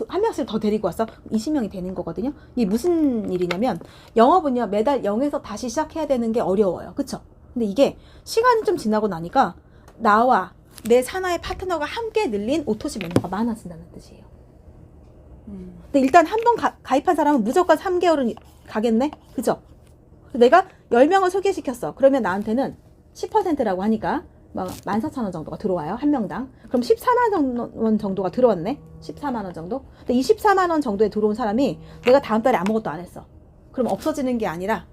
한 명씩 더 데리고 왔어. 20명이 되는 거거든요. 이게 무슨 일이냐면 영업은요 매달 0에서 다시 시작해야 되는 게 어려워요. 그쵸? 근데 이게 시간이 좀 지나고 나니까 나와 내 산하의 파트너가 함께 늘린 오토십 멤버가 많아진다는 뜻이에요. 근데 일단 한 번 가입한 사람은 무조건 3개월은 가겠네? 그죠? 내가 10명을 소개시켰어. 그러면 나한테는 10%라고 하니까 막 14,000원 정도가 들어와요. 한 명당. 그럼 14만 원 정도가 들어왔네. 14만 원 정도. 근데 24만 원 정도에 들어온 사람이 내가 다음 달에 아무것도 안 했어. 그럼 없어지는 게 아니라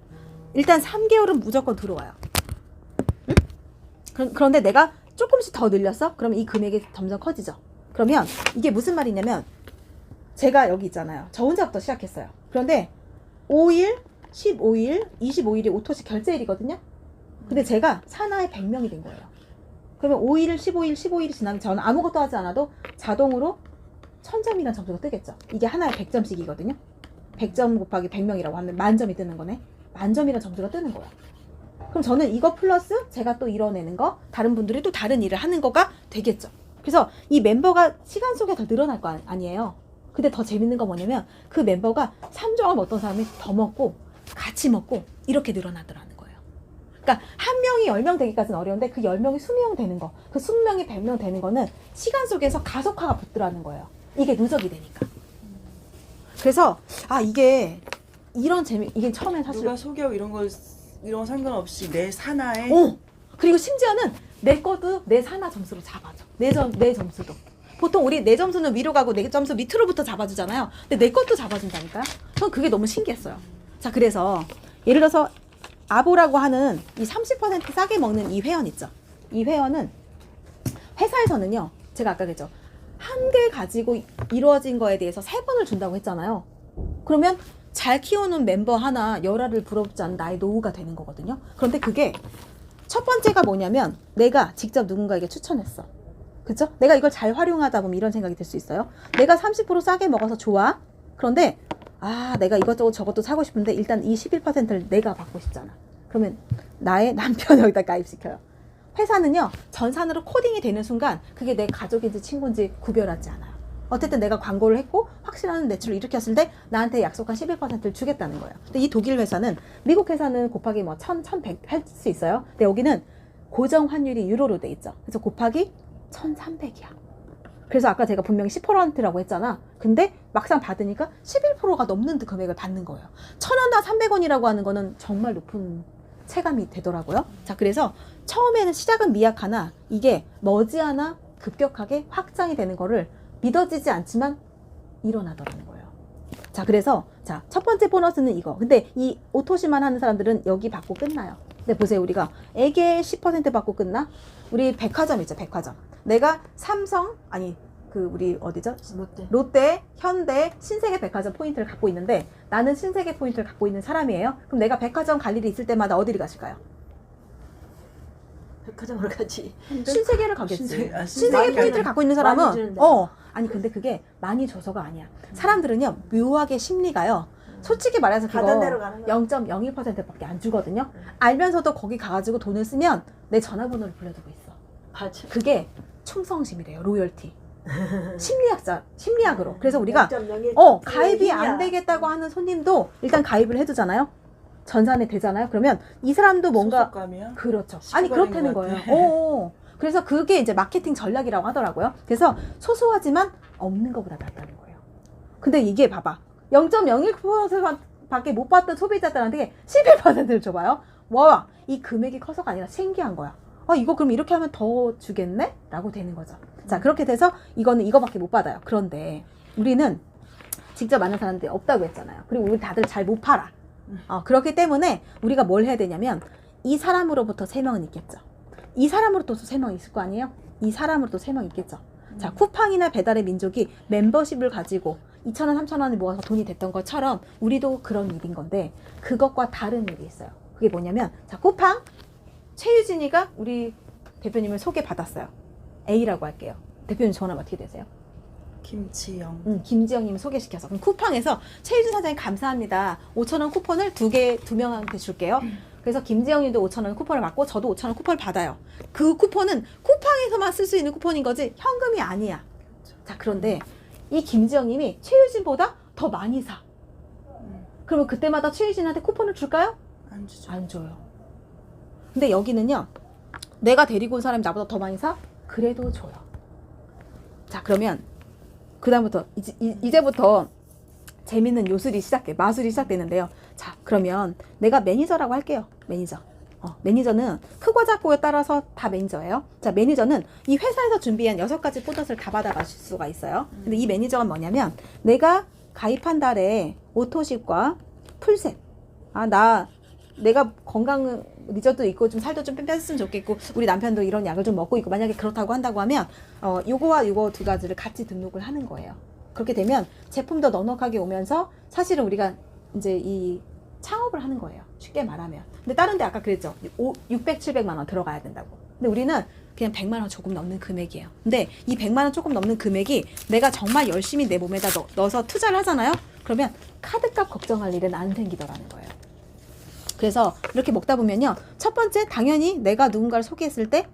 일단 3개월은 무조건 들어와요. 응? 그런데 내가 조금씩 더 늘렸어? 그러면 이 금액이 점점 커지죠. 그러면 이게 무슨 말이냐면 제가 여기 있잖아요. 저 혼자부터 시작했어요. 그런데 5일, 15일, 25일이 오토시 결제일이거든요. 근데 제가 산하에 100명이 된 거예요. 그러면 5일, 15일이 지나면 저는 아무것도 하지 않아도 자동으로 1000점이라는 점수가 뜨겠죠. 이게 하나에 100점씩이거든요. 100점 곱하기 100명이라고 하면 만점이 뜨는 거네. 만점이라는 점수가 뜨는 거야. 그럼 저는 이거 플러스 제가 또 이뤄내는 거, 다른 분들이 또 다른 일을 하는 거가 되겠죠. 그래서 이 멤버가 시간 속에 더 늘어날 거 아니에요. 근데 더 재밌는 건 뭐냐면 그 멤버가 3종을 먹던 사람이 더 먹고 같이 먹고 이렇게 늘어나더라는 거예요. 그러니까 한 명이 10명 되기까지는 어려운데 그 10명이 20명 되는 거, 그 20명이 100명 되는 거는 시간 속에서 가속화가 붙더라는 거예요. 이게 누적이 되니까. 그래서 이게 이런 이게 처음엔 사실 누가 소개하고 이런 거 상관없이 내 산하에 그리고 심지어는 내 것도 내 산하 점수로 잡아줘. 내 점수도. 보통 우리 내 점수는 위로 가고 내 점수 밑으로부터 잡아주잖아요. 근데 내 것도 잡아준다니까요. 전 그게 너무 신기했어요. 자, 그래서 예를 들어서 아보라고 하는 이 30% 싸게 먹는 이 회원 있죠. 이 회원은 회사에서는요. 제가 아까 그랬죠. 한 개 가지고 이루어진 거에 대해서 3번을 준다고 했잖아요. 그러면 잘 키우는 멤버 하나 열알을 부럽지 않은 나의 노후가 되는 거거든요. 그런데 그게 첫 번째가 뭐냐면 내가 직접 누군가에게 추천했어. 그죠? 내가 이걸 잘 활용하다 보면 이런 생각이 들 수 있어요. 내가 30% 싸게 먹어서 좋아. 그런데 내가 이것저것 저것도 사고 싶은데 일단 이 11%를 내가 받고 싶잖아. 그러면 나의 남편 여기다 가입시켜요. 회사는요. 전산으로 코딩이 되는 순간 그게 내 가족인지 친구인지 구별하지 않아요. 어쨌든 내가 광고를 했고 확실한 매출을 일으켰을 때 나한테 약속한 11%를 주겠다는 거예요. 근데 이 독일 회사는 미국 회사는 곱하기 1000, 1100 할 수 있어요. 근데 여기는 고정 환율이 유로로 돼 있죠. 그래서 곱하기 1300이야. 그래서 아까 제가 분명히 10%라고 했잖아. 근데 막상 받으니까 11%가 넘는 금액을 받는 거예요. 1000원이나 300원이라고 하는 거는 정말 높은 체감이 되더라고요. 자, 그래서 처음에는 시작은 미약하나 이게 머지않아 급격하게 확장이 되는 거를 믿어지지 않지만 일어나더라는 거예요. 자, 그래서 첫 번째 보너스는 이거. 근데 이 오토시만 하는 사람들은 여기 받고 끝나요. 근데 보세요. 우리가 애게 10% 받고 끝나? 우리 백화점 있죠. 백화점. 내가 삼성 우리 어디죠? 롯데, 현대, 신세계 백화점 포인트를 갖고 있는데 나는 신세계 포인트를 갖고 있는 사람이에요. 그럼 내가 백화점 갈 일이 있을 때마다 어디를 가실까요? 백화점으로 가지. 신세계를 가겠지. 신세계 신세계 포인트를 갖고 있는 사람은 많이 주는데. 아니 근데 그게 많이 줘서가 아니야. 사람들은요 묘하게 심리가요. 솔직히 말해서 그거 가던 대로 가는 거야. 0.02%밖에 안 주거든요. 알면서도 거기 가가지고 돈을 쓰면 내 전화번호를 불러두고 있어. 맞아. 그게 충성심이래요. 로열티. 심리학으로. 그래서 우리가 0.01 가입이 안 힘이야. 되겠다고 하는 손님도 일단 가입을 해두잖아요. 전산에 되잖아요. 그러면 이 사람도 뭔가 소속감이야? 그렇죠. 아니 시간인 그렇다는 것 거예요. 같아. 그래서 그게 이제 마케팅 전략이라고 하더라고요. 그래서 소소하지만 없는 것보다 낫다는 거예요. 근데 이게 봐봐. 0.01%밖에 못 받던 소비자들한테 11%를 줘봐요. 와, 이 금액이 커서가 아니라 신기한 거야. 이거 그럼 이렇게 하면 더 주겠네? 라고 되는 거죠. 자, 그렇게 돼서 이거는 이거밖에 못 받아요. 그런데 우리는 직접 만난 사람들이 없다고 했잖아요. 그리고 우리 다들 잘 못 팔아. 그렇기 때문에 우리가 뭘 해야 되냐면 이 사람으로부터 3명은 있겠죠. 이 사람으로부터 3명 있을 거 아니에요? 이 사람으로부터 3명 있겠죠. 자, 쿠팡이나 배달의 민족이 멤버십을 가지고 2,000원, 3,000원을 모아서 돈이 됐던 것처럼 우리도 그런 일인 건데 그것과 다른 일이 있어요. 그게 뭐냐면 자, 쿠팡 최유진이가 우리 대표님을 소개받았어요. A라고 할게요. 대표님 전화 어떻게 되세요? 김치영. 김지영님 소개시켜서 그럼 쿠팡에서 최유진 사장님 감사합니다. 5,000원 쿠폰을 두 명한테 줄게요. 그래서 김지영님도 5,000원 쿠폰을 받고 저도 5,000원 쿠폰을 받아요. 그 쿠폰은 쿠팡에서만 쓸 수 있는 쿠폰인 거지 현금이 아니야. 자, 그런데 이 김지영님이 최유진보다 더 많이 사. 그러면 그때마다 최유진한테 쿠폰을 줄까요? 안 주죠. 안 줘요. 근데 여기는요. 내가 데리고 온 사람이 나보다 더 많이 사? 그래도 줘요. 자, 그러면 그다음부터 이제부터 재밌는 마술이 시작되는데요. 자, 그러면 내가 매니저라고 할게요. 매니저. 매니저는 크고 작고에 따라서 다 매니저예요. 자, 매니저는 이 회사에서 준비한 6가지 보너스를 다 받아가실 수가 있어요. 근데 이 매니저가 뭐냐면 내가 가입한 달에 오토십과 풀셋. 내가 건강 리저도 있고 좀 살도 좀 뺐으면 좋겠고 우리 남편도 이런 약을 좀 먹고 있고 만약에 그렇다고 한다고 하면 요거와 요거 2가지를 같이 등록을 하는 거예요. 그렇게 되면 제품도 넉넉하게 오면서 사실은 우리가 이제 이 창업을 하는 거예요. 쉽게 말하면. 근데 다른 데 아까 그랬죠. 600, 700만 원 들어가야 된다고. 근데 우리는 그냥 100만 원 조금 넘는 금액이에요. 근데 이 100만 원 조금 넘는 금액이 내가 정말 열심히 내 몸에다 넣어서 투자를 하잖아요. 그러면 카드값 걱정할 일은 안 생기더라는 거예요. 그래서 이렇게 먹다 보면요. 첫 번째 당연히 내가 누군가를 소개했을 때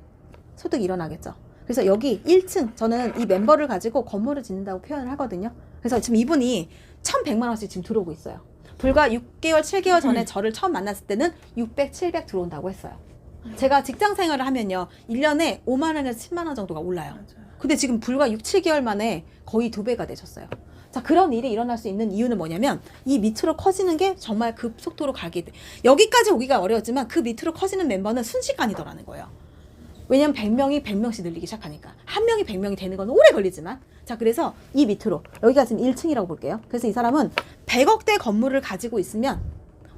소득이 일어나겠죠. 그래서 여기 1층 저는 이 멤버를 가지고 건물을 짓는다고 표현을 하거든요. 그래서 지금 이분이 1,100만 원씩 지금 들어오고 있어요. 불과 6개월, 7개월 전에 저를 처음 만났을 때는 600, 700 들어온다고 했어요. 제가 직장 생활을 하면요. 1년에 5만 원에서 10만 원 정도가 올라요. 맞아요. 근데 지금 불과 6, 7개월 만에 거의 2배가 되셨어요. 자, 그런 일이 일어날 수 있는 이유는 뭐냐면 이 밑으로 커지는 게 정말 급속도로 가게 돼. 여기까지 오기가 어려웠지만 그 밑으로 커지는 멤버는 순식간이더라는 거예요. 왜냐면 100명이 100명씩 늘리기 시작하니까. 한 명이 100명이 되는 건 오래 걸리지만. 자, 그래서 이 밑으로. 여기가 지금 1층이라고 볼게요. 그래서 이 사람은 100억대 건물을 가지고 있으면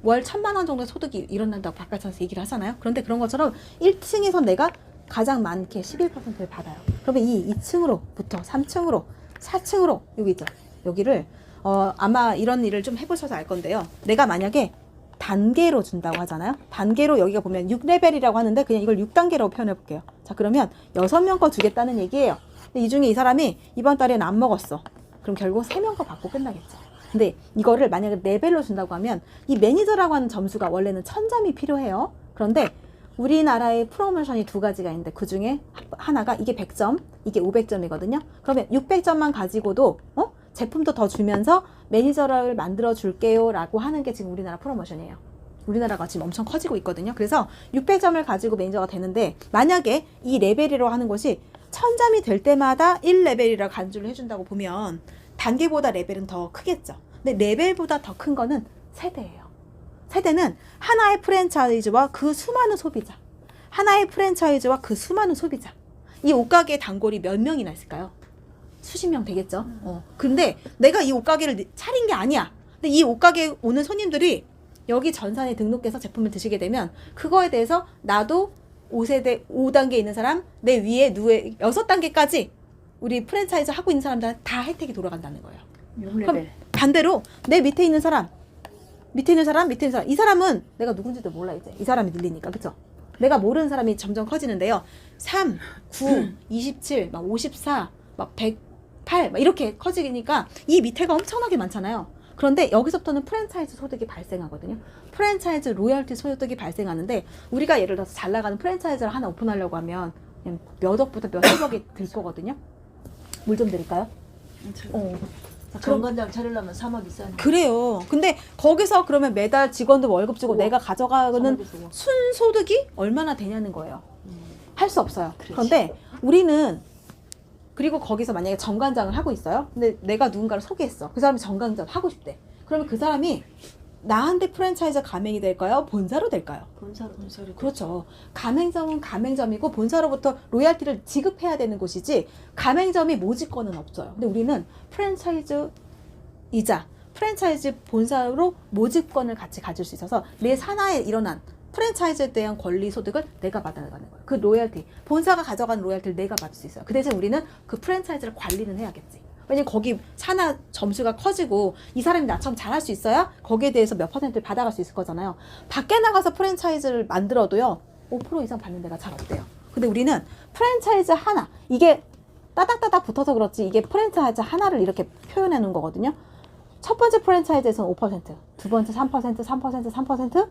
월 1,000만 원 정도의 소득이 일어난다고 바깥에서 얘기를 하잖아요. 그런데 그런 것처럼 1층에서 내가 가장 많게 11%를 받아요. 그러면 이 2층으로부터 3층으로 4층으로 여기 있죠. 여기를 아마 이런 일을 좀 해보셔서 알 건데요. 내가 만약에 단계로 준다고 하잖아요. 단계로 여기가 보면 6레벨이라고 하는데 그냥 이걸 6단계라고 표현해 볼게요. 자, 그러면 6명 거 주겠다는 얘기예요. 근데 이 중에 이 사람이 이번 달에는 안 먹었어. 그럼 결국 3명 거 받고 끝나겠죠. 근데 이거를 만약에 레벨로 준다고 하면 이 매니저라고 하는 점수가 원래는 1,000점이 필요해요. 그런데 우리나라의 프로모션이 2가지가 있는데 그 중에 하나가 이게 100점, 이게 500점이거든요. 그러면 600점만 가지고도 제품도 더 주면서 매니저를 만들어 줄게요 라고 하는 게 지금 우리나라 프로모션이에요. 우리나라가 지금 엄청 커지고 있거든요. 그래서 600점을 가지고 매니저가 되는데 만약에 이 레벨이라고 하는 것이 1,000점이 될 때마다 1레벨이라 간주를 해준다고 보면 단계보다 레벨은 더 크겠죠. 근데 레벨보다 더 큰 거는 세대예요. 세대는 하나의 프랜차이즈와 그 수많은 소비자. 하나의 프랜차이즈와 그 수많은 소비자. 이 옷가게 단골이 몇 명이나 있을까요? 수십 명 되겠죠. 근데 내가 이 옷가게를 차린 게 아니야. 근데 이 옷가게에 오는 손님들이 여기 전산에 등록해서 제품을 드시게 되면 그거에 대해서 나도 5세대, 5단계에 있는 사람, 내 위에 6단계까지 우리 프랜차이즈 하고 있는 사람들 다 혜택이 돌아간다는 거예요. 6레벨. 그럼 반대로 내 밑에 있는 사람, 이 사람은 내가 누군지도 몰라 이제. 이 사람이 늘리니까, 그쵸? 내가 모르는 사람이 점점 커지는데요. 3, 9, 27, 막 54, 막 108, 막 이렇게 커지니까 이 밑에가 엄청나게 많잖아요. 그런데 여기서부터는 프랜차이즈 소득이 발생하거든요. 프랜차이즈 로열티 소득이 발생하는데 우리가 예를 들어서 잘 나가는 프랜차이즈를 하나 오픈하려고 하면 그냥 몇 억부터 몇십억이 들 거거든요. 물 좀 드릴까요? 자, 그럼 정관장 차리려면 3억 있어야 돼. 그래요. 근데 거기서 그러면 매달 직원들 월급 주고 내가 가져가는 순소득이 얼마나 되냐는 거예요. 할 수 없어요. 그런데 우리는 그리고 거기서 만약에 정관장을 하고 있어요. 근데 내가 누군가를 소개했어. 그 사람이 정관장 하고 싶대. 그러면 그 사람이 나한테 프랜차이즈 가맹이 될까요? 본사로 될까요? 본사로. 그렇죠. 가맹점은 가맹점이고 본사로부터 로얄티를 지급해야 되는 곳이지 가맹점이 모집권은 없어요. 근데 우리는 프랜차이즈이자 프랜차이즈 본사로 모집권을 같이 가질 수 있어서 내 산하에 일어난 프랜차이즈에 대한 권리 소득을 내가 받아가는 거예요. 그 로얄티, 본사가 가져가는 로얄티를 내가 받을 수 있어요. 그 대신 우리는 그 프랜차이즈를 관리는 해야겠지. 왜냐면 거기 산하 점수가 커지고 이 사람이 나처럼 잘할 수 있어야 거기에 대해서 몇 퍼센트를 받아갈 수 있을 거잖아요. 밖에 나가서 프랜차이즈를 만들어도요 5% 이상 받는 데가 잘 없대요. 근데 우리는 프랜차이즈 하나, 이게 따닥따닥 붙어서 그렇지 이게 프랜차이즈 하나를 이렇게 표현해 놓은 거거든요. 첫 번째 프랜차이즈에서는 5%, 두 번째 3%, 3%, 3%,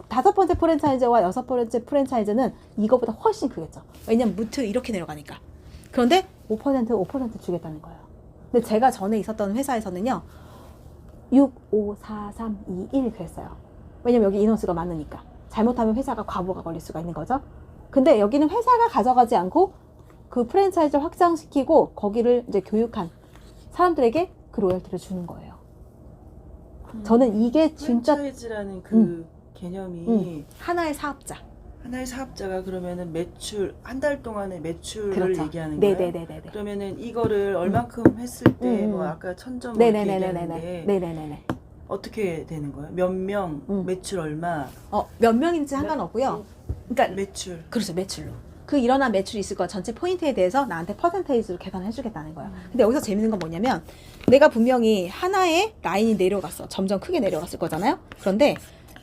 다섯 번째 프랜차이즈와 여섯 번째 프랜차이즈는 이거보다 훨씬 크겠죠. 왜냐면 무트 이렇게 내려가니까. 그런데 5% 주겠다는 거예요. 근데 제가 전에 있었던 회사에서는요 6, 5, 4, 3, 2, 1 그랬어요. 왜냐면 여기 인원수가 많으니까 잘못하면 회사가 과부가 걸릴 수가 있는 거죠. 근데 여기는 회사가 가져가지 않고 그 프랜차이즈를 확장시키고 거기를 이제 교육한 사람들에게 그 로열티를 주는 거예요. 저는 이게 진짜 프랜차이즈라는 그 개념이 하나의 사업자. 하나의 사업자가 그러면은 매출 한 달 동안의 매출을 그렇죠. 얘기하는 거예요. 네네네네. 그러면 이거를 얼만큼 했을 때 뭐 아까 1,000점 이렇게 얘기하는데 네네네네. 어떻게 되는 거예요? 몇 명, 매출 얼마, 몇 명인지 상관없고요. 그러니까 매출. 그렇죠, 매출로. 그 일어난 매출이 있을 거야. 전체 포인트에 대해서 나한테 퍼센테이지로 계산해 주겠다는 거예요. 근데 여기서 재밌는 건 뭐냐면 내가 분명히 하나의 라인이 내려갔어. 점점 크게 내려갔을 거잖아요. 그런데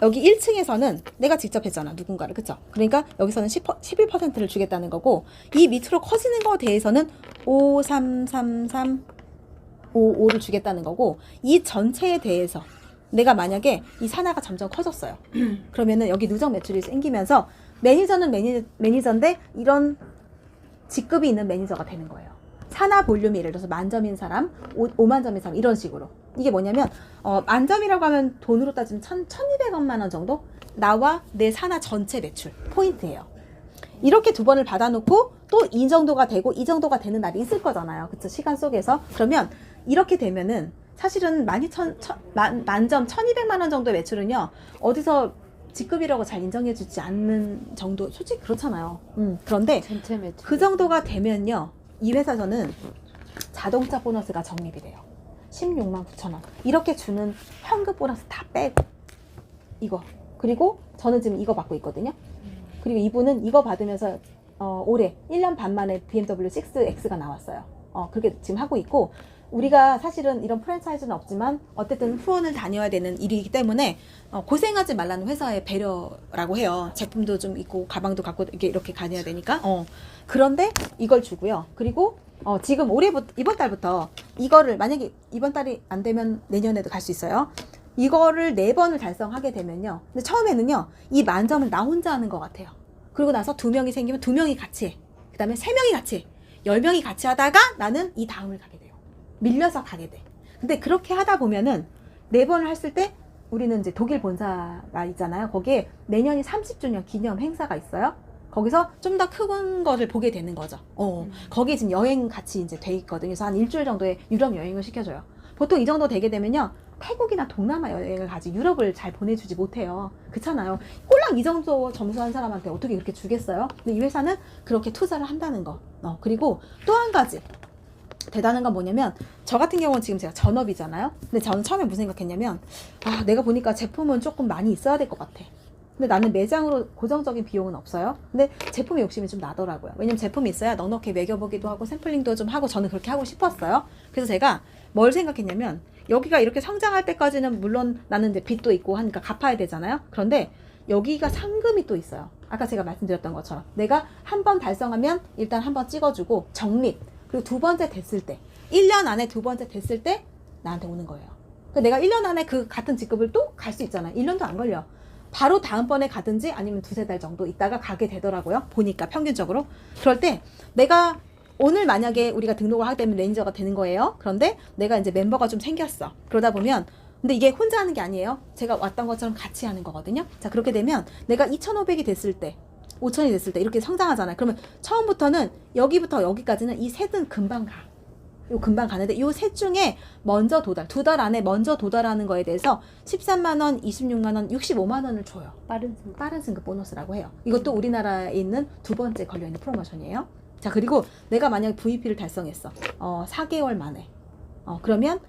여기 1층에서는 내가 직접 했잖아. 누군가를. 그쵸? 그러니까 여기서는 11%를 주겠다는 거고 이 밑으로 커지는 거에 대해서는 5, 3, 3, 3, 5, 5를 주겠다는 거고 이 전체에 대해서 내가 만약에 이 산하가 점점 커졌어요. 그러면은 여기 누적 매출이 생기면서 매니저는 매니저인데 이런 직급이 있는 매니저가 되는 거예요. 산하 볼륨이 예를 들어서 만점인 사람, 5만 점인 사람 이런 식으로. 이게 뭐냐면 만점이라고 하면 돈으로 따지면 1,200원만 원 정도? 나와 내 산하 전체 매출 포인트예요. 이렇게 두 번을 받아놓고 또 이 정도가 되고 이 정도가 되는 날이 있을 거잖아요. 그쵸? 시간 속에서. 그러면 이렇게 되면은 사실은 만점 1,200만 원 정도의 매출은요. 어디서 직급이라고 잘 인정해주지 않는 정도, 솔직히 그렇잖아요. 그런데 전체 매출. 그 정도가 되면요. 이 회사에서는 자동차 보너스가 적립이 돼요. 16만 9천 원. 이렇게 주는 현금 보너스 다 빼고 이거. 그리고 저는 지금 이거 받고 있거든요. 그리고 이분은 이거 받으면서 올해 1년 반 만에 BMW 6X가 나왔어요. 그렇게 지금 하고 있고 우리가 사실은 이런 프랜차이즈는 없지만 어쨌든 후원을 다녀야 되는 일이기 때문에 고생하지 말라는 회사의 배려라고 해요. 제품도 좀 있고 가방도 갖고 이렇게 다녀야 되니까. 그런데 이걸 주고요. 그리고 지금 이번 달부터 이거를 만약에 이번 달이 안 되면 내년에도 갈 수 있어요. 이거를 4번을 달성하게 되면요. 근데 처음에는요. 이 만점을 나 혼자 하는 것 같아요. 그리고 나서 2명이 생기면 2명이 같이 해. 그 다음에 3명이 같이 해. 10명이 같이 하다가 나는 이 다음을 가게 돼요. 밀려서 가게 돼. 근데 그렇게 하다 보면은 4번을 했을 때 우리는 이제 독일 본사가 있잖아요. 거기에 내년이 30주년 기념 행사가 있어요. 거기서 좀 더 큰 거를 보게 되는 거죠. 거기에 지금 여행 같이 이제 돼 있거든요. 그래서 한 일주일 정도의 유럽 여행을 시켜줘요. 보통 이 정도 되게 되면요. 태국이나 동남아 여행을 가지 유럽을 잘 보내주지 못해요. 그렇잖아요. 꼴랑 이 정도 점수한 사람한테 어떻게 그렇게 주겠어요? 근데 이 회사는 그렇게 투자를 한다는 거. 그리고 또 한 가지 대단한 건 뭐냐면 저 같은 경우는 지금 제가 전업이잖아요. 근데 저는 처음에 무슨 생각했냐면 내가 보니까 제품은 조금 많이 있어야 될 것 같아. 근데 나는 매장으로 고정적인 비용은 없어요. 근데 제품에 욕심이 좀 나더라고요. 왜냐면 제품이 있어야 넉넉히 매겨보기도 하고 샘플링도 좀 하고 저는 그렇게 하고 싶었어요. 그래서 제가 뭘 생각했냐면 여기가 이렇게 성장할 때까지는 물론 나는 이제 빚도 있고 하니까 갚아야 되잖아요. 그런데 여기가 상금이 또 있어요. 아까 제가 말씀드렸던 것처럼 내가 한 번 달성하면 일단 한 번 찍어주고 적립, 그리고 두 번째 됐을 때 1년 안에 두 번째 됐을 때 나한테 오는 거예요. 그러니까 내가 1년 안에 그 같은 직급을 또 갈 수 있잖아요. 1년도 안 걸려. 바로 다음번에 가든지 아니면 두세 달 정도 있다가 가게 되더라고요. 보니까 평균적으로. 그럴 때 내가 오늘 만약에 우리가 등록을 하게 되면 매니저가 되는 거예요. 그런데 내가 이제 멤버가 좀 생겼어. 그러다 보면 근데 이게 혼자 하는 게 아니에요. 제가 왔던 것처럼 같이 하는 거거든요. 자, 그렇게 되면 내가 2,500이 됐을 때 5,000이 됐을 때 이렇게 성장하잖아요. 그러면 처음부터는 여기부터 여기까지는 이 셋은 금방 가. 요 금방 가는데 요 셋 중에 먼저 도달, 두 달 안에 먼저 도달하는 거에 대해서 13만 원, 26만 원, 65만 원을 줘요. 빠른 승급 보너스라고 해요. 이것도 우리나라에 있는 두 번째 걸려있는 프로모션이에요. 자, 그리고 내가 만약에 VP를 달성했어. 4개월 만에. 그러면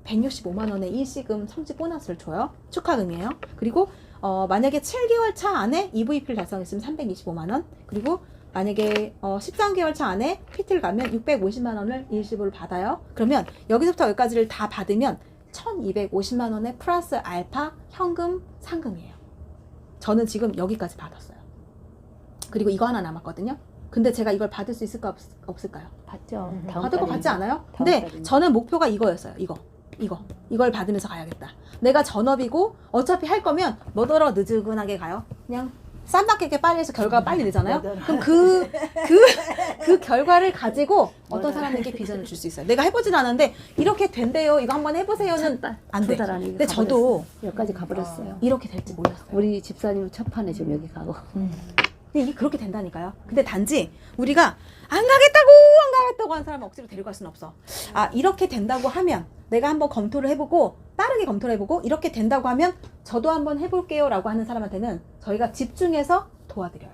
165만 원의 일시금 성직 보너스를 줘요. 축하금이에요. 그리고 만약에 7개월 차 안에 EVP를 달성했으면 325만 원. 그리고 만약에 13개월 차 안에 PT를 가면 650만 원을 일시불 받아요. 그러면 여기서부터 여기까지를 다 받으면 1250만 원의 플러스 알파 현금 상금이에요. 저는 지금 여기까지 받았어요. 그리고 이거 하나 남았거든요. 근데 제가 이걸 받을 수 있을까 없을까요? 받죠. 받을 것 같지 않아요? 다음 근데 달이면. 저는 목표가 이거였어요. 이걸 받으면서 가야겠다. 내가 전업이고 어차피 할 거면 뭐더러 느즈근하게 가요. 그냥 쌈박하게 빨리 해서 결과가 빨리 되잖아요. 그럼 그 결과를 가지고 어떤 사람에게 비전을 줄 수 있어요. 내가 해보진 않았는데 이렇게 된대요. 이거 한번 해보세요는 안 돼. 두달 안에 근데 저도 여기까지 가버렸어요. 이렇게 될지 몰랐어요. 우리 집사님 첫 판에 지금 여기 가고. 근데 이게 그렇게 된다니까요. 근데 단지 우리가 안 가겠다고 하는 사람은 억지로 데려갈 수는 없어. 아, 이렇게 된다고 하면 내가 한번 검토를 해보고 빠르게 검토를 해보고 이렇게 된다고 하면 저도 한번 해볼게요 라고 하는 사람한테는 저희가 집중해서 도와드려요.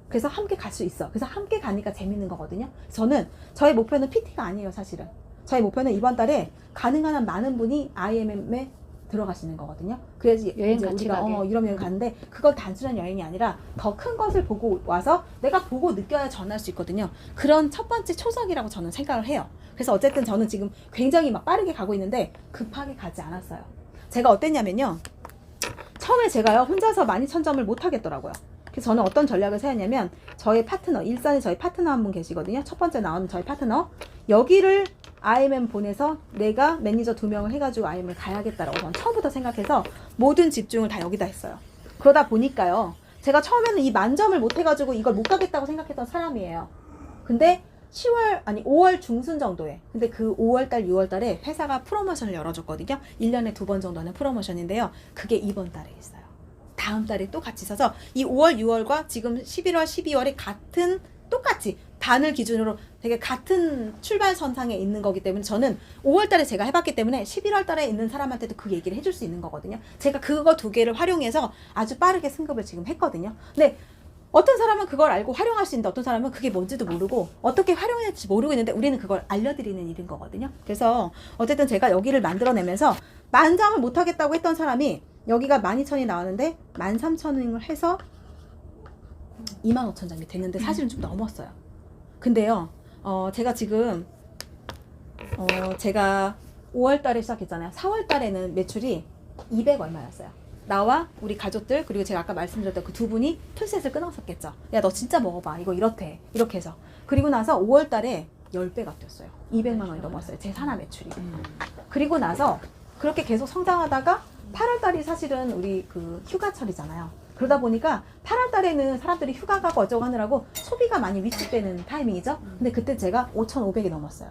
그래서 함께 갈 수 있어. 그래서 함께 가니까 재밌는 거거든요. 저는 저의 목표는 PT가 아니에요. 사실은 저의 목표는 이번 달에 가능한 한 많은 분이 IMM에 들어가시는 거거든요. 그래야지 여행 이제 같이 우리가 가게. 유럽 여행 가는데 그건 단순한 여행이 아니라 더 큰 것을 보고 와서 내가 보고 느껴야 전할 수 있거든요. 그런 첫 번째 초석이라고 저는 생각을 해요. 그래서 어쨌든 저는 지금 굉장히 막 빠르게 가고 있는데 급하게 가지 않았어요. 제가 어땠냐면요. 처음에 제가요 혼자서 12,000점을 못 하겠더라고요. 그래서 저는 어떤 전략을 세웠냐면 저의 파트너, 일산에 저희 파트너 한 분 계시거든요. 첫 번째 나오는 저희 파트너. 여기를 IMM 보내서 내가 매니저 2명을 해가지고 IMM을 가야겠다라고 저는 처음부터 생각해서 모든 집중을 다 여기다 했어요. 그러다 보니까요. 제가 처음에는 이 만점을 못 해가지고 이걸 못 가겠다고 생각했던 사람이에요. 근데 5월 중순 정도에 근데 그 5월달 6월달에 회사가 프로모션을 열어줬거든요. 1년에 2번 정도 하는 프로모션인데요. 그게 이번 달에 있어요. 다음 달에 또 같이 있어서 이 5월 6월과 지금 11월 12월이 같은 똑같이 단을 기준으로 되게 같은 출발선상에 있는 거기 때문에 저는 5월 달에 제가 해봤기 때문에 11월 달에 있는 사람한테도 그 얘기를 해줄 수 있는 거거든요. 제가 그거 두 개를 활용해서 아주 빠르게 승급을 지금 했거든요. 근데 어떤 사람은 그걸 알고 활용할 수 있는데 어떤 사람은 그게 뭔지도 모르고 어떻게 활용해야 할지 모르고 있는데 우리는 그걸 알려드리는 일인 거거든요. 그래서 어쨌든 제가 여기를 만들어내면서 만점을 못하겠다고 했던 사람이 여기가 12,000이 나왔는데 13,000을 해서 25,000점이 됐는데 사실은 좀 넘었어요. 근데요, 제가 지금 제가 5월 달에 시작했잖아요. 4월 달에는 매출이 200 얼마였어요. 나와 우리 가족들 그리고 제가 아까 말씀드렸던 그 두 분이 풀셋을 끊었었겠죠. 야, 너 진짜 먹어봐. 이거 이렇대. 이렇게 해서. 그리고 나서 5월 달에 10배가 뛰었어요. 200만 원이 넘었어요. 제 산하 매출이. 그리고 나서 그렇게 계속 성장하다가 8월 달이 사실은 우리 그 휴가철이잖아요. 그러다 보니까 8월 달에는 사람들이 휴가 가고 어쩌고 하느라고 소비가 많이 위축되는 타이밍이죠. 근데 그때 제가 5,500이 넘었어요.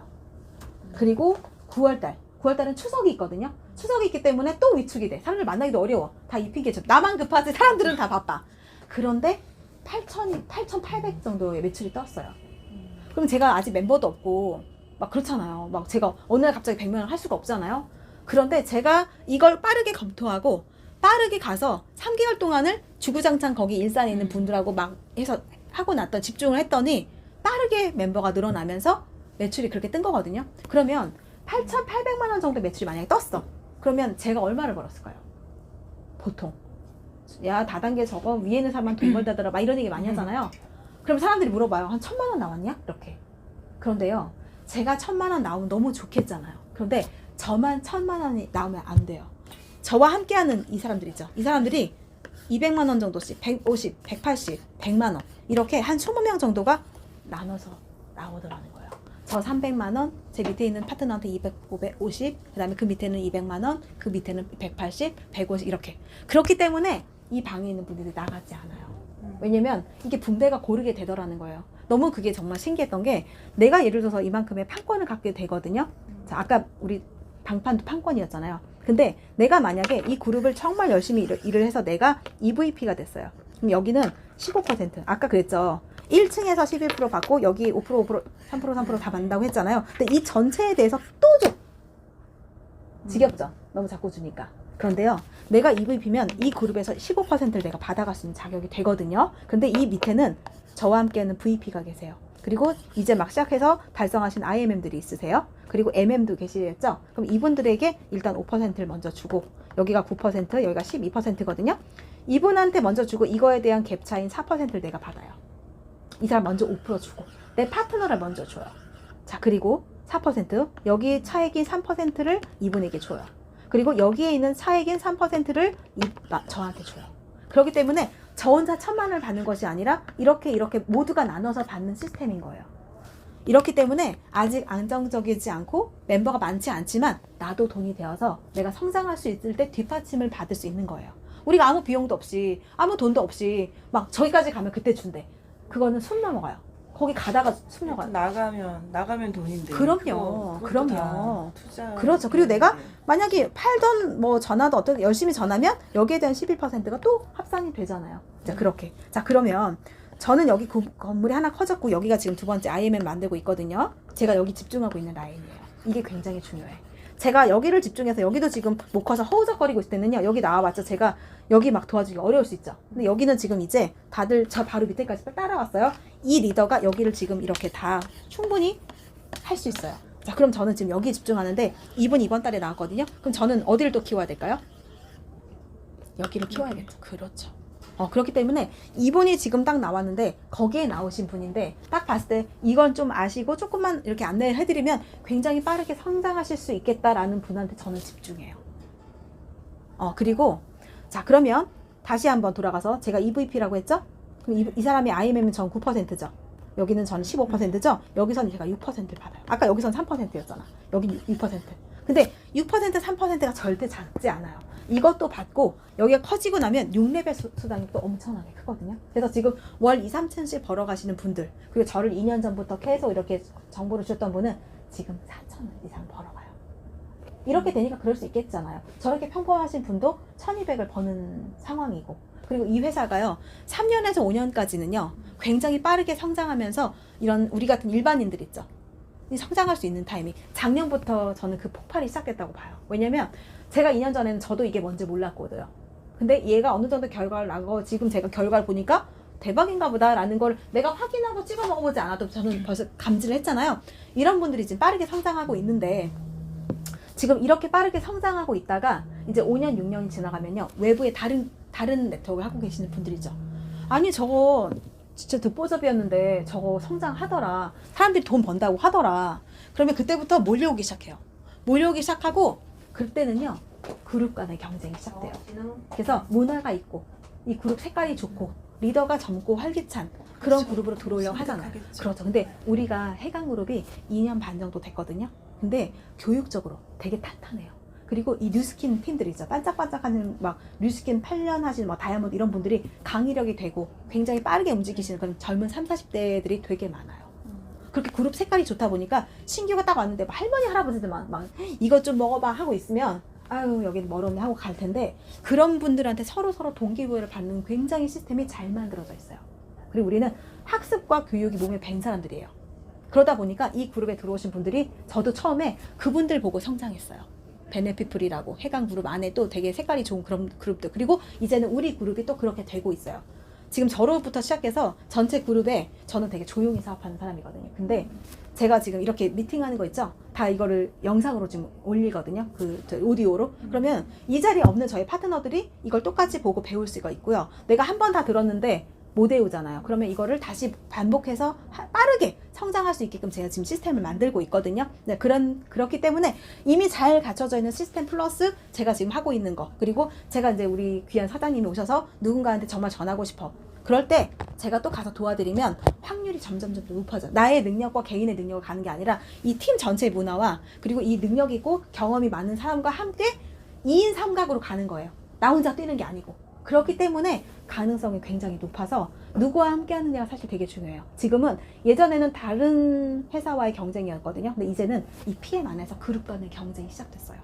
그리고 9월달은 추석이 있거든요. 추석이 있기 때문에 또 위축이 돼. 사람들 만나기도 어려워. 다 이 핑계죠. 나만 급하지 사람들은 다 바빠. 그런데 8,800 정도의 매출이 떴어요. 그럼 제가 아직 멤버도 없고 막 그렇잖아요. 막 제가 어느 날 갑자기 100명을 할 수가 없잖아요. 그런데 제가 이걸 빠르게 검토하고 빠르게 가서 3개월 동안을 주구장창 거기 일산에 있는 분들하고 막 해서 하고 났던 집중을 했더니 빠르게 멤버가 늘어나면서 매출이 그렇게 뜬 거거든요. 그러면 8,800만 원 정도 매출이 만약에 떴어. 그러면 제가 얼마를 벌었을까요? 보통 야 다단계 저거 위에 있는 사람만 돈 벌다더라 막 이런 얘기 많이 하잖아요. 그럼 사람들이 물어봐요. 한 1,000만 원 나왔냐? 이렇게. 그런데요. 제가 1,000만 원 나오면 너무 좋겠잖아요. 그런데 저만 1,000만 원이 나오면 안 돼요. 저와 함께하는 이 사람들 있죠. 이 사람들이 200만 원 정도씩 150, 180, 100만 원 이렇게 한 20명 정도가 나눠서 나오더라는 거예요. 저 300만 원, 제 밑에 있는 파트너한테 200, 550, 그다음에 그 밑에는 200만 원, 그 밑에는 180, 150 이렇게. 그렇기 때문에 이 방에 있는 분들이 나가지 않아요. 왜냐면 이게 분배가 고르게 되더라는 거예요. 너무 그게 정말 신기했던 게 내가 예를 들어서 이만큼의 판권을 갖게 되거든요. 자, 아까 우리 방판도 판권이었잖아요. 근데 내가 만약에 이 그룹을 정말 열심히 일을 해서 내가 EVP가 됐어요. 그럼 여기는 15%. 아까 그랬죠. 1층에서 11% 받고 여기 5%, 5%, 3% 다 받는다고 했잖아요. 근데 이 전체에 대해서 또 줘. 지겹죠? 너무 자꾸 주니까. 그런데요. 내가 EVP면 이 그룹에서 15%를 내가 받아갈 수 있는 자격이 되거든요. 근데 이 밑에는 저와 함께하는 VP가 계세요. 그리고 이제 막 시작해서 달성하신 IMM들이 있으세요. 그리고 MM도 계시겠죠? 그럼 이분들에게 일단 5%를 먼저 주고 여기가 9%, 여기가 12%거든요. 이분한테 먼저 주고 이거에 대한 갭 차인 4%를 내가 받아요. 이 사람 먼저 5% 주고 내 파트너를 먼저 줘요. 자, 그리고 4% 여기 차액인 3%를 이분에게 줘요. 그리고 여기에 있는 차액인 3%를 저한테 줘요. 그렇기 때문에 저 혼자 1,000만 원을 받는 것이 아니라 이렇게 모두가 나눠서 받는 시스템인 거예요. 이렇기 때문에 아직 안정적이지 않고 멤버가 많지 않지만 나도 돈이 되어서 내가 성장할 수 있을 때 뒷받침을 받을 수 있는 거예요. 우리가 아무 비용도 없이 아무 돈도 없이 막 저기까지 가면 그때 준대. 그거는 숨 넘어가요. 거기 가다가 숨 넘어가요. 나가면 돈인데. 그럼요. 그것도 그럼요. 다 투자. 그렇죠. 그리고 내가 만약에 팔던 뭐 전화도 어떻게 열심히 전하면 여기에 대한 11%가 또 합산이 되잖아요. 자, 그렇게. 자, 그러면 저는 여기 건물이 하나 커졌고 여기가 지금 두 번째 IMM 만들고 있거든요. 제가 여기 집중하고 있는 라인이에요. 이게 굉장히 중요해. 제가 여기를 집중해서 여기도 지금 못 커서 허우적거리고 있을 때는요. 여기 나와봤자 제가 여기 막 도와주기 어려울 수 있죠. 근데 여기는 지금 이제 다들 저 바로 밑에까지 따라왔어요. 이 리더가 여기를 지금 이렇게 다 충분히 할 수 있어요. 자, 그럼 저는 지금 여기 집중하는데 이분 이번 달에 나왔거든요. 그럼 저는 어디를 또 키워야 될까요? 여기를 키워야겠죠. 그렇죠. 그렇기 때문에 이분이 지금 딱 나왔는데 거기에 나오신 분인데 딱 봤을 때 이건 좀 아시고 조금만 이렇게 안내를 해드리면 굉장히 빠르게 성장하실 수 있겠다라는 분한테 저는 집중해요. 그리고 자, 그러면 다시 한번 돌아가서 제가 EVP라고 했죠? 그럼 이 사람이 IMM은 전 9%죠. 여기는 저는 15%죠. 여기서는 제가 6%를 받아요. 아까 여기서는 3%였잖아. 여기 6%. 근데 6%, 3%가 절대 작지 않아요. 이것도 받고 여기가 커지고 나면 6레벨 수당이 또 엄청나게 크거든요. 그래서 지금 월 2, 3천씩 벌어가시는 분들, 그리고 저를 2년 전부터 계속 이렇게 정보를 주셨던 분은 지금 4,000원 이상 벌어가요. 이렇게 되니까 그럴 수 있겠잖아요. 저렇게 평범하신 분도 1,200을 버는 상황이고, 그리고 이 회사가요 3년에서 5년까지는요 굉장히 빠르게 성장하면서 이런 우리 같은 일반인들 있죠, 성장할 수 있는 타이밍, 작년부터 저는 그 폭발이 시작됐다고 봐요. 왜냐면 제가 2년 전에는 저도 이게 뭔지 몰랐거든요. 근데 얘가 어느 정도 결과를 나고 지금 제가 결과를 보니까 대박인가 보다라는 걸 내가 확인하고 찍어 먹어보지 않아도 저는 벌써 감지를 했잖아요. 이런 분들이 지금 빠르게 성장하고 있는데, 지금 이렇게 빠르게 성장하고 있다가 이제 5년, 6년이 지나가면요 외부에 다른 네트워크를 하고 계시는 분들이죠. 아니 저거 진짜 듣보잡이었는데 저거 성장하더라, 사람들이 돈 번다고 하더라. 그러면 그때부터 몰려오기 시작해요. 몰려오기 시작하고 그때는요 그룹 간의 경쟁이 시작돼요. 그래서 문화가 있고 이 그룹 색깔이 좋고 리더가 젊고 활기찬 그런 그렇죠. 그룹으로 들어오려고 하잖아요. 선택하겠죠. 그렇죠. 근데 우리가 해강그룹이 2년 반 정도 됐거든요. 근데 교육적으로 되게 탄탄해요. 그리고 이 뉴스킨 팀들 있죠. 반짝반짝하는 막 뉴스킨 8년 하신 뭐 다이아몬드 이런 분들이 강의력이 되고 굉장히 빠르게 움직이시는 그런 젊은 30, 40대들이 되게 많아요. 그렇게 그룹 색깔이 좋다 보니까 신규가 딱 왔는데 막 할머니 할아버지들만 막 이것 좀 먹어봐 하고 있으면 아유 여기는 멀었네 하고 갈 텐데, 그런 분들한테 서로 동기부여를 받는 굉장히 시스템이 잘 만들어져 있어요. 그리고 우리는 학습과 교육이 몸에 밴 사람들이에요. 그러다 보니까 이 그룹에 들어오신 분들이 저도 처음에 그분들 보고 성장했어요. 베네피플이라고 해강 그룹 안에 또 되게 색깔이 좋은 그런 그룹들, 그리고 이제는 우리 그룹이 또 그렇게 되고 있어요. 지금 저로부터 시작해서 전체 그룹에 저는 되게 조용히 사업하는 사람이거든요. 근데 제가 지금 이렇게 미팅하는 거 있죠? 다 이거를 영상으로 지금 올리거든요. 오디오로. 그러면 이 자리에 없는 저희 파트너들이 이걸 똑같이 보고 배울 수가 있고요. 내가 한 번 다 들었는데 못 외우잖아요. 그러면 이거를 다시 반복해서 빠르게 성장할 수 있게끔 제가 지금 시스템을 만들고 있거든요. 네, 그렇기 때문에 이미 잘 갖춰져 있는 시스템 플러스 제가 지금 하고 있는 거, 그리고 제가 이제 우리 귀한 사장님이 오셔서 누군가한테 정말 전하고 싶어. 그럴 때 제가 또 가서 도와드리면 확률이 점점 높아져요. 나의 능력과 개인의 능력을 가는 게 아니라 이 팀 전체의 문화와 그리고 이 능력 있고 경험이 많은 사람과 함께 2인 3각으로 가는 거예요. 나 혼자 뛰는 게 아니고. 그렇기 때문에 가능성이 굉장히 높아서 누구와 함께 하느냐가 사실 되게 중요해요. 지금은 예전에는 다른 회사와의 경쟁이었거든요. 근데 이제는 이 PM 안에서 그룹 간의 경쟁이 시작됐어요.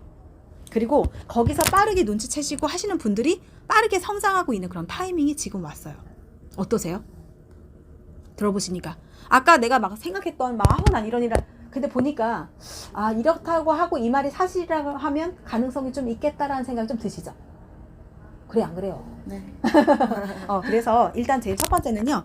그리고 거기서 빠르게 눈치채시고 하시는 분들이 빠르게 성장하고 있는 그런 타이밍이 지금 왔어요. 어떠세요? 들어보시니까. 아까 내가 막 생각했던 난 이러니라 근데 보니까 이렇다고 하고 이 말이 사실이라고 하면 가능성이 좀 있겠다라는 생각이 좀 드시죠? 그래 안 그래요? 네. 그래서 일단 제일 첫 번째는요.